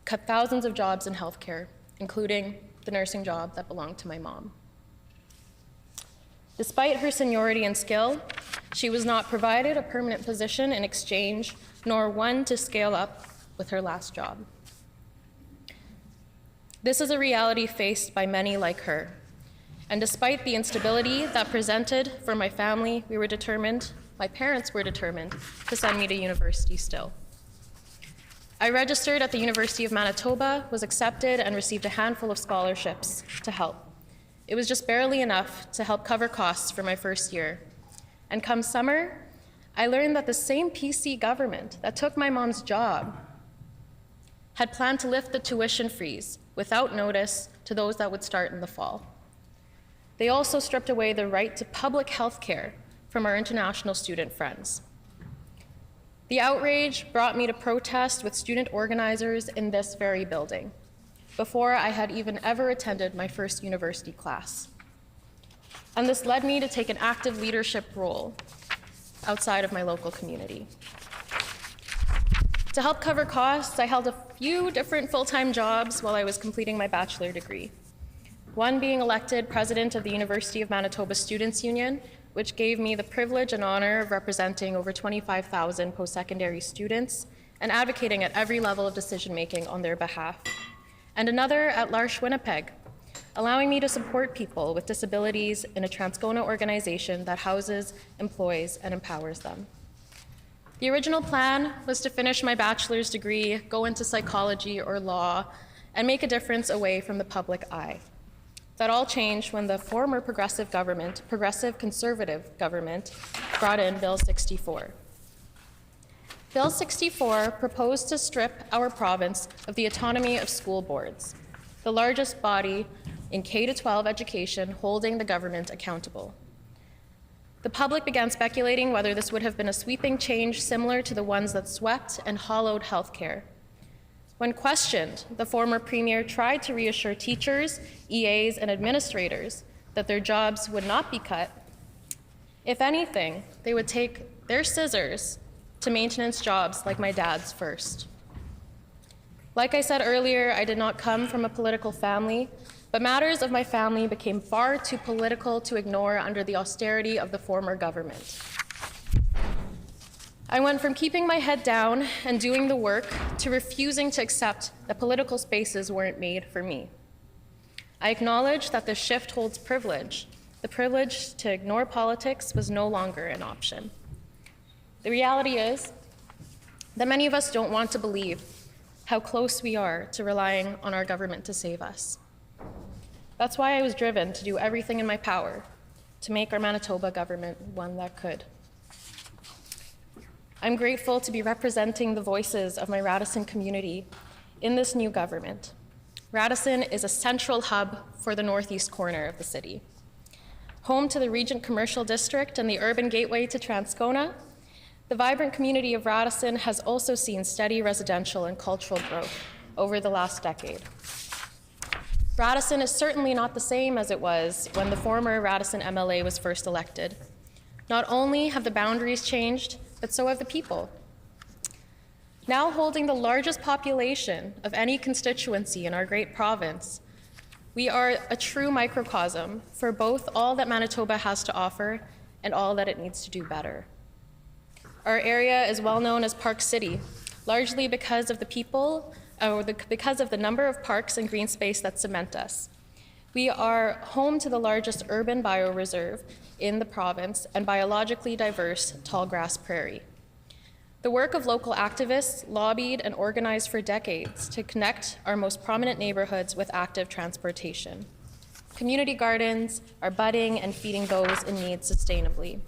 cut thousands of jobs in healthcare, including the nursing job that belonged to my mom. Despite her seniority and skill, she was not provided a permanent position in exchange, nor one to scale up with her last job. This is a reality faced by many like her. And despite the instability that presented for my family, my parents were determined to send me to university still. I registered at the University of Manitoba, was accepted, and received a handful of scholarships to help. It was just barely enough to help cover costs for my first year. And come summer, I learned that the same PC government that took my mom's job had planned to lift the tuition freeze without notice to those that would start in the fall. They also stripped away the right to public health care from our international student friends. The outrage brought me to protest with student organizers in this very building, before I had even ever attended my first university class. And this led me to take an active leadership role outside of my local community. To help cover costs, I held a few different full-time jobs while I was completing my bachelor degree. One being elected president of the University of Manitoba Students' Union, which gave me the privilege and honor of representing over 25,000 post-secondary students and advocating at every level of decision-making on their behalf. And another at L'Arche Winnipeg, allowing me to support people with disabilities in a Transcona organization that houses, employs, and empowers them. The original plan was to finish my bachelor's degree, go into psychology or law, and make a difference away from the public eye. That all changed when the former progressive conservative government, brought in Bill 64. Bill 64 proposed to strip our province of the autonomy of school boards, the largest body in K-12 education holding the government accountable. The public began speculating whether this would have been a sweeping change similar to the ones that swept and hollowed healthcare. When questioned, the former premier tried to reassure teachers, EAs, and administrators that their jobs would not be cut. If anything, they would take their scissors to maintenance jobs like my dad's first. Like I said earlier, I did not come from a political family, but matters of my family became far too political to ignore under the austerity of the former government. I went from keeping my head down and doing the work to refusing to accept that political spaces weren't made for me. I acknowledge that this shift holds privilege. The privilege to ignore politics was no longer an option. The reality is that many of us don't want to believe how close we are to relying on our government to save us. That's why I was driven to do everything in my power to make our Manitoba government one that could. I'm grateful to be representing the voices of my Radisson community in this new government. Radisson is a central hub for the northeast corner of the city. Home to the Regent Commercial District and the urban gateway to Transcona, the vibrant community of Radisson has also seen steady residential and cultural growth over the last decade. Radisson is certainly not the same as it was when the former Radisson MLA was first elected. Not only have the boundaries changed, but so have the people. Now holding the largest population of any constituency in our great province, we are a true microcosm for both all that Manitoba has to offer and all that it needs to do better. Our area is well known as Park City, largely because of the people, because of the number of parks and green space that cement us. We are home to the largest urban bioreserve in the province and biologically diverse tallgrass prairie. The work of local activists lobbied and organized for decades to connect our most prominent neighborhoods with active transportation. Community gardens are budding and feeding those in need sustainably.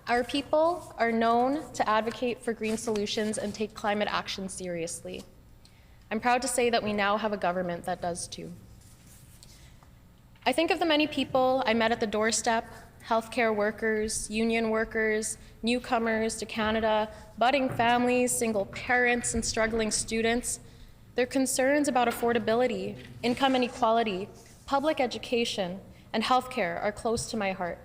Our people are known to advocate for green solutions and take climate action seriously. I'm proud to say that we now have a government that does too. I think of the many people I met at the doorstep, healthcare workers, union workers, newcomers to Canada, budding families, single parents, and struggling students. Their concerns about affordability, income inequality, public education, and healthcare are close to my heart.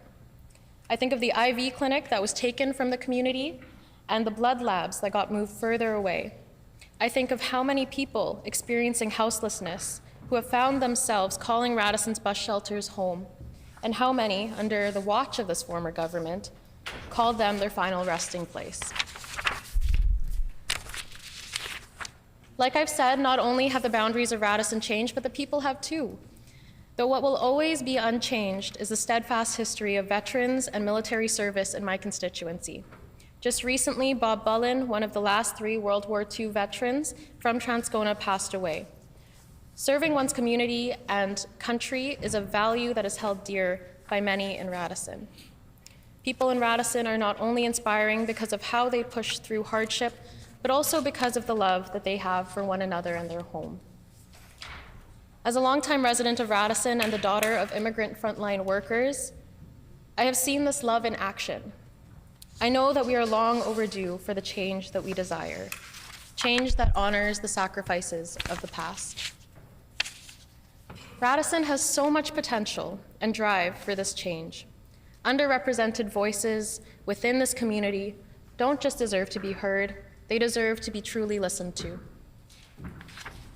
I think of the IV clinic that was taken from the community and the blood labs that got moved further away. I think of how many people experiencing houselessness who have found themselves calling Radisson's bus shelters home, and how many, under the watch of this former government, called them their final resting place. Like I've said, not only have the boundaries of Radisson changed, but the people have too. Though what will always be unchanged is the steadfast history of veterans and military service in my constituency. Just recently, Bob Bullen, one of the last 3 World War II veterans from Transcona, passed away. Serving one's community and country is a value that is held dear by many in Radisson. People in Radisson are not only inspiring because of how they push through hardship, but also because of the love that they have for one another and their home. As a longtime resident of Radisson and the daughter of immigrant frontline workers, I have seen this love in action. I know that we are long overdue for the change that we desire, change that honors the sacrifices of the past. Radisson has so much potential and drive for this change. Underrepresented voices within this community don't just deserve to be heard, they deserve to be truly listened to.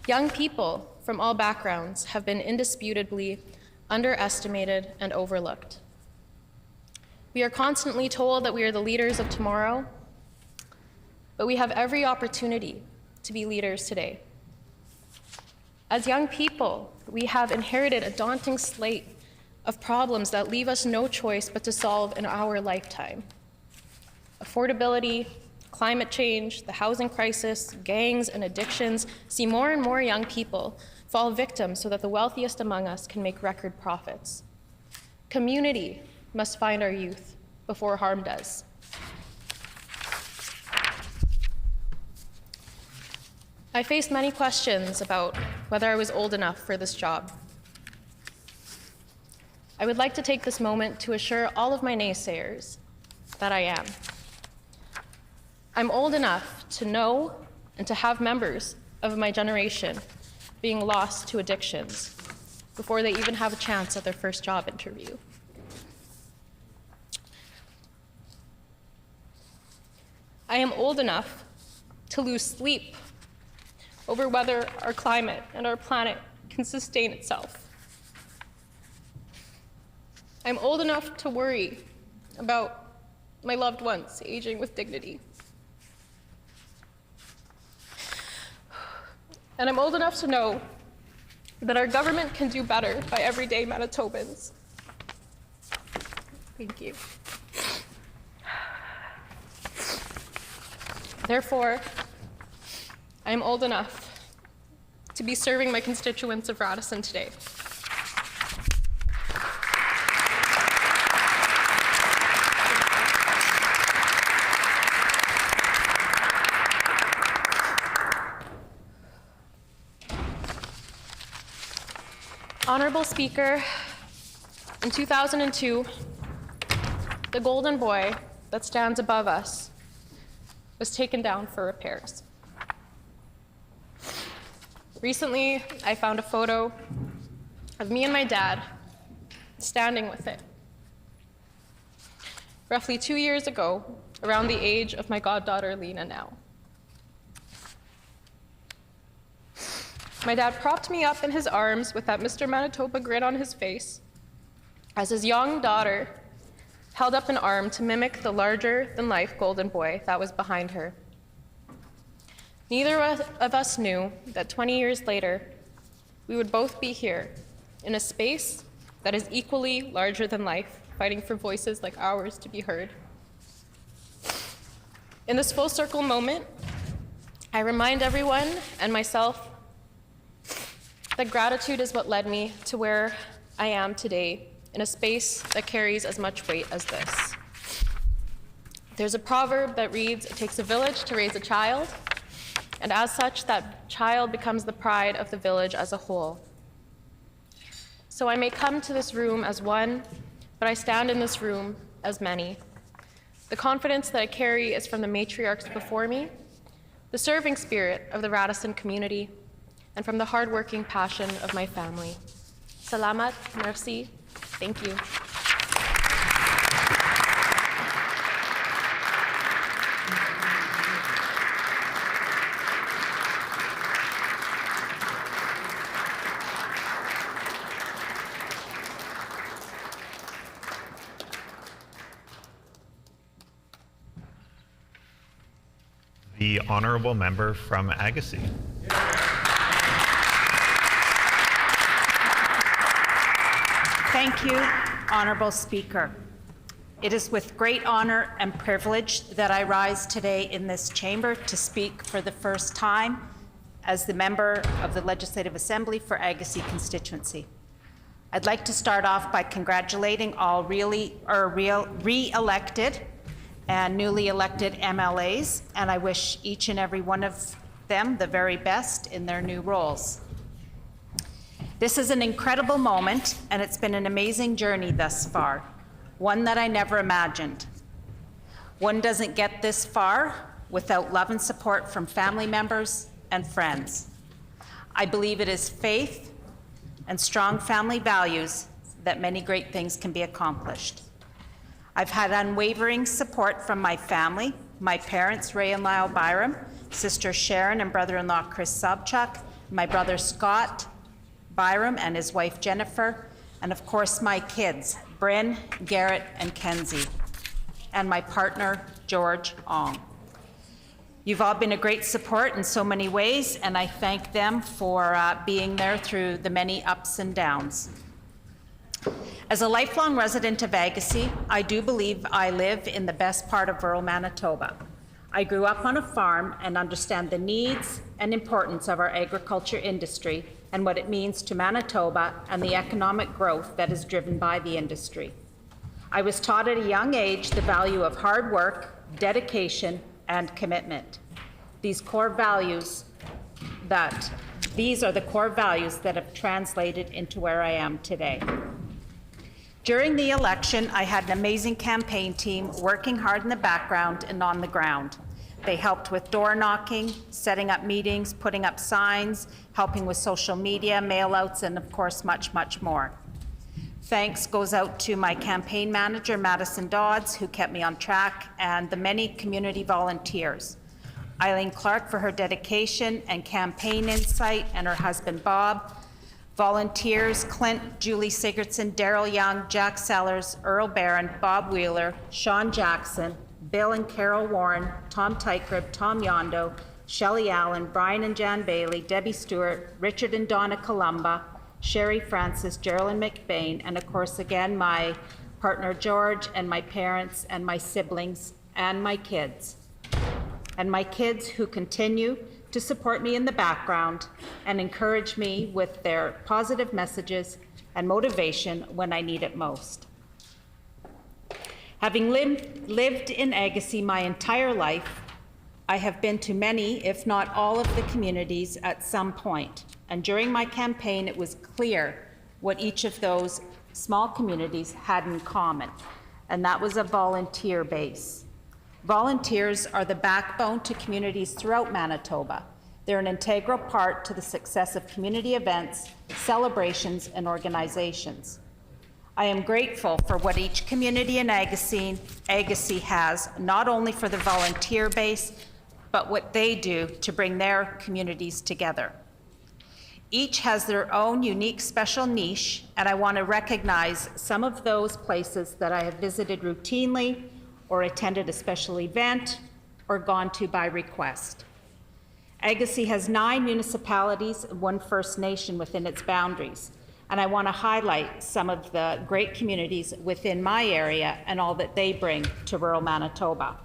Young people from all backgrounds have been indisputably underestimated and overlooked. We are constantly told that we are the leaders of tomorrow, but we have every opportunity to be leaders today. As young people, we have inherited a daunting slate of problems that leave us no choice but to solve in our lifetime. Affordability, climate change, the housing crisis, gangs, and addictions see more and more young people fall victim so that the wealthiest among us can make record profits. Community must find our youth before harm does. I faced many questions about whether I was old enough for this job. I would like to take this moment to assure all of my naysayers that I am. I'm old enough to know and to have members of my generation being lost to addictions before they even have a chance at their first job interview. I am old enough to lose sleep over whether our climate and our planet can sustain itself. I'm old enough to worry about my loved ones aging with dignity. And I'm old enough to know that our government can do better by everyday Manitobans. Thank you. Therefore, I am old enough to be serving my constituents of Radisson today. Honorable Speaker, in 2002, the golden boy that stands above us was taken down for repairs. Recently, I found a photo of me and my dad standing with it. Roughly 2 years ago, around the age of my goddaughter Lena now. My dad propped me up in his arms with that Mr. Manitoba grin on his face as his young daughter held up an arm to mimic the larger-than-life golden boy that was behind her. Neither of us knew that 20 years later, we would both be here in a space that is equally larger than life, fighting for voices like ours to be heard. In this full circle moment, I remind everyone and myself that gratitude is what led me to where I am today, in a space that carries as much weight as this. There's a proverb that reads, "It takes a village to raise a child," and as such, that child becomes the pride of the village as a whole. So I may come to this room as one, but I stand in this room as many. The confidence that I carry is from the matriarchs before me, the serving spirit of the Radisson community, and from the hardworking passion of my family. Salamat, merci, thank you. The honourable member from Agassiz. Thank you, Honourable Speaker. It is with great honour and privilege that I rise today in this chamber to speak for the first time as the member of the Legislative Assembly for Agassiz constituency. I'd like to start off by congratulating all re-elected and newly elected MLAs, and I wish each and every one of them the very best in their new roles. This is an incredible moment, and it's been an amazing journey thus far, one that I never imagined. One doesn't get this far without love and support from family members and friends. I believe it is faith and strong family values that many great things can be accomplished. I've had unwavering support from my family, my parents, Ray and Lyle Byram, sister Sharon and brother-in-law Chris Sobchuk, my brother Scott Byram and his wife Jennifer, and of course my kids, Bryn, Garrett, and Kenzie, and my partner, George Ong. You've all been a great support in so many ways, and I thank them for being there through the many ups and downs. As a lifelong resident of Agassiz, I do believe I live in the best part of rural Manitoba. I grew up on a farm and understand the needs and importance of our agriculture industry and what it means to Manitoba and the economic growth that is driven by the industry. I was taught at a young age the value of hard work, dedication, and commitment. These are the core values that have translated into where I am today. During the election, I had an amazing campaign team working hard in the background and on the ground. They helped with door knocking, setting up meetings, putting up signs, helping with social media, mail-outs, and of course, much, much more. Thanks goes out to my campaign manager, Madison Dodds, who kept me on track, and the many community volunteers. Eileen Clark for her dedication and campaign insight, and her husband, Bob. Volunteers, Clint, Julie Sigurdsson, Daryl Young, Jack Sellers, Earl Barron, Bob Wheeler, Sean Jackson, Bill and Carol Warren, Tom Tykrib, Tom Yondo, Shelley Allen, Brian and Jan Bailey, Debbie Stewart, Richard and Donna Columba, Sherry Francis, Geraldine McBain, and of course again my partner George and my parents and my siblings and my kids. And my kids who continue to support me in the background and encourage me with their positive messages and motivation when I need it most. Having lived in Agassiz my entire life, I have been to many, if not all, of the communities at some point. And during my campaign, it was clear what each of those small communities had in common, and that was a volunteer base. Volunteers are the backbone to communities throughout Manitoba. They're an integral part to the success of community events, celebrations, and organizations. I am grateful for what each community in Agassiz has, not only for the volunteer base, but what they do to bring their communities together. Each has their own unique special niche, and I want to recognize some of those places that I have visited routinely or attended a special event or gone to by request. Agassiz has 9 municipalities and 1 First Nation within its boundaries, and I want to highlight some of the great communities within my area and all that they bring to rural Manitoba.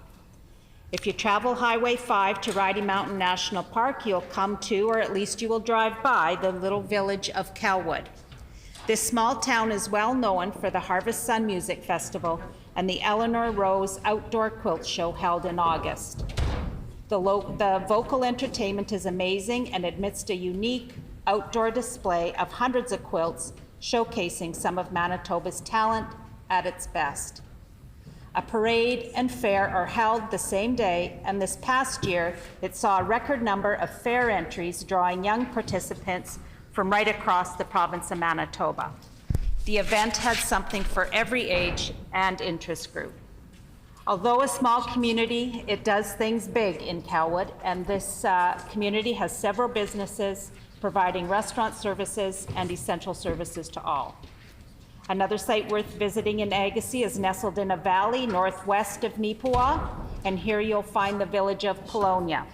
If you travel Highway 5 to Riding Mountain National Park, you'll come to, or at least you will drive by, the little village of Kelwood. This small town is well known for the Harvest Sun Music Festival and the Eleanor Rose Outdoor Quilt Show held in August. The vocal entertainment is amazing and amidst a unique outdoor display of hundreds of quilts showcasing some of Manitoba's talent at its best. A parade and fair are held the same day, and this past year it saw a record number of fair entries drawing young participants from right across the province of Manitoba. The event had something for every age and interest group. Although a small community, it does things big in Kelwood, and this community has several businesses providing restaurant services and essential services to all. Another site worth visiting in Agassiz is nestled in a valley northwest of Neepawa. and here you'll find the village of Polonia.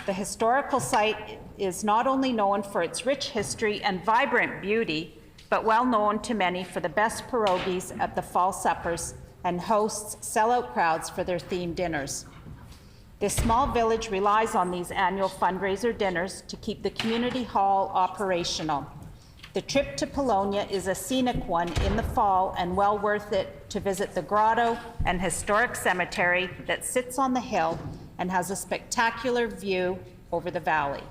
The historical site is not only known for its rich history and vibrant beauty, but well known to many for the best pierogies at the fall suppers and hosts sellout crowds for their themed dinners. This small village relies on these annual fundraiser dinners to keep the community hall operational. The trip to Polonia is a scenic one in the fall and well worth it to visit the grotto and historic cemetery that sits on the hill and has a spectacular view over the valley.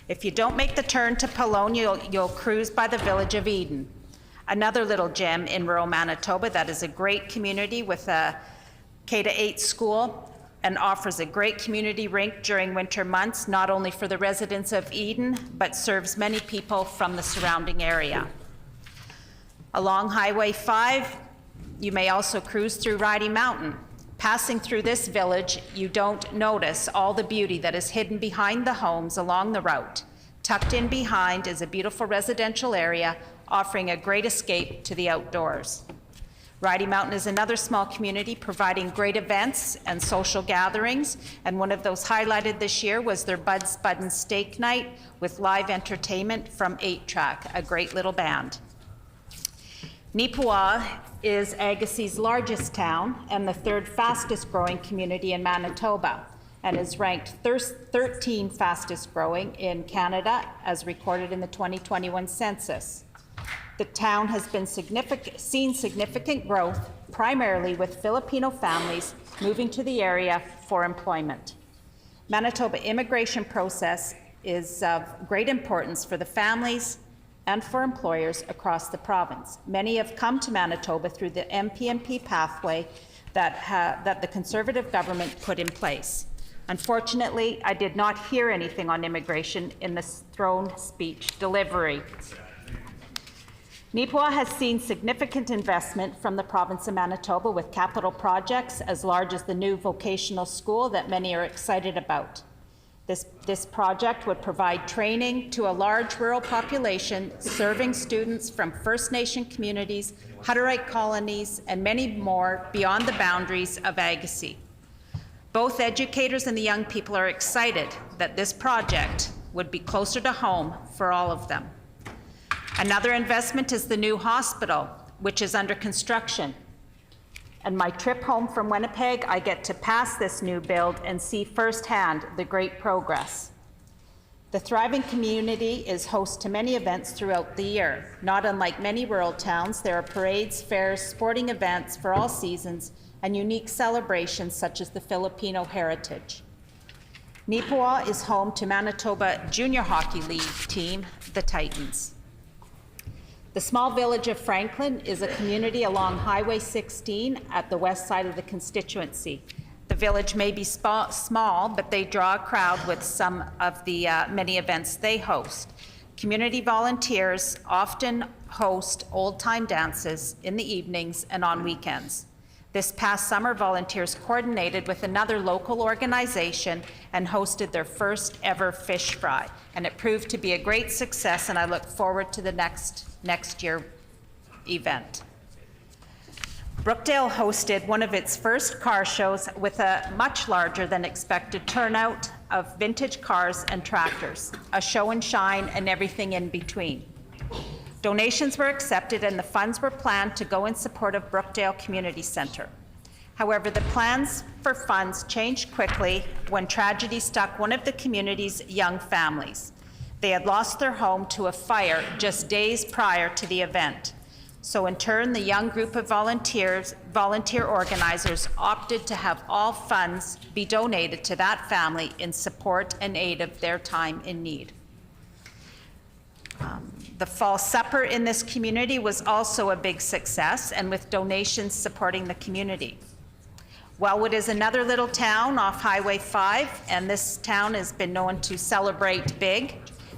If you don't make the turn to Polonia, you'll cruise by the village of Eden, another little gem in rural Manitoba that is a great community with a K-8 school and offers a great community rink during winter months, not only for the residents of Eden, but serves many people from the surrounding area. Along Highway 5, you may also cruise through Riding Mountain. Passing through this village, you don't notice all the beauty that is hidden behind the homes along the route. Tucked in behind is a beautiful residential area offering a great escape to the outdoors. Riding Mountain is another small community providing great events and social gatherings, and one of those highlighted this year was their Bud's Buddin' Steak Night with live entertainment from 8 Track, a great little band. Neepawa is Agassiz's largest town and the 3rd fastest growing community in Manitoba, and is ranked 13 fastest growing in Canada as recorded in the 2021 census. The town has been seen significant growth, primarily with Filipino families moving to the area for employment. Manitoba immigration process is of great importance for the families and for employers across the province. Many have come to Manitoba through the MPNP pathway that the Conservative government put in place. Unfortunately, I did not hear anything on immigration in the throne speech delivery. Neepawa has seen significant investment from the province of Manitoba with capital projects as large as the new vocational school that many are excited about. This project would provide training to a large rural population, serving students from First Nation communities, Hutterite colonies, and many more beyond the boundaries of Agassiz. Both educators and the young people are excited that this project would be closer to home for all of them. Another investment is the new hospital, which is under construction. And my trip home from Winnipeg, I get to pass this new build and see firsthand the great progress. The thriving community is host to many events throughout the year. Not unlike many rural towns, there are parades, fairs, sporting events for all seasons, and unique celebrations such as the Filipino heritage. Neepawa is home to Manitoba Junior Hockey League team, the Titans. The small village of Franklin is a community along Highway 16 at the west side of the constituency. The village may be small, but they draw a crowd with some of the many events they host. Community volunteers often host old-time dances in the evenings and on weekends. This past summer, volunteers coordinated with another local organization and hosted their first ever fish fry, and it proved to be a great success, and I look forward to the next year event. Brookdale hosted one of its first car shows with a much larger than expected turnout of vintage cars and tractors, a show and shine and everything in between. Donations were accepted and the funds were planned to go in support of Brookdale Community Center. However, the plans for funds changed quickly when tragedy struck one of the community's young families. They had lost their home to a fire just days prior to the event. So in turn, the young group of volunteer organizers opted to have all funds be donated to that family in support and aid of their time in need. The fall supper in this community was also a big success, and with donations supporting the community. Wellwood is another little town off Highway 5, and this town has been known to celebrate big.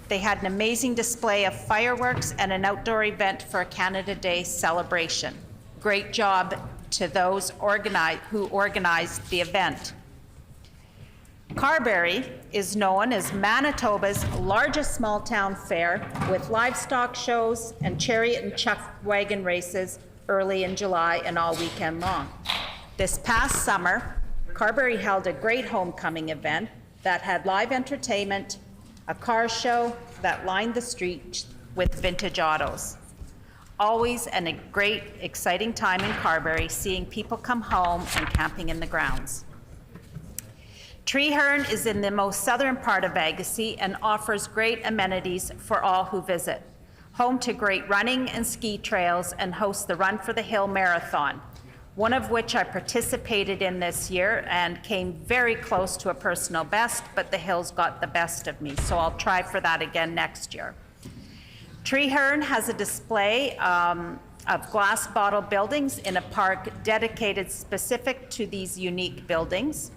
They had an amazing display of fireworks and an outdoor event for a Canada Day celebration. Great job to those who organized the event. Carberry is known as Manitoba's largest small town fair, with livestock shows and chariot and chuck wagon races early in July and all weekend long. This past summer, Carberry held a great homecoming event that had live entertainment, a car show that lined the streets with vintage autos. Always a great, exciting time in Carberry, seeing people come home and camping in the grounds. Treeherne is in the most southern part of Agassiz and offers great amenities for all who visit. Home to great running and ski trails, and hosts the Run for the Hill Marathon, one of which I participated in this year and came very close to a personal best, but the hills got the best of me, so I'll try for that again next year. Treeherne has a display of glass bottle buildings in a park dedicated specific to these unique buildings.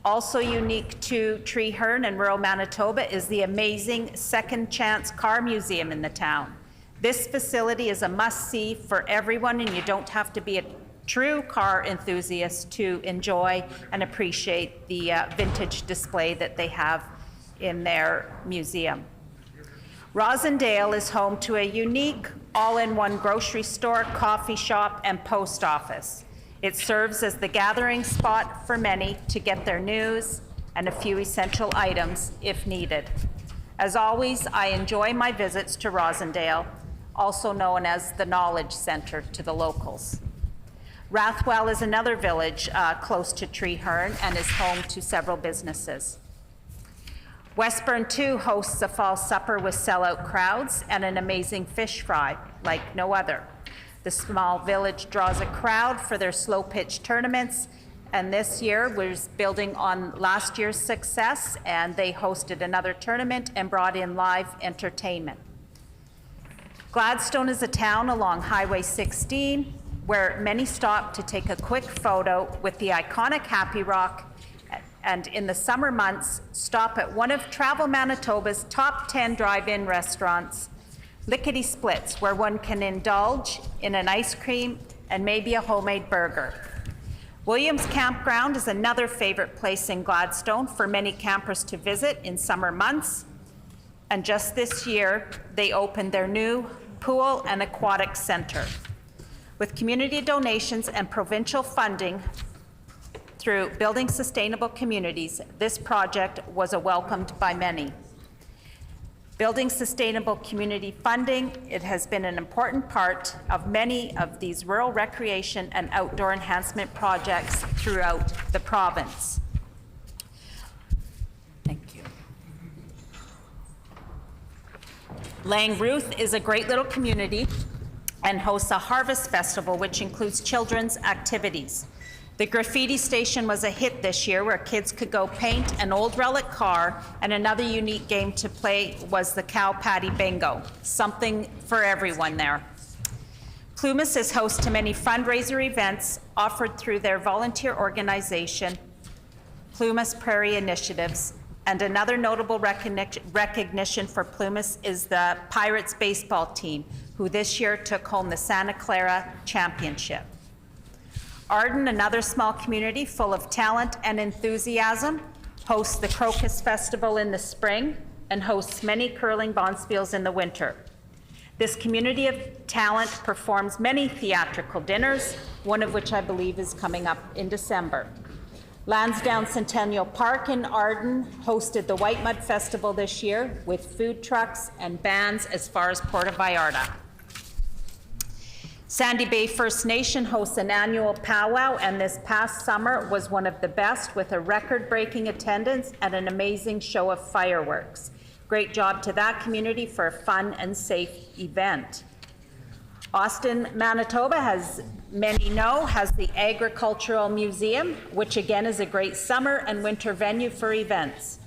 Also unique to Treeherne in rural Manitoba is the amazing Second Chance Car Museum in the town. This facility is a must-see for everyone, and you don't have to be a true car enthusiast to enjoy and appreciate the vintage display that they have in their museum. Rosendale is home to a unique all-in-one grocery store, coffee shop, and post office. It serves as the gathering spot for many to get their news and a few essential items if needed. As always, I enjoy my visits to Rosendale, also known as the Knowledge Center to the locals. Rathwell is another village close to Treeherne and is home to several businesses. Westburn, too, hosts a fall supper with sellout crowds and an amazing fish fry like no other. The small village draws a crowd for their slow pitch tournaments, and this year was building on last year's success, and they hosted another tournament and brought in live entertainment. Gladstone is a town along Highway 16 where many stop to take a quick photo with the iconic Happy Rock, and in the summer months, stop at one of Travel Manitoba's top 10 drive-in restaurants, Lickety Splits, where one can indulge in an ice cream and maybe a homemade burger. Williams Campground is another favorite place in Gladstone for many campers to visit in summer months. And just this year, they opened their new pool and aquatic center. With community donations and provincial funding through Building Sustainable Communities, this project was welcomed by many. Building sustainable community funding, it has been an important part of many of these rural recreation and outdoor enhancement projects throughout the province. Thank you. Langruth is a great little community and hosts a harvest festival which includes children's activities. The graffiti station was a hit this year where kids could go paint an old relic car, and another unique game to play was the cow patty bingo. Something for everyone there. Plumas is host to many fundraiser events offered through their volunteer organization, Plumas Prairie Initiatives, and another notable recognition for Plumas is the Pirates baseball team, who this year took home the Santa Clara Championship. Arden, another small community full of talent and enthusiasm, hosts the Crocus Festival in the spring and hosts many curling bonspiels in the winter. This community of talent performs many theatrical dinners, one of which I believe is coming up in December. Lansdowne Centennial Park in Arden hosted the White Mud Festival this year with food trucks and bands as far as Puerto Vallarta. Sandy Bay First Nation hosts an annual powwow, and this past summer was one of the best with a record-breaking attendance and an amazing show of fireworks. Great job to that community for a fun and safe event. Austin, Manitoba, as many know, has the Agricultural Museum, which again is a great summer and winter venue for events.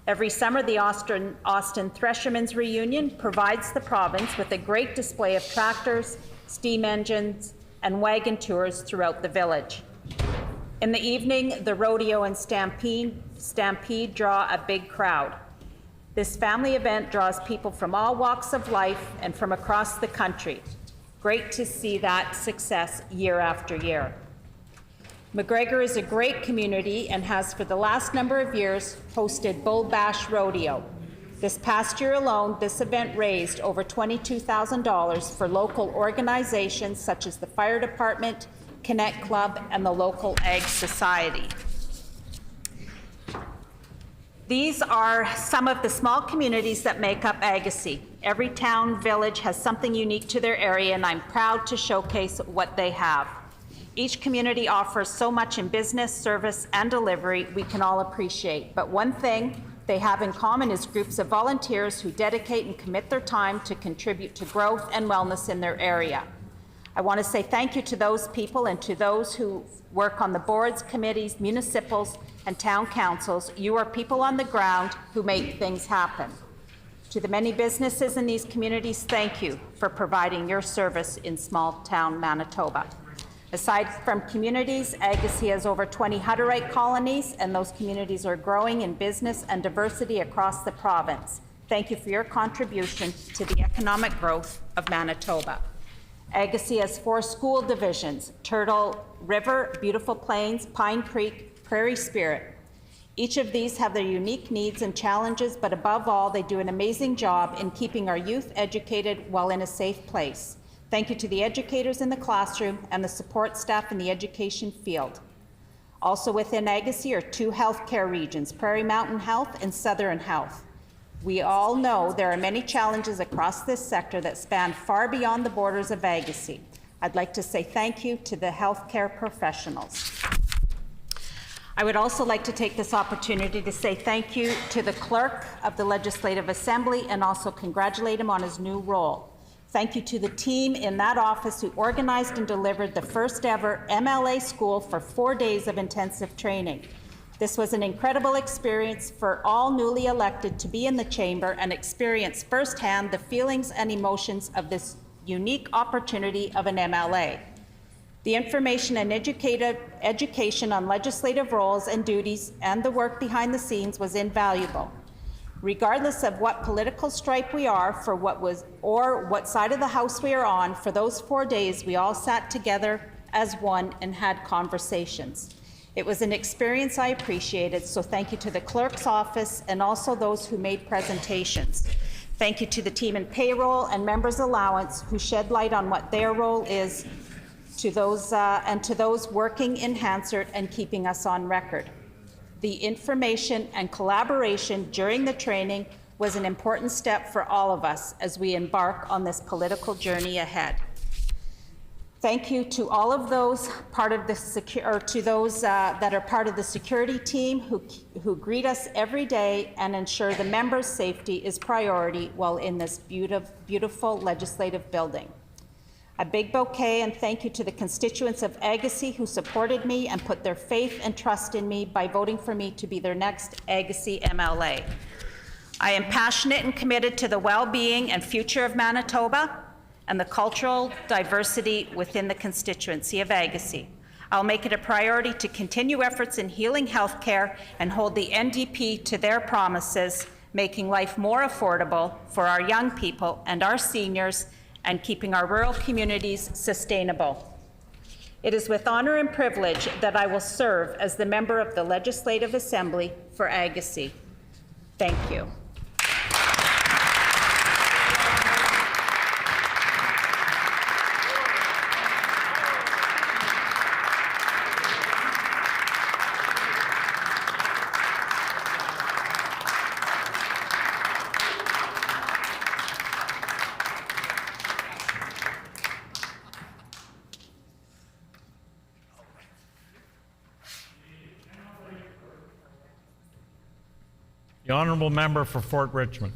Every summer, the Austin Threshermen's Reunion provides the province with a great display of tractors, steam engines, and wagon tours throughout the village. In the evening, the rodeo and stampede draw a big crowd. This family event draws people from all walks of life and from across the country. Great to see that success year after year. McGregor is a great community and has for the last number of years hosted Bull Bash Rodeo. This past year alone, this event raised over $22,000 for local organizations such as the Fire Department, Connect Club, and the local Ag Society. These are some of the small communities that make up Agassiz. Every town, village has something unique to their area, and I'm proud to showcase what they have. Each community offers so much in business, service, and delivery we can all appreciate. But one thing they have in common is groups of volunteers who dedicate and commit their time to contribute to growth and wellness in their area. I want to say thank you to those people and to those who work on the boards, committees, municipals, and town councils. You are people on the ground who make things happen. To the many businesses in these communities, thank you for providing your service in small town Manitoba. Aside from communities, Agassiz has over 20 Hutterite colonies, and those communities are growing in business and diversity across the province. Thank you for your contribution to the economic growth of Manitoba. Agassiz has 4 school divisions: Turtle River, Beautiful Plains, Pine Creek, Prairie Spirit. Each of these have their unique needs and challenges, but above all, they do an amazing job in keeping our youth educated while in a safe place. Thank you to the educators in the classroom and the support staff in the education field. Also within Agassiz are 2 healthcare regions, Prairie Mountain Health and Southern Health. We all know there are many challenges across this sector that span far beyond the borders of Agassiz. I'd like to say thank you to the healthcare professionals. I would also like to take this opportunity to say thank you to the Clerk of the Legislative Assembly and also congratulate him on his new role. Thank you to the team in that office who organized and delivered the first ever MLA school for 4 days of intensive training. This was an incredible experience for all newly elected to be in the chamber and experience firsthand the feelings and emotions of this unique opportunity of an MLA. The information and education on legislative roles and duties and the work behind the scenes was invaluable. Regardless of what political stripe we are or what side of the house we are on, for those 4 days we all sat together as one and had conversations. It was an experience I appreciated, so thank you to the clerk's office and also those who made presentations. Thank you to the team in payroll and members' allowance who shed light on what their role is, to those working in Hansard and keeping us on record. The information and collaboration during the training was an important step for all of us as we embark on this political journey ahead. Thank you to all of those that are part of the security team who greet us every day and ensure the members' safety is priority while in this beautiful legislative building. A big bouquet and thank you to the constituents of Agassiz who supported me and put their faith and trust in me by voting for me to be their next Agassiz MLA. I am passionate and committed to the well-being and future of Manitoba and the cultural diversity within the constituency of Agassiz. I'll make it a priority to continue efforts in healing healthcare and hold the NDP to their promises, making life more affordable for our young people and our seniors and keeping our rural communities sustainable. It is with honor and privilege that I will serve as the member of the Legislative Assembly for Agassiz. Thank you. The honourable member for Fort Richmond.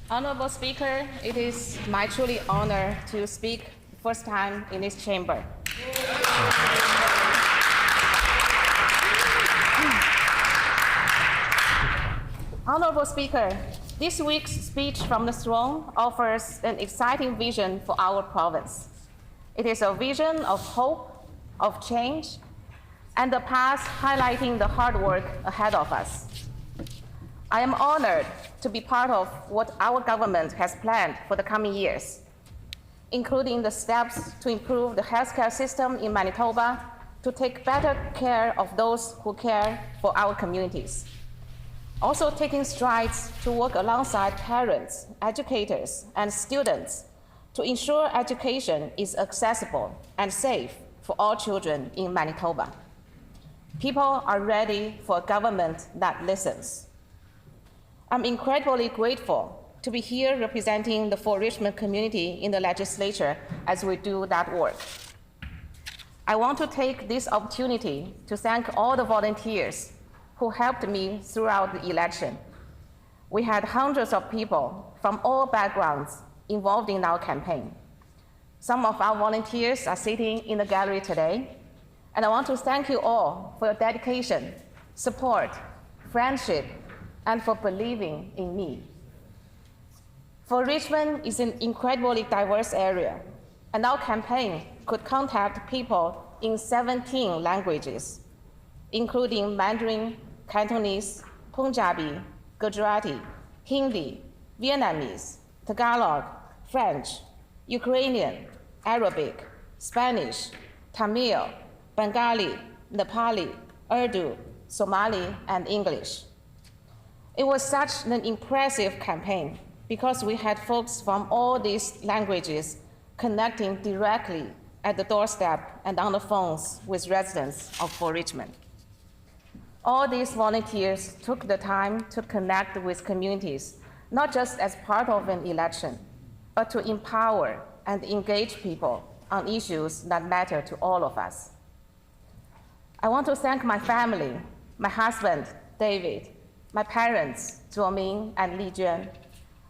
Honourable Speaker, it is my truly honor to speak first time in this chamber. Honourable Speaker, this week's speech from the throne offers an exciting vision for our province. It is a vision of hope, of change, and a path highlighting the hard work ahead of us. I am honored to be part of what our government has planned for the coming years, including the steps to improve the healthcare system in Manitoba to take better care of those who care for our communities. Also taking strides to work alongside parents, educators, and students to ensure education is accessible and safe for all children in Manitoba. People are ready for a government that listens. I'm incredibly grateful to be here representing the Fort Richmond community in the legislature as we do that work. I want to take this opportunity to thank all the volunteers who helped me throughout the election. We had hundreds of people from all backgrounds involved in our campaign. Some of our volunteers are sitting in the gallery today, and I want to thank you all for your dedication, support, friendship, and for believing in me. Fort Richmond is an incredibly diverse area, and our campaign could contact people in 17 languages, including Mandarin, Cantonese, Punjabi, Gujarati, Hindi, Vietnamese, Tagalog, French, Ukrainian, Arabic, Spanish, Tamil, Bengali, Nepali, Urdu, Somali, and English. It was such an impressive campaign because we had folks from all these languages connecting directly at the doorstep and on the phones with residents of Fort Richmond. All these volunteers took the time to connect with communities, not just as part of an election, but to empower and engage people on issues that matter to all of us. I want to thank my family, my husband, David, my parents, Zuoming and Li Juan,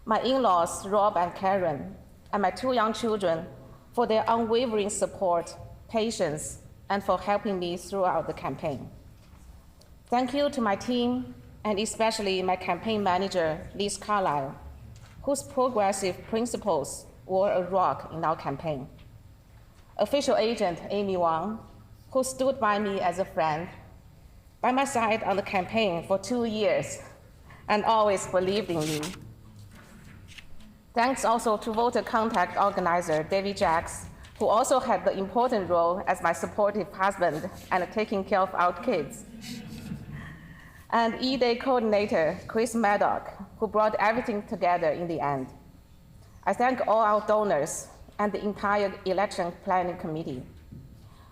my in-laws, Rob and Karen, and my 2 young children for their unwavering support, patience, and for helping me throughout the campaign. Thank you to my team, and especially my campaign manager, Liz Carlisle, whose progressive principles were a rock in our campaign. Official agent Amy Wang, who stood by me as a friend, by my side on the campaign for 2 years, and always believed in me. Thanks also to voter contact organizer Davy Jacks, who also had the important role as my supportive husband and taking care of our kids. And E-Day coordinator Chris Maddock, who brought everything together in the end. I thank all our donors and the entire election planning committee.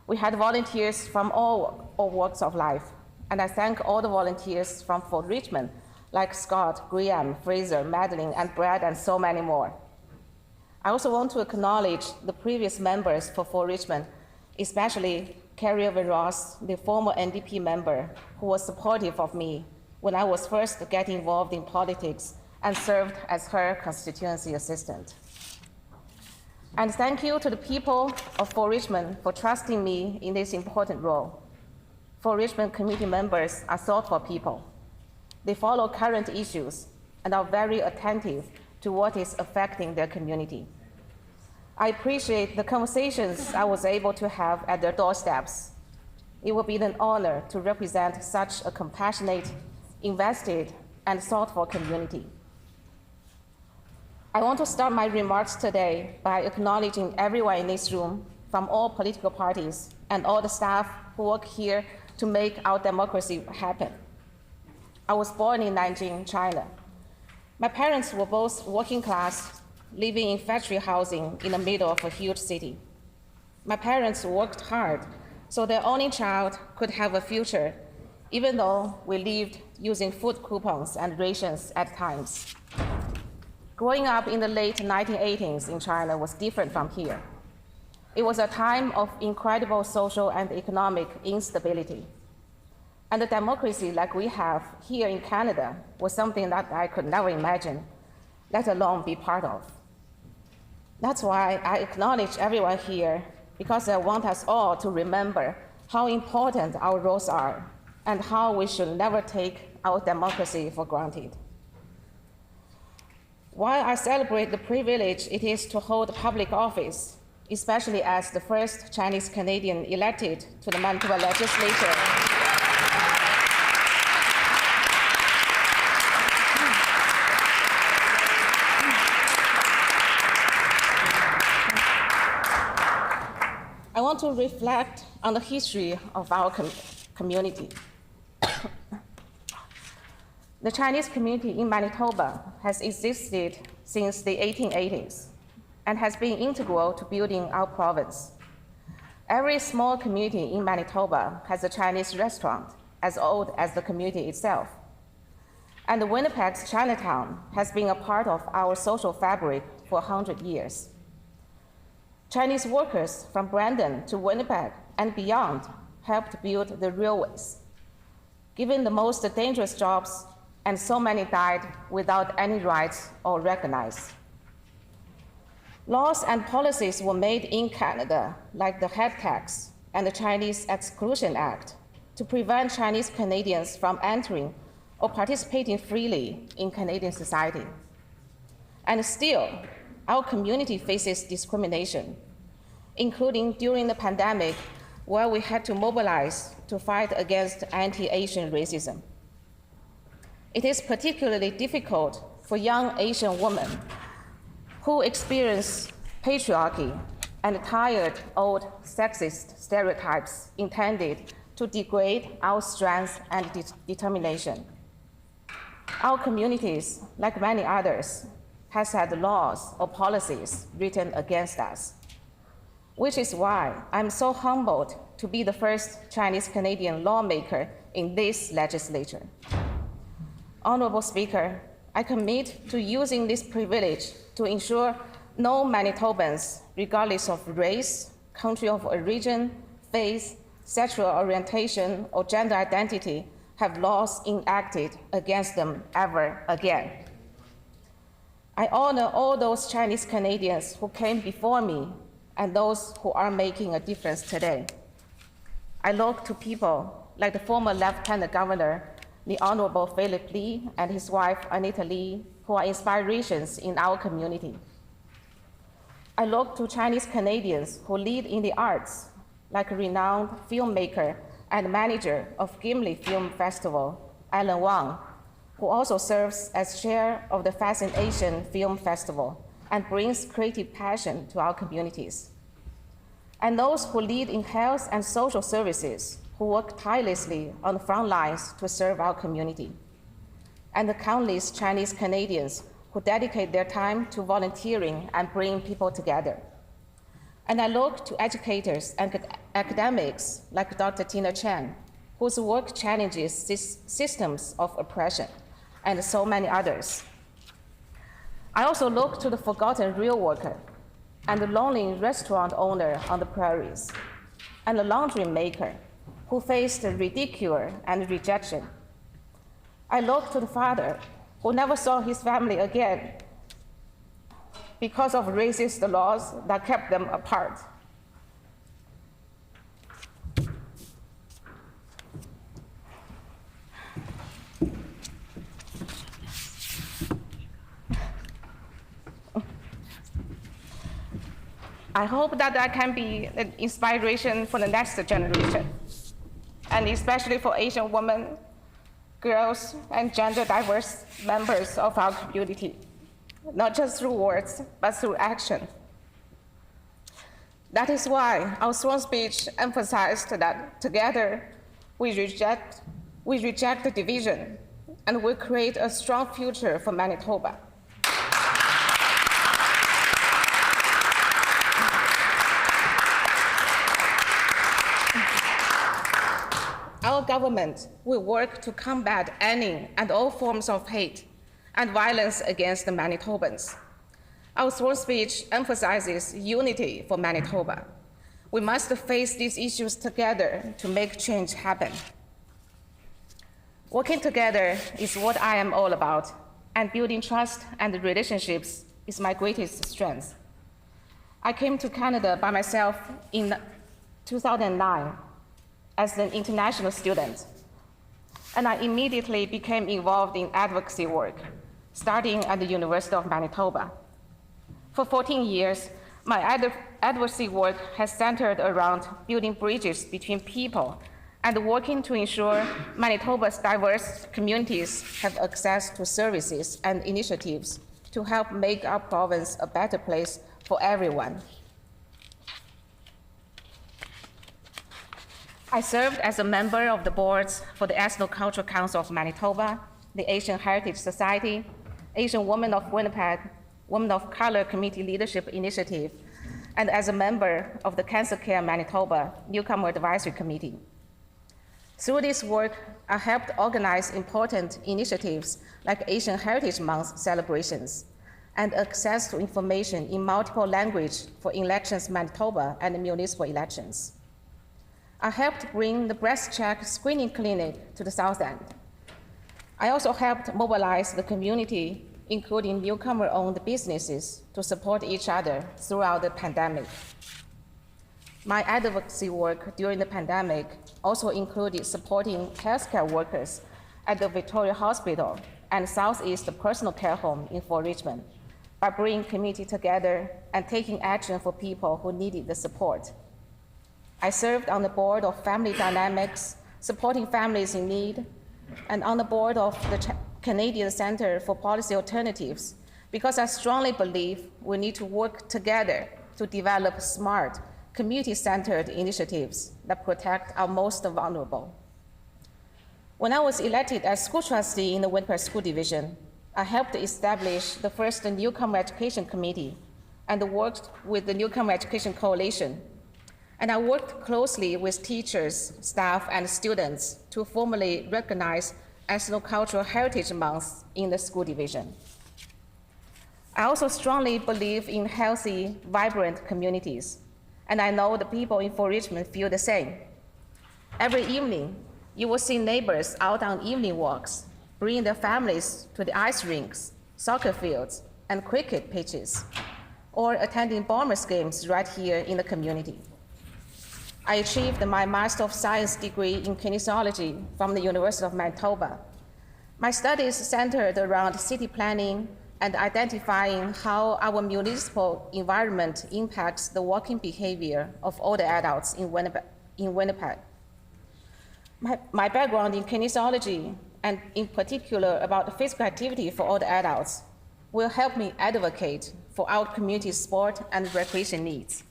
We had volunteers from all walks of life, and I thank all the volunteers from Fort Richmond, like Scott, Graham, Fraser, Madeline, and Brad, and so many more. I also want to acknowledge the previous members for Fort Richmond, especially Carrie Ross, the former NDP member, who was supportive of me when I was first getting involved in politics and served as her constituency assistant. And thank you to the people of Fort Richmond for trusting me in this important role. Fort Richmond committee members are thoughtful people. They follow current issues and are very attentive to what is affecting their community. I appreciate the conversations I was able to have at their doorsteps. It will be an honor to represent such a compassionate, invested, and thoughtful community. I want to start my remarks today by acknowledging everyone in this room from all political parties and all the staff who work here to make our democracy happen. I was born in Nanjing, China. My parents were both working class, living in factory housing in the middle of a huge city. My parents worked hard so their only child could have a future, even though we lived using food coupons and rations at times. Growing up in the late 1980s in China was different from here. It was a time of incredible social and economic instability. And the democracy like we have here in Canada was something that I could never imagine, let alone be part of. That's why I acknowledge everyone here, because I want us all to remember how important our roles are and how we should never take our democracy for granted. While I celebrate the privilege it is to hold public office, especially as the first Chinese Canadian elected to the Manitoba Legislature, I want to reflect on the history of our community. The Chinese community in Manitoba has existed since the 1880s and has been integral to building our province. Every small community in Manitoba has a Chinese restaurant as old as the community itself. And Winnipeg's Chinatown has been a part of our social fabric for 100 years. Chinese workers from Brandon to Winnipeg and beyond helped build the railways, given the most dangerous jobs, and so many died without any rights or recognized. Laws and policies were made in Canada, like the head tax and the Chinese Exclusion Act, to prevent Chinese Canadians from entering or participating freely in Canadian society. And still, our community faces discrimination, including during the pandemic, where we had to mobilize to fight against anti-Asian racism. It is particularly difficult for young Asian women who experience patriarchy and tired old sexist stereotypes intended to degrade our strength and determination. Our communities, like many others, has had laws or policies written against us, which is why I'm so humbled to be the first Chinese Canadian lawmaker in this legislature. Honorable Speaker, I commit to using this privilege to ensure no Manitobans, regardless of race, country of origin, faith, sexual orientation, or gender identity, have laws enacted against them ever again. I honor all those Chinese Canadians who came before me and those who are making a difference today. I look to people like the former Lieutenant Governor, the Honorable Philip Lee, and his wife, Anita Lee, who are inspirations in our community. I look to Chinese Canadians who lead in the arts, like renowned filmmaker and manager of Gimli Film Festival, Alan Wang, who also serves as chair of the Fascination Film Festival and brings creative passion to our communities. And those who lead in health and social services, who work tirelessly on the front lines to serve our community. And the countless Chinese Canadians who dedicate their time to volunteering and bring people together. And I look to educators and academics like Dr. Tina Chen, whose work challenges systems of oppression, and so many others. I also look to the forgotten rail worker and the lonely restaurant owner on the prairies, and the laundry maker who faced ridicule and rejection. I look to the father who never saw his family again because of racist laws that kept them apart. I hope that I can be an inspiration for the next generation, and especially for Asian women, girls, and gender diverse members of our community, not just through words, but through action. That is why our sworn speech emphasized that together we reject the division and we create a strong future for Manitoba. Our government will work to combat any and all forms of hate and violence against the Manitobans. Our sworn speech emphasizes unity for Manitoba. We must face these issues together to make change happen. Working together is what I am all about, and building trust and relationships is my greatest strength. I came to Canada by myself in 2009 as an international student, and I immediately became involved in advocacy work, starting at the University of Manitoba. For 14 years, my advocacy work has centered around building bridges between people and working to ensure Manitoba's diverse communities have access to services and initiatives to help make our province a better place for everyone. I served as a member of the boards for the Ethnocultural Council of Manitoba, the Asian Heritage Society, Asian Women of Winnipeg, Women of Color Community Leadership Initiative, and as a member of the Cancer Care Manitoba Newcomer Advisory Committee. Through this work, I helped organize important initiatives like Asian Heritage Month celebrations and access to information in multiple languages for Elections Manitoba and municipal elections. I helped bring the breast check screening clinic to the South End. I also helped mobilize the community, including newcomer-owned businesses, to support each other throughout the pandemic. My advocacy work during the pandemic also included supporting healthcare workers at the Victoria Hospital and Southeast Personal Care Home in Fort Richmond by bringing community together and taking action for people who needed the support. I served on the board of Family Dynamics, supporting families in need, and on the board of the Canadian Centre for Policy Alternatives, because I strongly believe we need to work together to develop smart, community-centered initiatives that protect our most vulnerable. When I was elected as school trustee in the Winnipeg School Division, I helped establish the first Newcomer Education Committee and worked with the Newcomer Education Coalition. And I worked closely with teachers, staff, and students to formally recognize Ethnocultural Heritage Month in the school division. I also strongly believe in healthy, vibrant communities, and I know the people in Fort Richmond feel the same. Every evening, you will see neighbors out on evening walks, bringing their families to the ice rinks, soccer fields, and cricket pitches, or attending Bombers games right here in the community. I achieved my Master of Science degree in kinesiology from the University of Manitoba. My studies centered around city planning and identifying how our municipal environment impacts the working behavior of older adults in Winnipeg. My background in kinesiology, and in particular about physical activity for older adults, will help me advocate for our community's sport and recreation needs.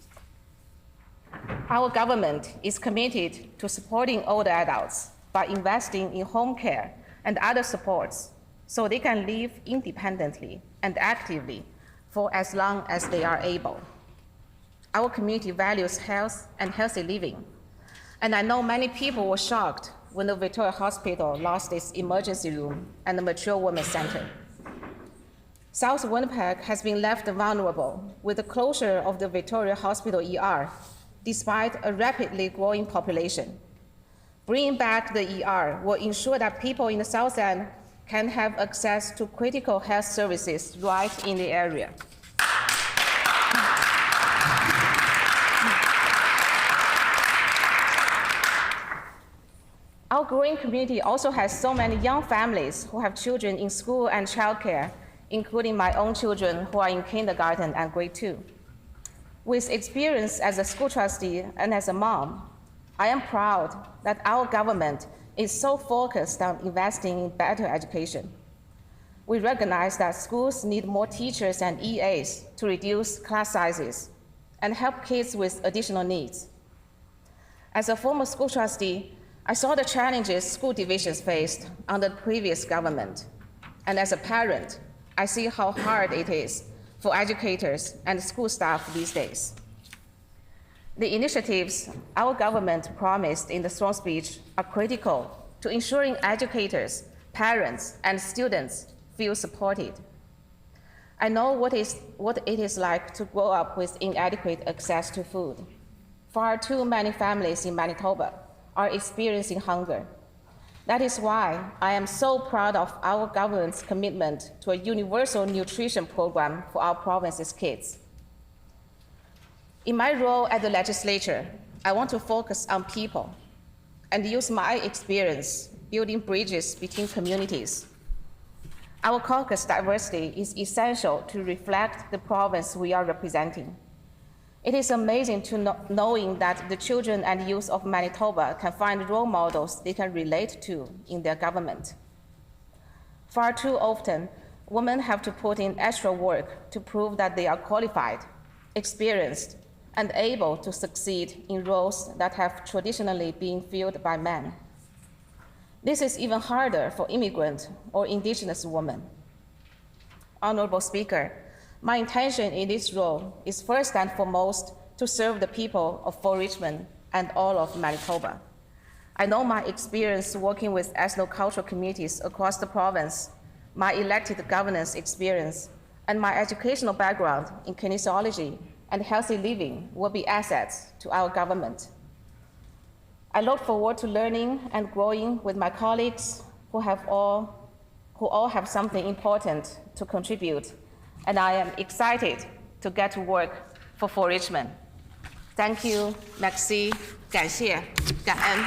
Our government is committed to supporting older adults by investing in home care and other supports so they can live independently and actively for as long as they are able. Our community values health and healthy living, and I know many people were shocked when the Victoria Hospital lost its emergency room and the Mature Women's Center. South Winnipeg has been left vulnerable with the closure of the Victoria Hospital ER, despite a rapidly growing population. Bringing back the ER will ensure that people in the South End can have access to critical health services right in the area. Our growing community also has so many young families who have children in school and childcare, including my own children who are in kindergarten and grade 2. With experience as a school trustee and as a mom, I am proud that our government is so focused on investing in better education. We recognize that schools need more teachers and EAs to reduce class sizes and help kids with additional needs. As a former school trustee, I saw the challenges school divisions faced under the previous government. And as a parent, I see how hard it is for educators and school staff these days. The initiatives our government promised in the throne speech are critical to ensuring educators, parents, and students feel supported. I know what it is like to grow up with inadequate access to food. Far too many families in Manitoba are experiencing hunger. That is why I am so proud of our government's commitment to a universal nutrition program for our province's kids. In my role at the legislature, I want to focus on people and use my experience building bridges between communities. Our caucus diversity is essential to reflect the province we are representing. It is amazing to knowing that the children and youth of Manitoba can find role models they can relate to in their government. Far too often, women have to put in extra work to prove that they are qualified, experienced, and able to succeed in roles that have traditionally been filled by men. This is even harder for immigrant or Indigenous women. Honorable Speaker, my intention in this role is first and foremost to serve the people of Fort Richmond and all of Manitoba. I know my experience working with ethno-cultural communities across the province, my elected governance experience, and my educational background in kinesiology and healthy living will be assets to our government. I look forward to learning and growing with my colleagues who all have something important to contribute, and I am excited to get to work for Richmond. Thank you, merci, 感谢，感恩。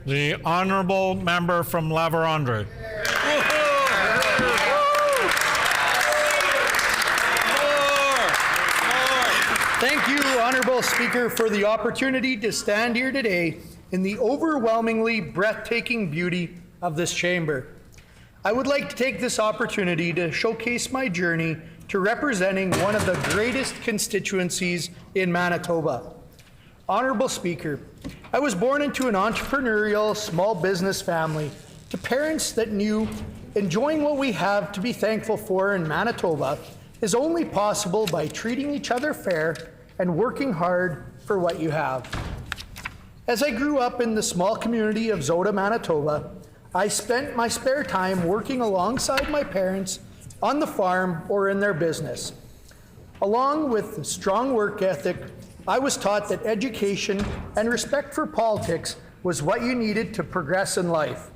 The honourable member from La Vérendrye. Thank you, Honourable Speaker, for the opportunity to stand here today in the overwhelmingly breathtaking beauty of this chamber. I would like to take this opportunity to showcase my journey to representing one of the greatest constituencies in Manitoba. Honourable Speaker, I was born into an entrepreneurial small business family to parents that knew enjoying what we have to be thankful for in Manitoba is only possible by treating each other fair and working hard for what you have. As I grew up in the small community of Zota, Manitoba, I spent my spare time working alongside my parents on the farm or in their business. Along with strong work ethic, I was taught that education and respect for politics was what you needed to progress in life.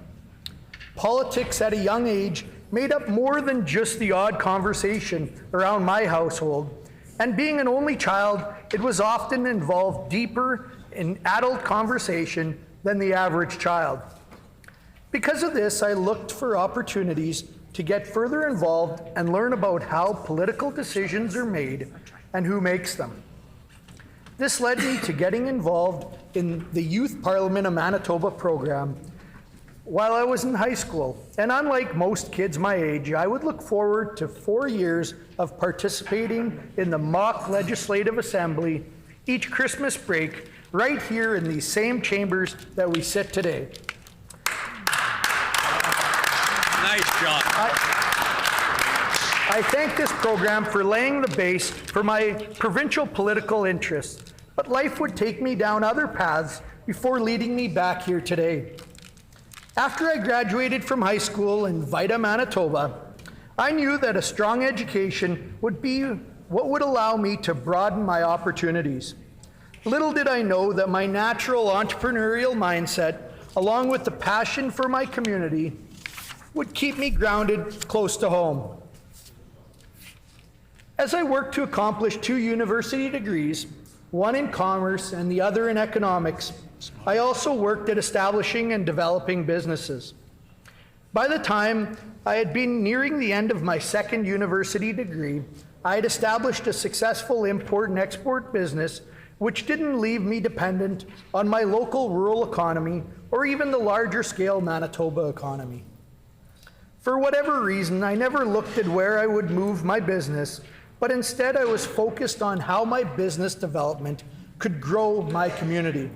Politics at a young age made up more than just the odd conversation around my household, and being an only child, it was often involved deeper in adult conversation than the average child. Because of this, I looked for opportunities to get further involved and learn about how political decisions are made and who makes them. This led me to getting involved in the Youth Parliament of Manitoba program while I was in high school. And unlike most kids my age, I would look forward to 4 years of participating in the mock legislative assembly each Christmas break right here in these same chambers that we sit today. Nice job. I thank this program for laying the base for my provincial political interests, but life would take me down other paths before leading me back here today. After I graduated from high school in Vida, Manitoba, I knew that a strong education would be what would allow me to broaden my opportunities. Little did I know that my natural entrepreneurial mindset, along with the passion for my community, would keep me grounded close to home. As I worked to accomplish 2 university degrees, one in commerce and the other in economics, I also worked at establishing and developing businesses. By the time I had been nearing the end of my 2nd university degree, I had established a successful import and export business which didn't leave me dependent on my local rural economy or even the larger scale Manitoba economy. For whatever reason, I never looked at where I would move my business, but instead I was focused on how my business development could grow my community.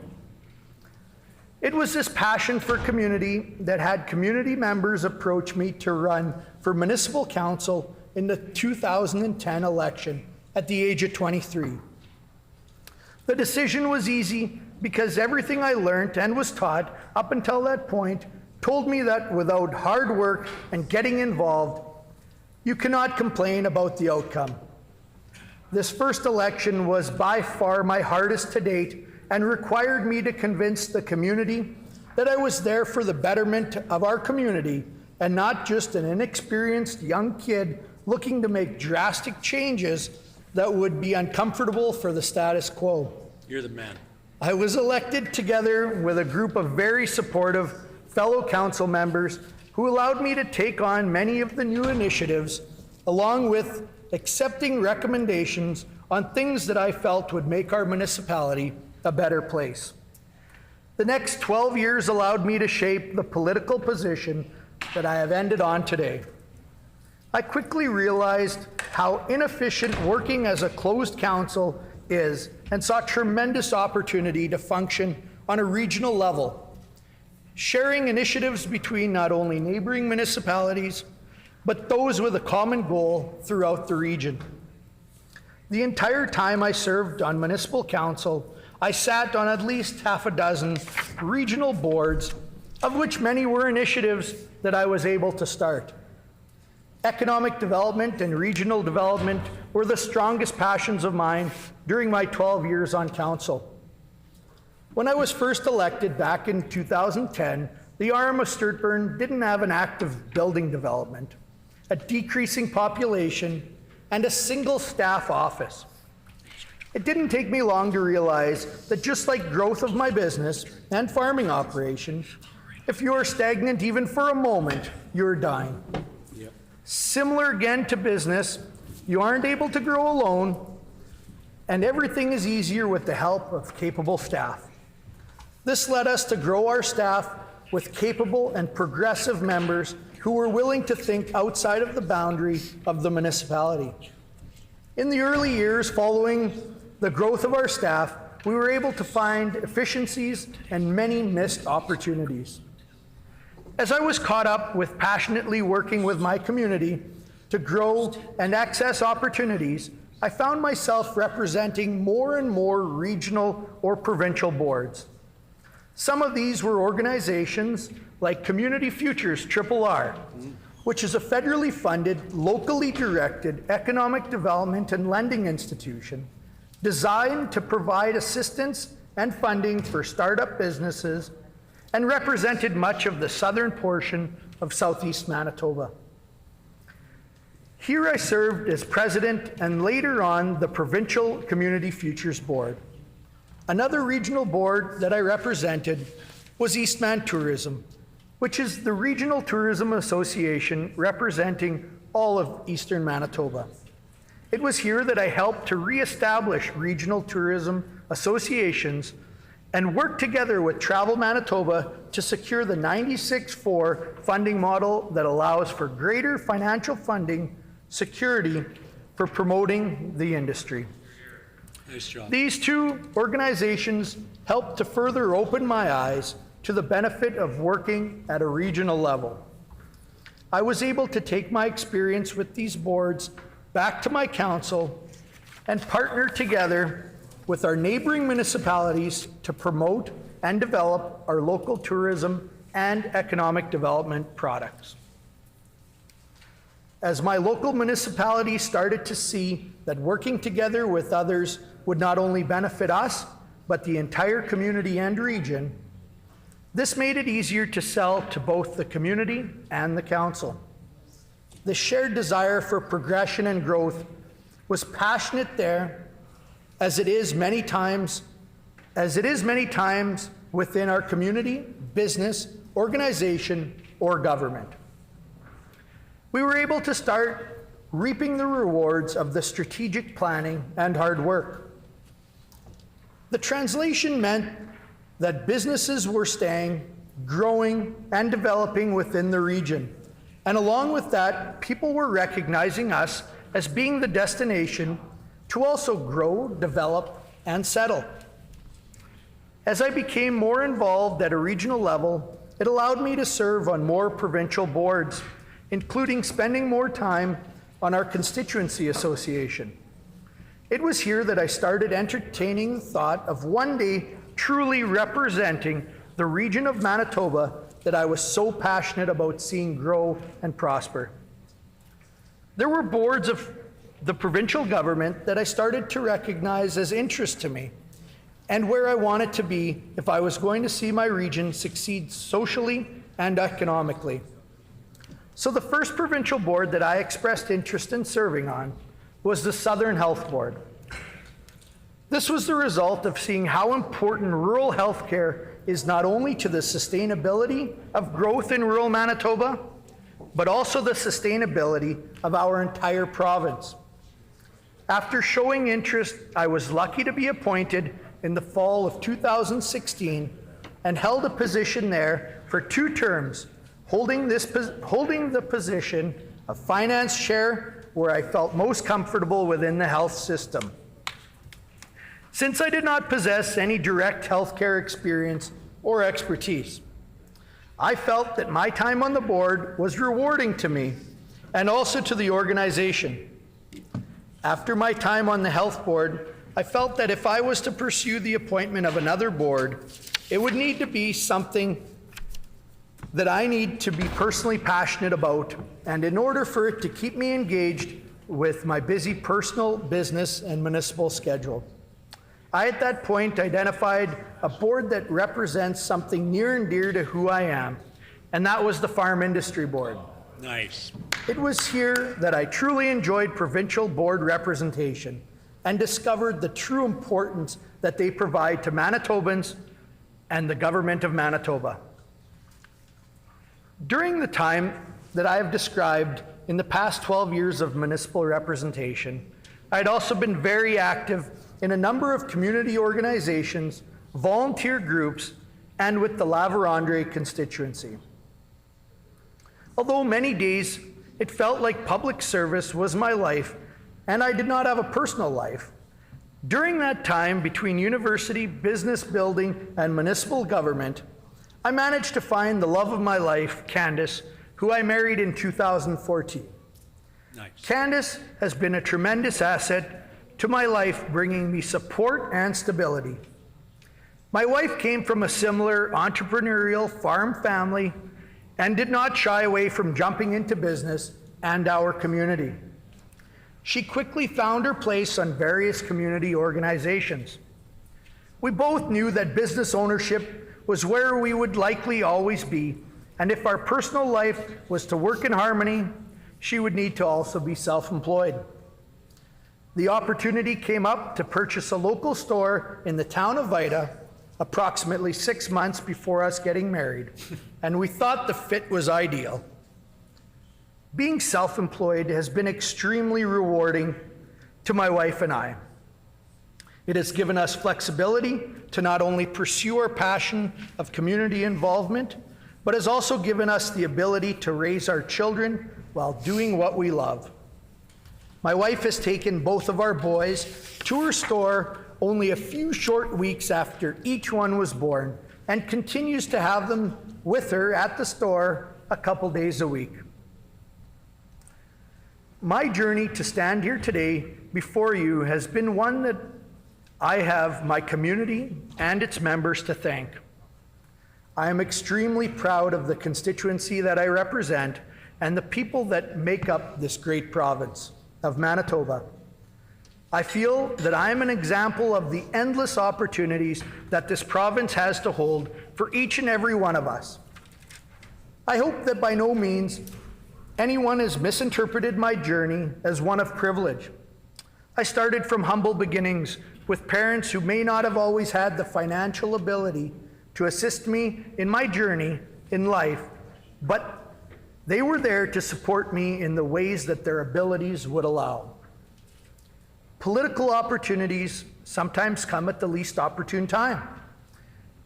It was this passion for community that had community members approach me to run for municipal council in the 2010 election at the age of 23. The decision was easy because everything I learned and was taught up until that point told me that without hard work and getting involved, you cannot complain about the outcome. This first election was by far my hardest to date and required me to convince the community that I was there for the betterment of our community and not just an inexperienced young kid looking to make drastic changes that would be uncomfortable for the status quo. You're the man. I was elected together with a group of very supportive fellow council members who allowed me to take on many of the new initiatives, along with accepting recommendations on things that I felt would make our municipality a better place. The next 12 years allowed me to shape the political position that I have ended on today. I quickly realized how inefficient working as a closed council is and saw tremendous opportunity to function on a regional level, sharing initiatives between not only neighboring municipalities, but those with a common goal throughout the region. The entire time I served on municipal council, I sat on at least half a dozen regional boards, of which many were initiatives that I was able to start. Economic development and regional development were the strongest passions of mine during my 12 years on council. When I was first elected back in 2010, the RM of Sturtburn didn't have an active building development, a decreasing population, and a single staff office. It didn't take me long to realize that just like growth of my business and farming operation, if you are stagnant even for a moment, you're dying. Similar again to business, you aren't able to grow alone, and everything is easier with the help of capable staff. This led us to grow our staff with capable and progressive members who were willing to think outside of the boundary of the municipality. In the early years following the growth of our staff, we were able to find efficiencies and many missed opportunities. As I was caught up with passionately working with my community to grow and access opportunities, I found myself representing more and more regional or provincial boards. Some of these were organizations like Community Futures RRR, which is a federally funded, locally directed economic development and lending institution designed to provide assistance and funding for startup businesses, and represented much of the southern portion of southeast Manitoba. Here I served as president and later on the Provincial Community Futures Board. Another regional board that I represented was Eastman Tourism, which is the regional tourism association representing all of eastern Manitoba. It was here that I helped to reestablish regional tourism associations and work together with Travel Manitoba to secure the 96-4 funding model that allows for greater financial funding security for promoting the industry. Nice job. These two organizations helped to further open my eyes to the benefit of working at a regional level. I was able to take my experience with these boards back to my council and partner together with our neighboring municipalities to promote and develop our local tourism and economic development products. As my local municipality started to see that working together with others would not only benefit us, but the entire community and region, this made it easier to sell to both the community and the council. The shared desire for progression and growth was passionate there, as it is many times within our community, business, organization, or government. We were able to start reaping the rewards of the strategic planning and hard work. The translation meant that businesses were staying, growing, and developing within the region. And along with that, people were recognizing us as being the destination to also grow, develop, and settle. As I became more involved at a regional level, it allowed me to serve on more provincial boards, including spending more time on our constituency association. It was here that I started entertaining the thought of one day truly representing the region of Manitoba that I was so passionate about seeing grow and prosper. There were boards of the provincial government that I started to recognize as interest to me and where I wanted to be if I was going to see my region succeed socially and economically. So the first provincial board that I expressed interest in serving on was the Southern Health Board. This was the result of seeing how important rural health care is not only to the sustainability of growth in rural Manitoba, but also the sustainability of our entire province. After showing interest, I was lucky to be appointed in the fall of 2016 and held a position there for 2 terms, holding the position of finance chair where I felt most comfortable within the health system. since I did not possess any direct healthcare experience or expertise. I felt that my time on the board was rewarding to me and also to the organization. After my time on the health board, I felt that if I was to pursue the appointment of another board, it would need to be something that I need to be personally passionate about, and in order for it to keep me engaged with my busy personal, business, and municipal schedule. I, at that point, identified a board that represents something near and dear to who I am, and that was the Farm Industry Board. Nice. It was here that I truly enjoyed provincial board representation and discovered the true importance that they provide to Manitobans and the government of Manitoba. During the time that I have described in the past 12 years of municipal representation, I had also been very active in a number of community organizations, volunteer groups, and with the La Vérendrye constituency. Although many days it felt like public service was my life and I did not have a personal life, during that time between university, business building, and municipal government, I managed to find the love of my life, Candace, who I married in 2014. Nice. Candace has been a tremendous asset to my life, bringing me support and stability. My wife came from a similar entrepreneurial farm family and did not shy away from jumping into business and our community. She quickly found her place on various community organizations. We both knew that business ownership was where we would likely always be, and if our personal life was to work in harmony, she would need to also be self-employed. The opportunity came up to purchase a local store in the town of Vida approximately 6 months before us getting married, and we thought the fit was ideal. Being self-employed has been extremely rewarding to my wife and I. It has given us flexibility to not only pursue our passion of community involvement, but has also given us the ability to raise our children while doing what we love. My wife has taken both of our boys to her store only a few short weeks after each one was born and continues to have them with her at the store a couple days a week. My journey to stand here today before you has been one that I have my community and its members to thank. I am extremely proud of the constituency that I represent and the people that make up this great province of Manitoba. I feel that I am an example of the endless opportunities that this province has to hold for each and every one of us. I hope that by no means anyone has misinterpreted my journey as one of privilege. I started from humble beginnings with parents who may not have always had the financial ability to assist me in my journey in life, but they were there to support me in the ways that their abilities would allow. Political opportunities sometimes come at the least opportune time.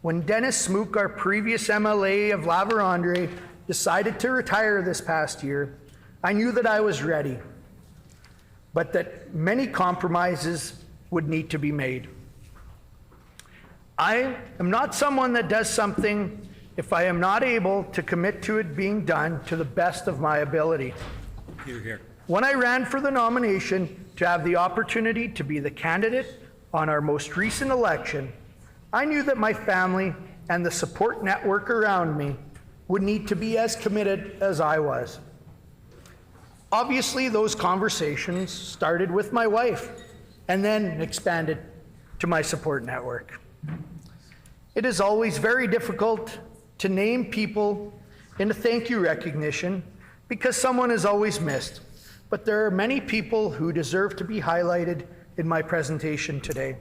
When Dennis Smook, our previous MLA of La Vérendrye, decided to retire this past year, I knew that I was ready, but that many compromises would need to be made. I am not someone that does something if I am not able to commit to it being done to the best of my ability. Hear, hear. When I ran for the nomination to have the opportunity to be the candidate on our most recent election, I knew that my family and the support network around me would need to be as committed as I was. Obviously, those conversations started with my wife and then expanded to my support network. It is always very difficult to name people in a thank you recognition because someone is always missed, but there are many people who deserve to be highlighted in my presentation today.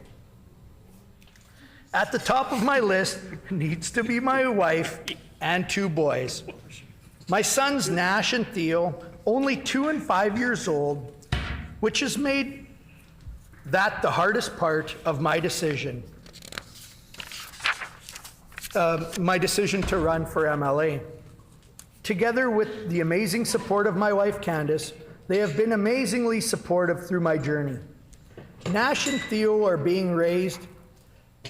At the top of my list needs to be my wife and 2 boys. My sons, Nash and Theo, only 2 and 5 years old, which has made that the hardest part of my decision. My decision to run for MLA. Together with the amazing support of my wife, Candace, they have been amazingly supportive through my journey. Nash and Theo are being raised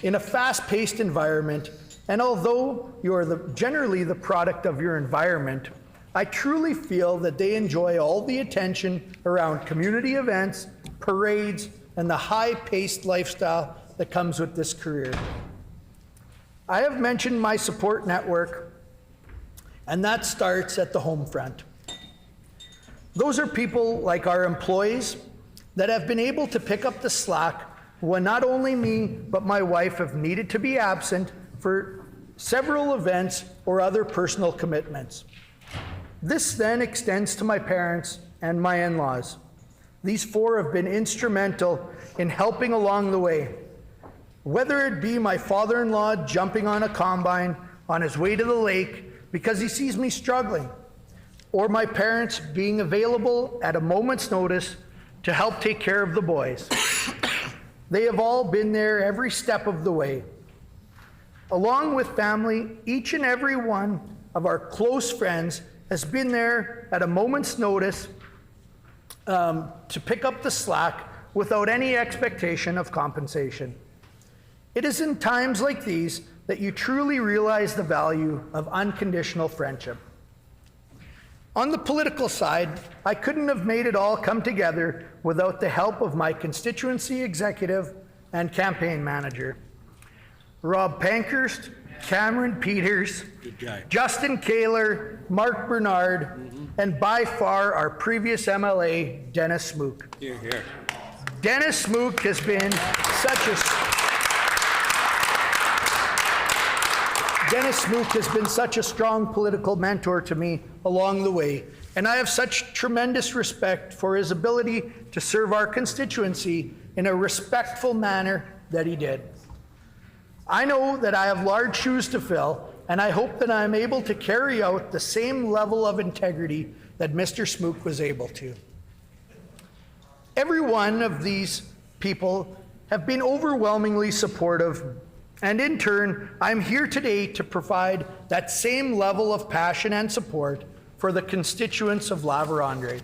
in a fast-paced environment, and although you are generally the product of your environment, I truly feel that they enjoy all the attention around community events, parades, and the high-paced lifestyle that comes with this career. I have mentioned my support network, and that starts at the home front. Those are people like our employees that have been able to pick up the slack when not only me, but my wife have needed to be absent for several events or other personal commitments. This then extends to my parents and my in-laws. These four have been instrumental in helping along the way. Whether it be my father-in-law jumping on a combine on his way to the lake because he sees me struggling, or my parents being available at a moment's notice to help take care of the boys. They have all been there every step of the way. Along with family, each and every one of our close friends has been there at a moment's notice to pick up the slack without any expectation of compensation. It is in times like these that you truly realize the value of unconditional friendship. On the political side, I couldn't have made it all come together without the help of my constituency executive and campaign manager. Rob Pankhurst, Cameron Peters, Justin Kaler, Mark Bernard, and by far our previous MLA, Dennis Smook. Here, here. Dennis Smook has been such a strong political mentor to me along the way, and I have such tremendous respect for his ability to serve our constituency in a respectful manner that he did. I know that I have large shoes to fill, and I hope that I am able to carry out the same level of integrity that Mr. Smook was able to. Every one of these people have been overwhelmingly supportive, and in turn, I'm here today to provide that same level of passion and support for the constituents of La Vérendrye.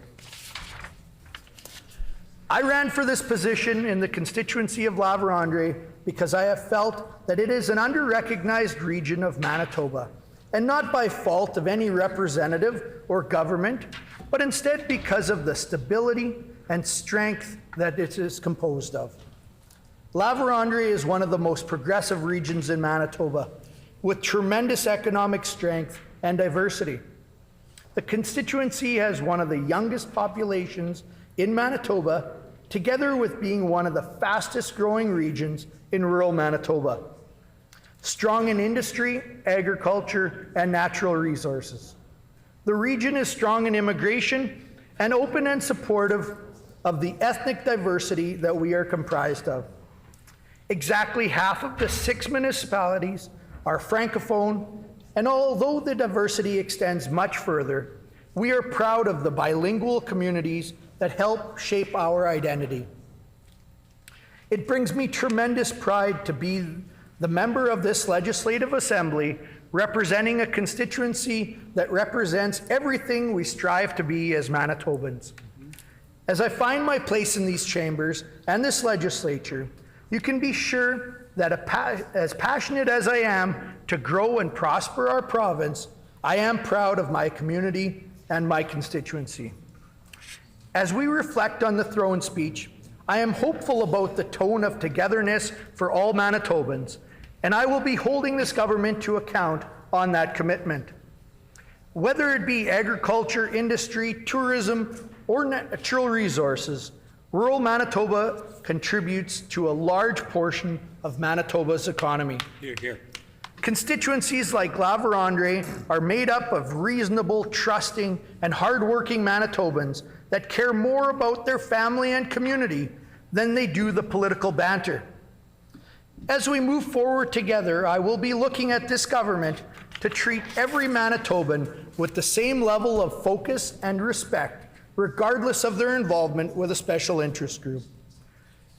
I ran for this position in the constituency of La Vérendrye because I have felt that it is an under-recognized region of Manitoba, and not by fault of any representative or government, but instead because of the stability and strength that it is composed of. La Vérendrye is one of the most progressive regions in Manitoba, with tremendous economic strength and diversity. The constituency has one of the youngest populations in Manitoba, together with being one of the fastest growing regions in rural Manitoba. Strong in industry, agriculture, and natural resources. The region is strong in immigration and open and supportive of the ethnic diversity that we are comprised of. Exactly half of the 6 municipalities are Francophone, and although the diversity extends much further, we are proud of the bilingual communities that help shape our identity. It brings me tremendous pride to be the member of this Legislative Assembly representing a constituency that represents everything we strive to be as Manitobans. As I find my place in these chambers and this legislature, you can be sure that as passionate as I am to grow and prosper our province, I am proud of my community and my constituency. As we reflect on the throne speech, I am hopeful about the tone of togetherness for all Manitobans, and I will be holding this government to account on that commitment. Whether it be agriculture, industry, tourism, or natural resources, rural Manitoba contributes to a large portion of Manitoba's economy. Here, here. Constituencies like La Vérendrye are made up of reasonable, trusting, and hardworking Manitobans that care more about their family and community than they do the political banter. As we move forward together, I will be looking at this government to treat every Manitoban with the same level of focus and respect, regardless of their involvement with a special interest group.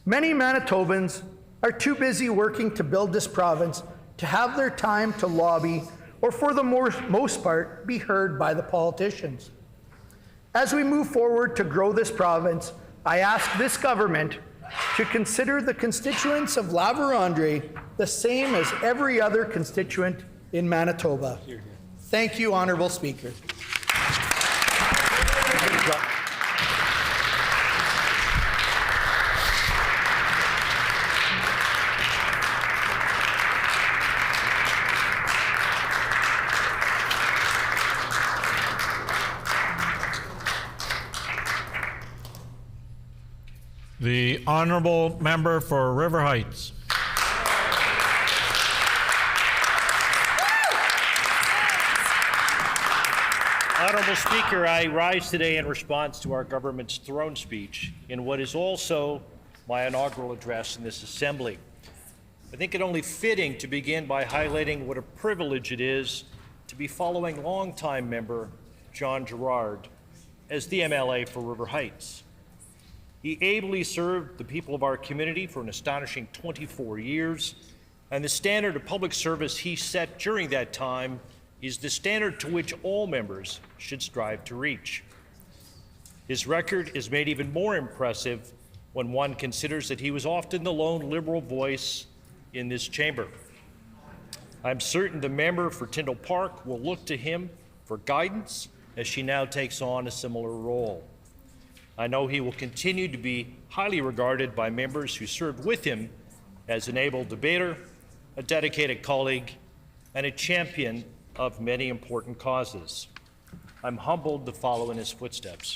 Many Manitobans are too busy working to build this province to have their time to lobby or, for the most part, be heard by the politicians. As we move forward to grow this province, I ask this government to consider the constituents of La Vérendrye the same as every other constituent in Manitoba. Thank you, Honourable Speaker. The honourable member for River Heights. Honourable Speaker, I rise today in response to our government's throne speech in what is also my inaugural address in this Assembly. I think it only fitting to begin by highlighting what a privilege it is to be following longtime member John Gerard as the MLA for River Heights. He ably served the people of our community for an astonishing 24 years, and the standard of public service he set during that time is the standard to which all members should strive to reach. His record is made even more impressive when one considers that he was often the lone Liberal voice in this chamber. I'm certain the member for Tyndall Park will look to him for guidance as she now takes on a similar role. I know he will continue to be highly regarded by members who served with him as an able debater, a dedicated colleague, and a champion of many important causes. I'm humbled to follow in his footsteps.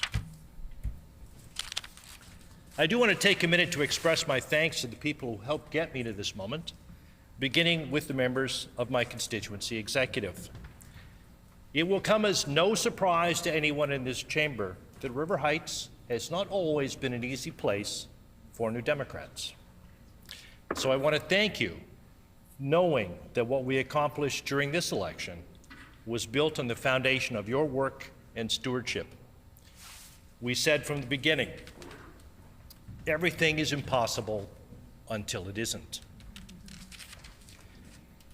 I do want to take a minute to express my thanks to the people who helped get me to this moment, beginning with the members of my constituency executive. It will come as no surprise to anyone in this chamber that River Heights has not always been an easy place for New Democrats. So I want to thank you, knowing that what we accomplished during this election was built on the foundation of your work and stewardship. We said from the beginning, everything is impossible until it isn't.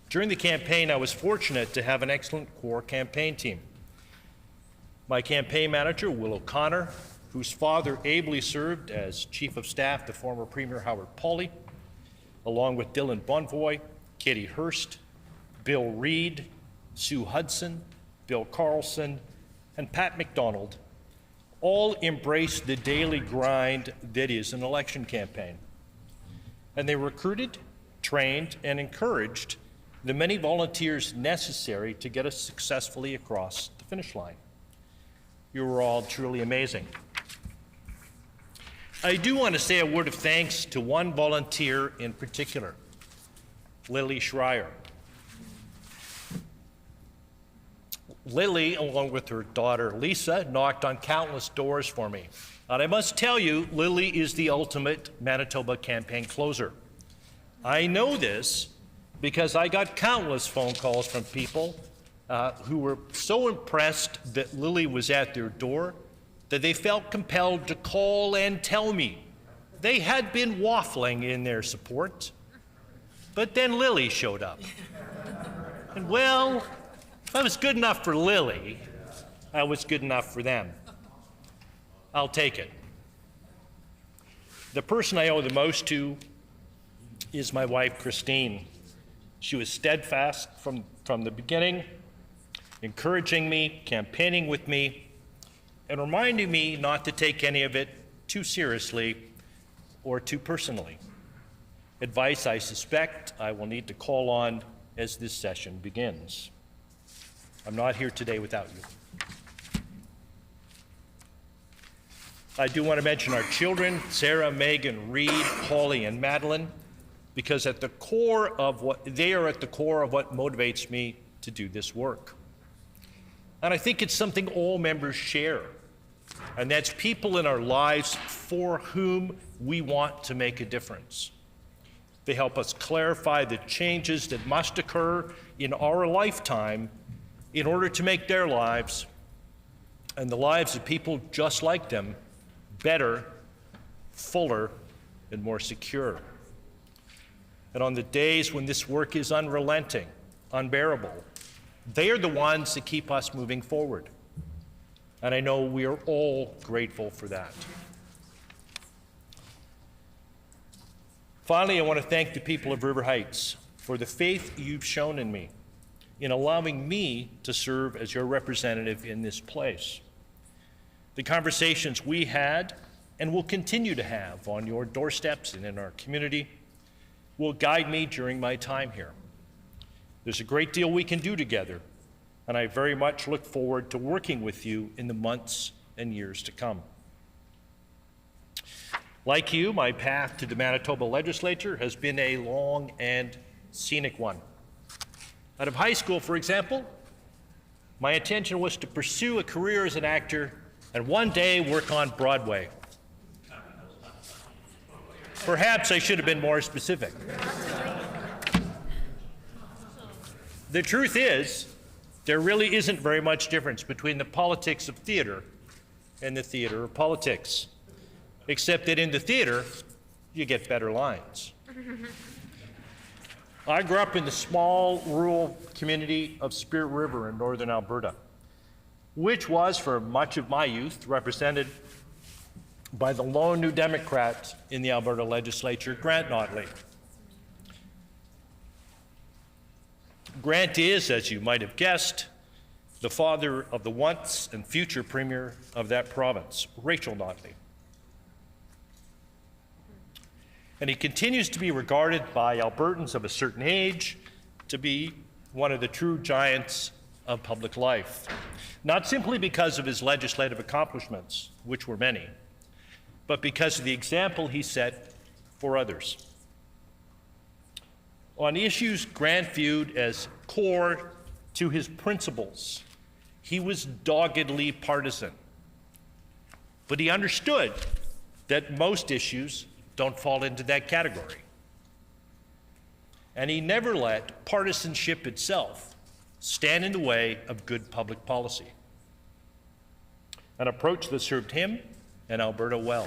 During the campaign, I was fortunate to have an excellent core campaign team. My campaign manager, Will O'Connor, whose father ably served as Chief of Staff to former Premier Howard Pauley, along with Dylan Bonvoy, Katie Hurst, Bill Reid, Sue Hudson, Bill Carlson, and Pat McDonald, all embraced the daily grind that is an election campaign. And they recruited, trained, and encouraged the many volunteers necessary to get us successfully across the finish line. You were all truly amazing. I do want to say a word of thanks to one volunteer in particular, Lily Schreier. Lily, along with her daughter Lisa, knocked on countless doors for me. And I must tell you, Lily is the ultimate Manitoba campaign closer. I know this because I got countless phone calls from people who were so impressed that Lily was at their door that they felt compelled to call and tell me they had been waffling in their support, but then Lily showed up. And well, if I was good enough for Lily, I was good enough for them. I'll take it. The person I owe the most to is my wife, Christine. She was steadfast from the beginning, encouraging me, campaigning with me, and reminding me not to take any of it too seriously or too personally. Advice I suspect I will need to call on as this session begins. I'm not here today without you. I do want to mention our children, Sarah, Megan, Reed, Holly, and Madeline, because they are at the core of what motivates me to do this work. And I think it's something all members share, and that's people in our lives for whom we want to make a difference. They help us clarify the changes that must occur in our lifetime in order to make their lives and the lives of people just like them better, fuller, and more secure. And on the days when this work is unrelenting, unbearable, they are the ones that keep us moving forward. And I know we are all grateful for that. Finally, I want to thank the people of River Heights for the faith you've shown in me, in allowing me to serve as your representative in this place. The conversations we had and will continue to have on your doorsteps and in our community will guide me during my time here. There's a great deal we can do together, and I very much look forward to working with you in the months and years to come. Like you, my path to the Manitoba Legislature has been a long and scenic one. Out of high school, for example, my intention was to pursue a career as an actor and one day work on Broadway. Perhaps I should have been more specific. The truth is, there really isn't very much difference between the politics of theater and the theater of politics, except that in the theater, you get better lines. I grew up in the small rural community of Spirit River in northern Alberta, which was for much of my youth represented by the lone New Democrat in the Alberta Legislature, Grant Notley. Grant is, as you might have guessed, the father of the once and future Premier of that province, Rachel Notley. And he continues to be regarded by Albertans of a certain age to be one of the true giants of public life, not simply because of his legislative accomplishments, which were many, but because of the example he set for others. On issues Grant viewed as core to his principles, he was doggedly partisan. But he understood that most issues don't fall into that category. And he never let partisanship itself stand in the way of good public policy, an approach that served him and Alberta well.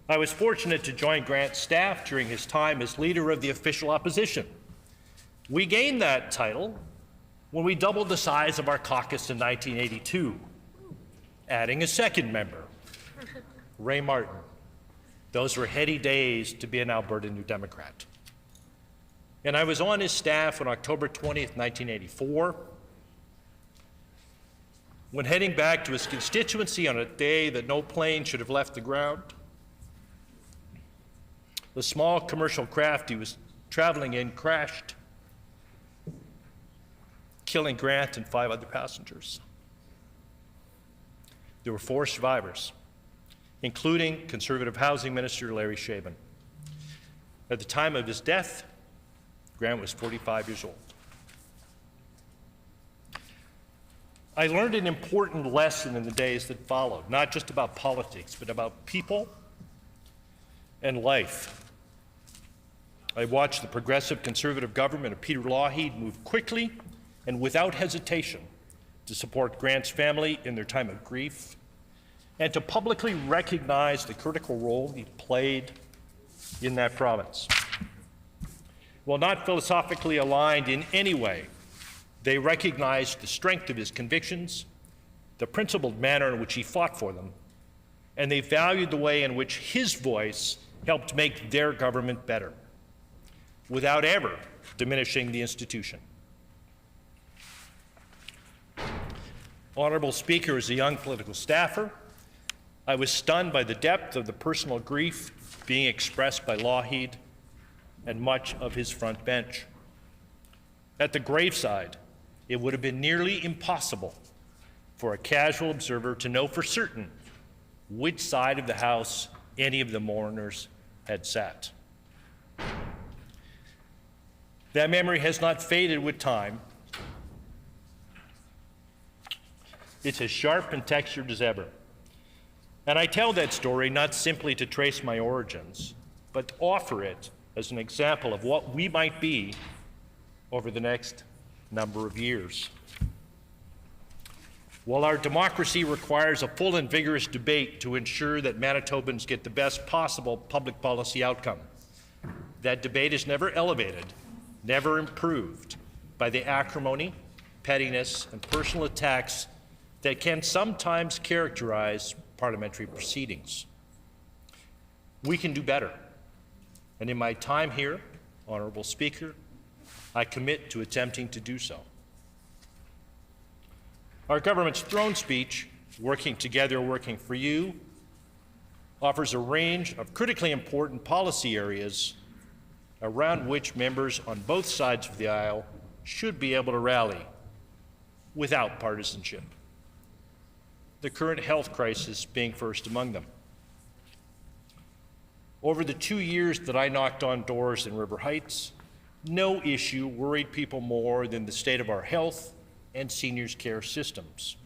I was fortunate to join Grant's staff during his time as leader of the official opposition. We gained that title when we doubled the size of our caucus in 1982, adding a second member, Ray Martin. Those were heady days to be an Alberta New Democrat. And I was on his staff on October 20th, 1984, when heading back to his constituency on a day that no plane should have left the ground. The small commercial craft he was traveling in crashed, killing Grant and 5 other passengers. There were 4 survivors, including Conservative Housing Minister Larry Shaben. At the time of his death, Grant was 45 years old. I learned an important lesson in the days that followed, not just about politics, but about people and life. I watched the progressive Conservative government of Peter Lougheed move quickly and without hesitation to support Grant's family in their time of grief and to publicly recognize the critical role he played in that province. While not philosophically aligned in any way, they recognized the strength of his convictions, the principled manner in which he fought for them, and they valued the way in which his voice helped make their government better, without ever diminishing the institution. Honorable Speaker, as a young political staffer, I was stunned by the depth of the personal grief being expressed by Lougheed and much of his front bench. At the graveside, it would have been nearly impossible for a casual observer to know for certain which side of the house any of the mourners had sat. That memory has not faded with time. It's as sharp and textured as ever. And I tell that story not simply to trace my origins, but to offer it as an example of what we might be over the next number of years. While our democracy requires a full and vigorous debate to ensure that Manitobans get the best possible public policy outcome, that debate is never elevated, never improved by the acrimony, pettiness, and personal attacks that can sometimes characterize parliamentary proceedings. We can do better. And in my time here, Honorable Speaker, I commit to attempting to do so. Our government's throne speech, Working Together, Working for You, offers a range of critically important policy areas around which members on both sides of the aisle should be able to rally without partisanship. The current health crisis being first among them. Over the 2 years that I knocked on doors in River Heights, no issue worried people more than the state of our health and seniors' care systems.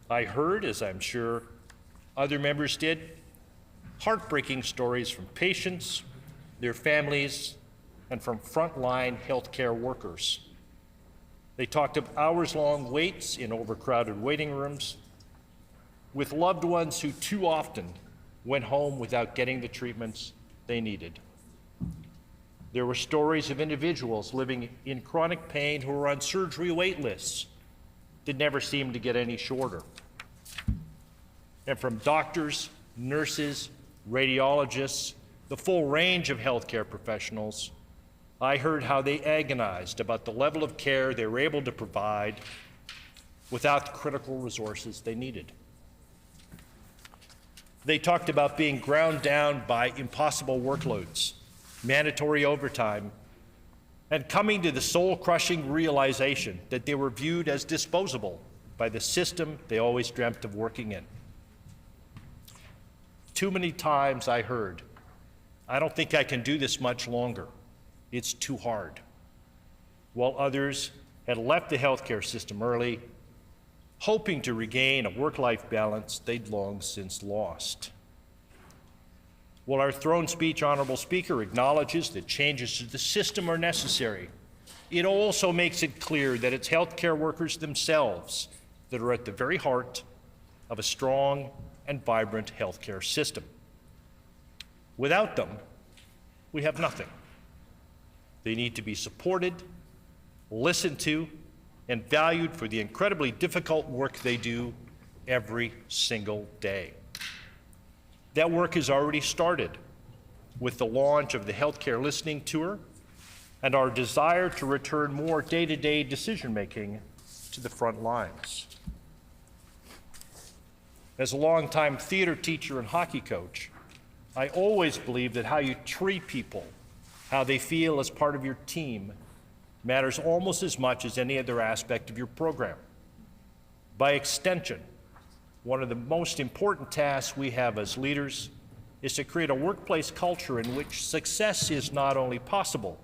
I heard, as I'm sure other members did, heartbreaking stories from patients, their families, and from frontline healthcare workers. They talked of hours-long waits in overcrowded waiting rooms, with loved ones who too often went home without getting the treatments they needed. There were stories of individuals living in chronic pain who were on surgery wait lists that never seemed to get any shorter. And from doctors, nurses, radiologists, the full range of healthcare professionals, I heard how they agonized about the level of care they were able to provide without the critical resources they needed. They talked about being ground down by impossible workloads, mandatory overtime, and coming to the soul-crushing realization that they were viewed as disposable by the system they always dreamt of working in. Too many times I heard, "I don't think I can do this much longer. It's too hard," while others had left the healthcare system early, hoping to regain a work-life balance they'd long since lost. While our throne speech, Honorable Speaker, acknowledges that changes to the system are necessary, it also makes it clear that it's healthcare workers themselves that are at the very heart of a strong and vibrant healthcare system. Without them, we have nothing. They need to be supported, listened to, and valued for the incredibly difficult work they do every single day. That work has already started with the launch of the Healthcare Listening Tour and our desire to return more day-to-day decision-making to the front lines. As a longtime theater teacher and hockey coach, I always believe that how you treat people, how they feel as part of your team, matters almost as much as any other aspect of your program. By extension, one of the most important tasks we have as leaders is to create a workplace culture in which success is not only possible,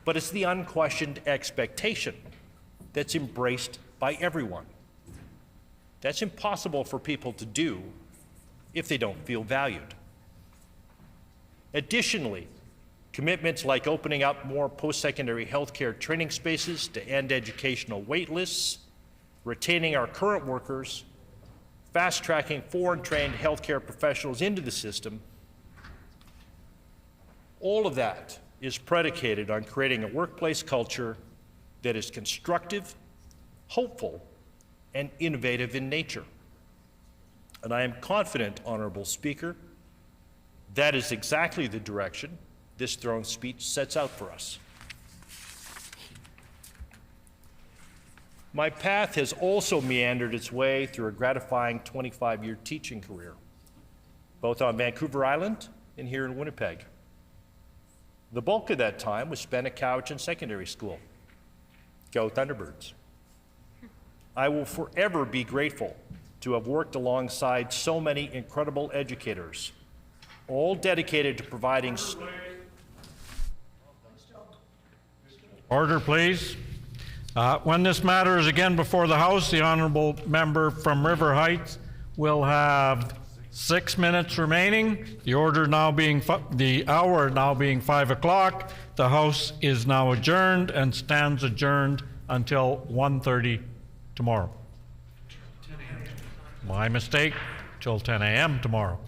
but it's the unquestioned expectation that's embraced by everyone. That's impossible for people to do if they don't feel valued. Additionally, commitments like opening up more post-secondary healthcare training spaces to end educational wait lists, retaining our current workers, fast-tracking foreign-trained healthcare professionals into the system, all of that is predicated on creating a workplace culture that is constructive, hopeful, and innovative in nature. And I am confident, Honorable Speaker, that is exactly the direction this throne speech sets out for us. My path has also meandered its way through a gratifying 25-year teaching career, both on Vancouver Island and here in Winnipeg. The bulk of that time was spent at Cowichan Secondary School. Go Thunderbirds. I will forever be grateful to have worked alongside so many incredible educators, all dedicated to providing... Order, please. When this matter is again before the House, the honourable member from River Heights will have 6 minutes remaining. The hour now being 5 o'clock. The House is now adjourned and stands adjourned until 1:30 tomorrow. My mistake, till 10 a.m. tomorrow.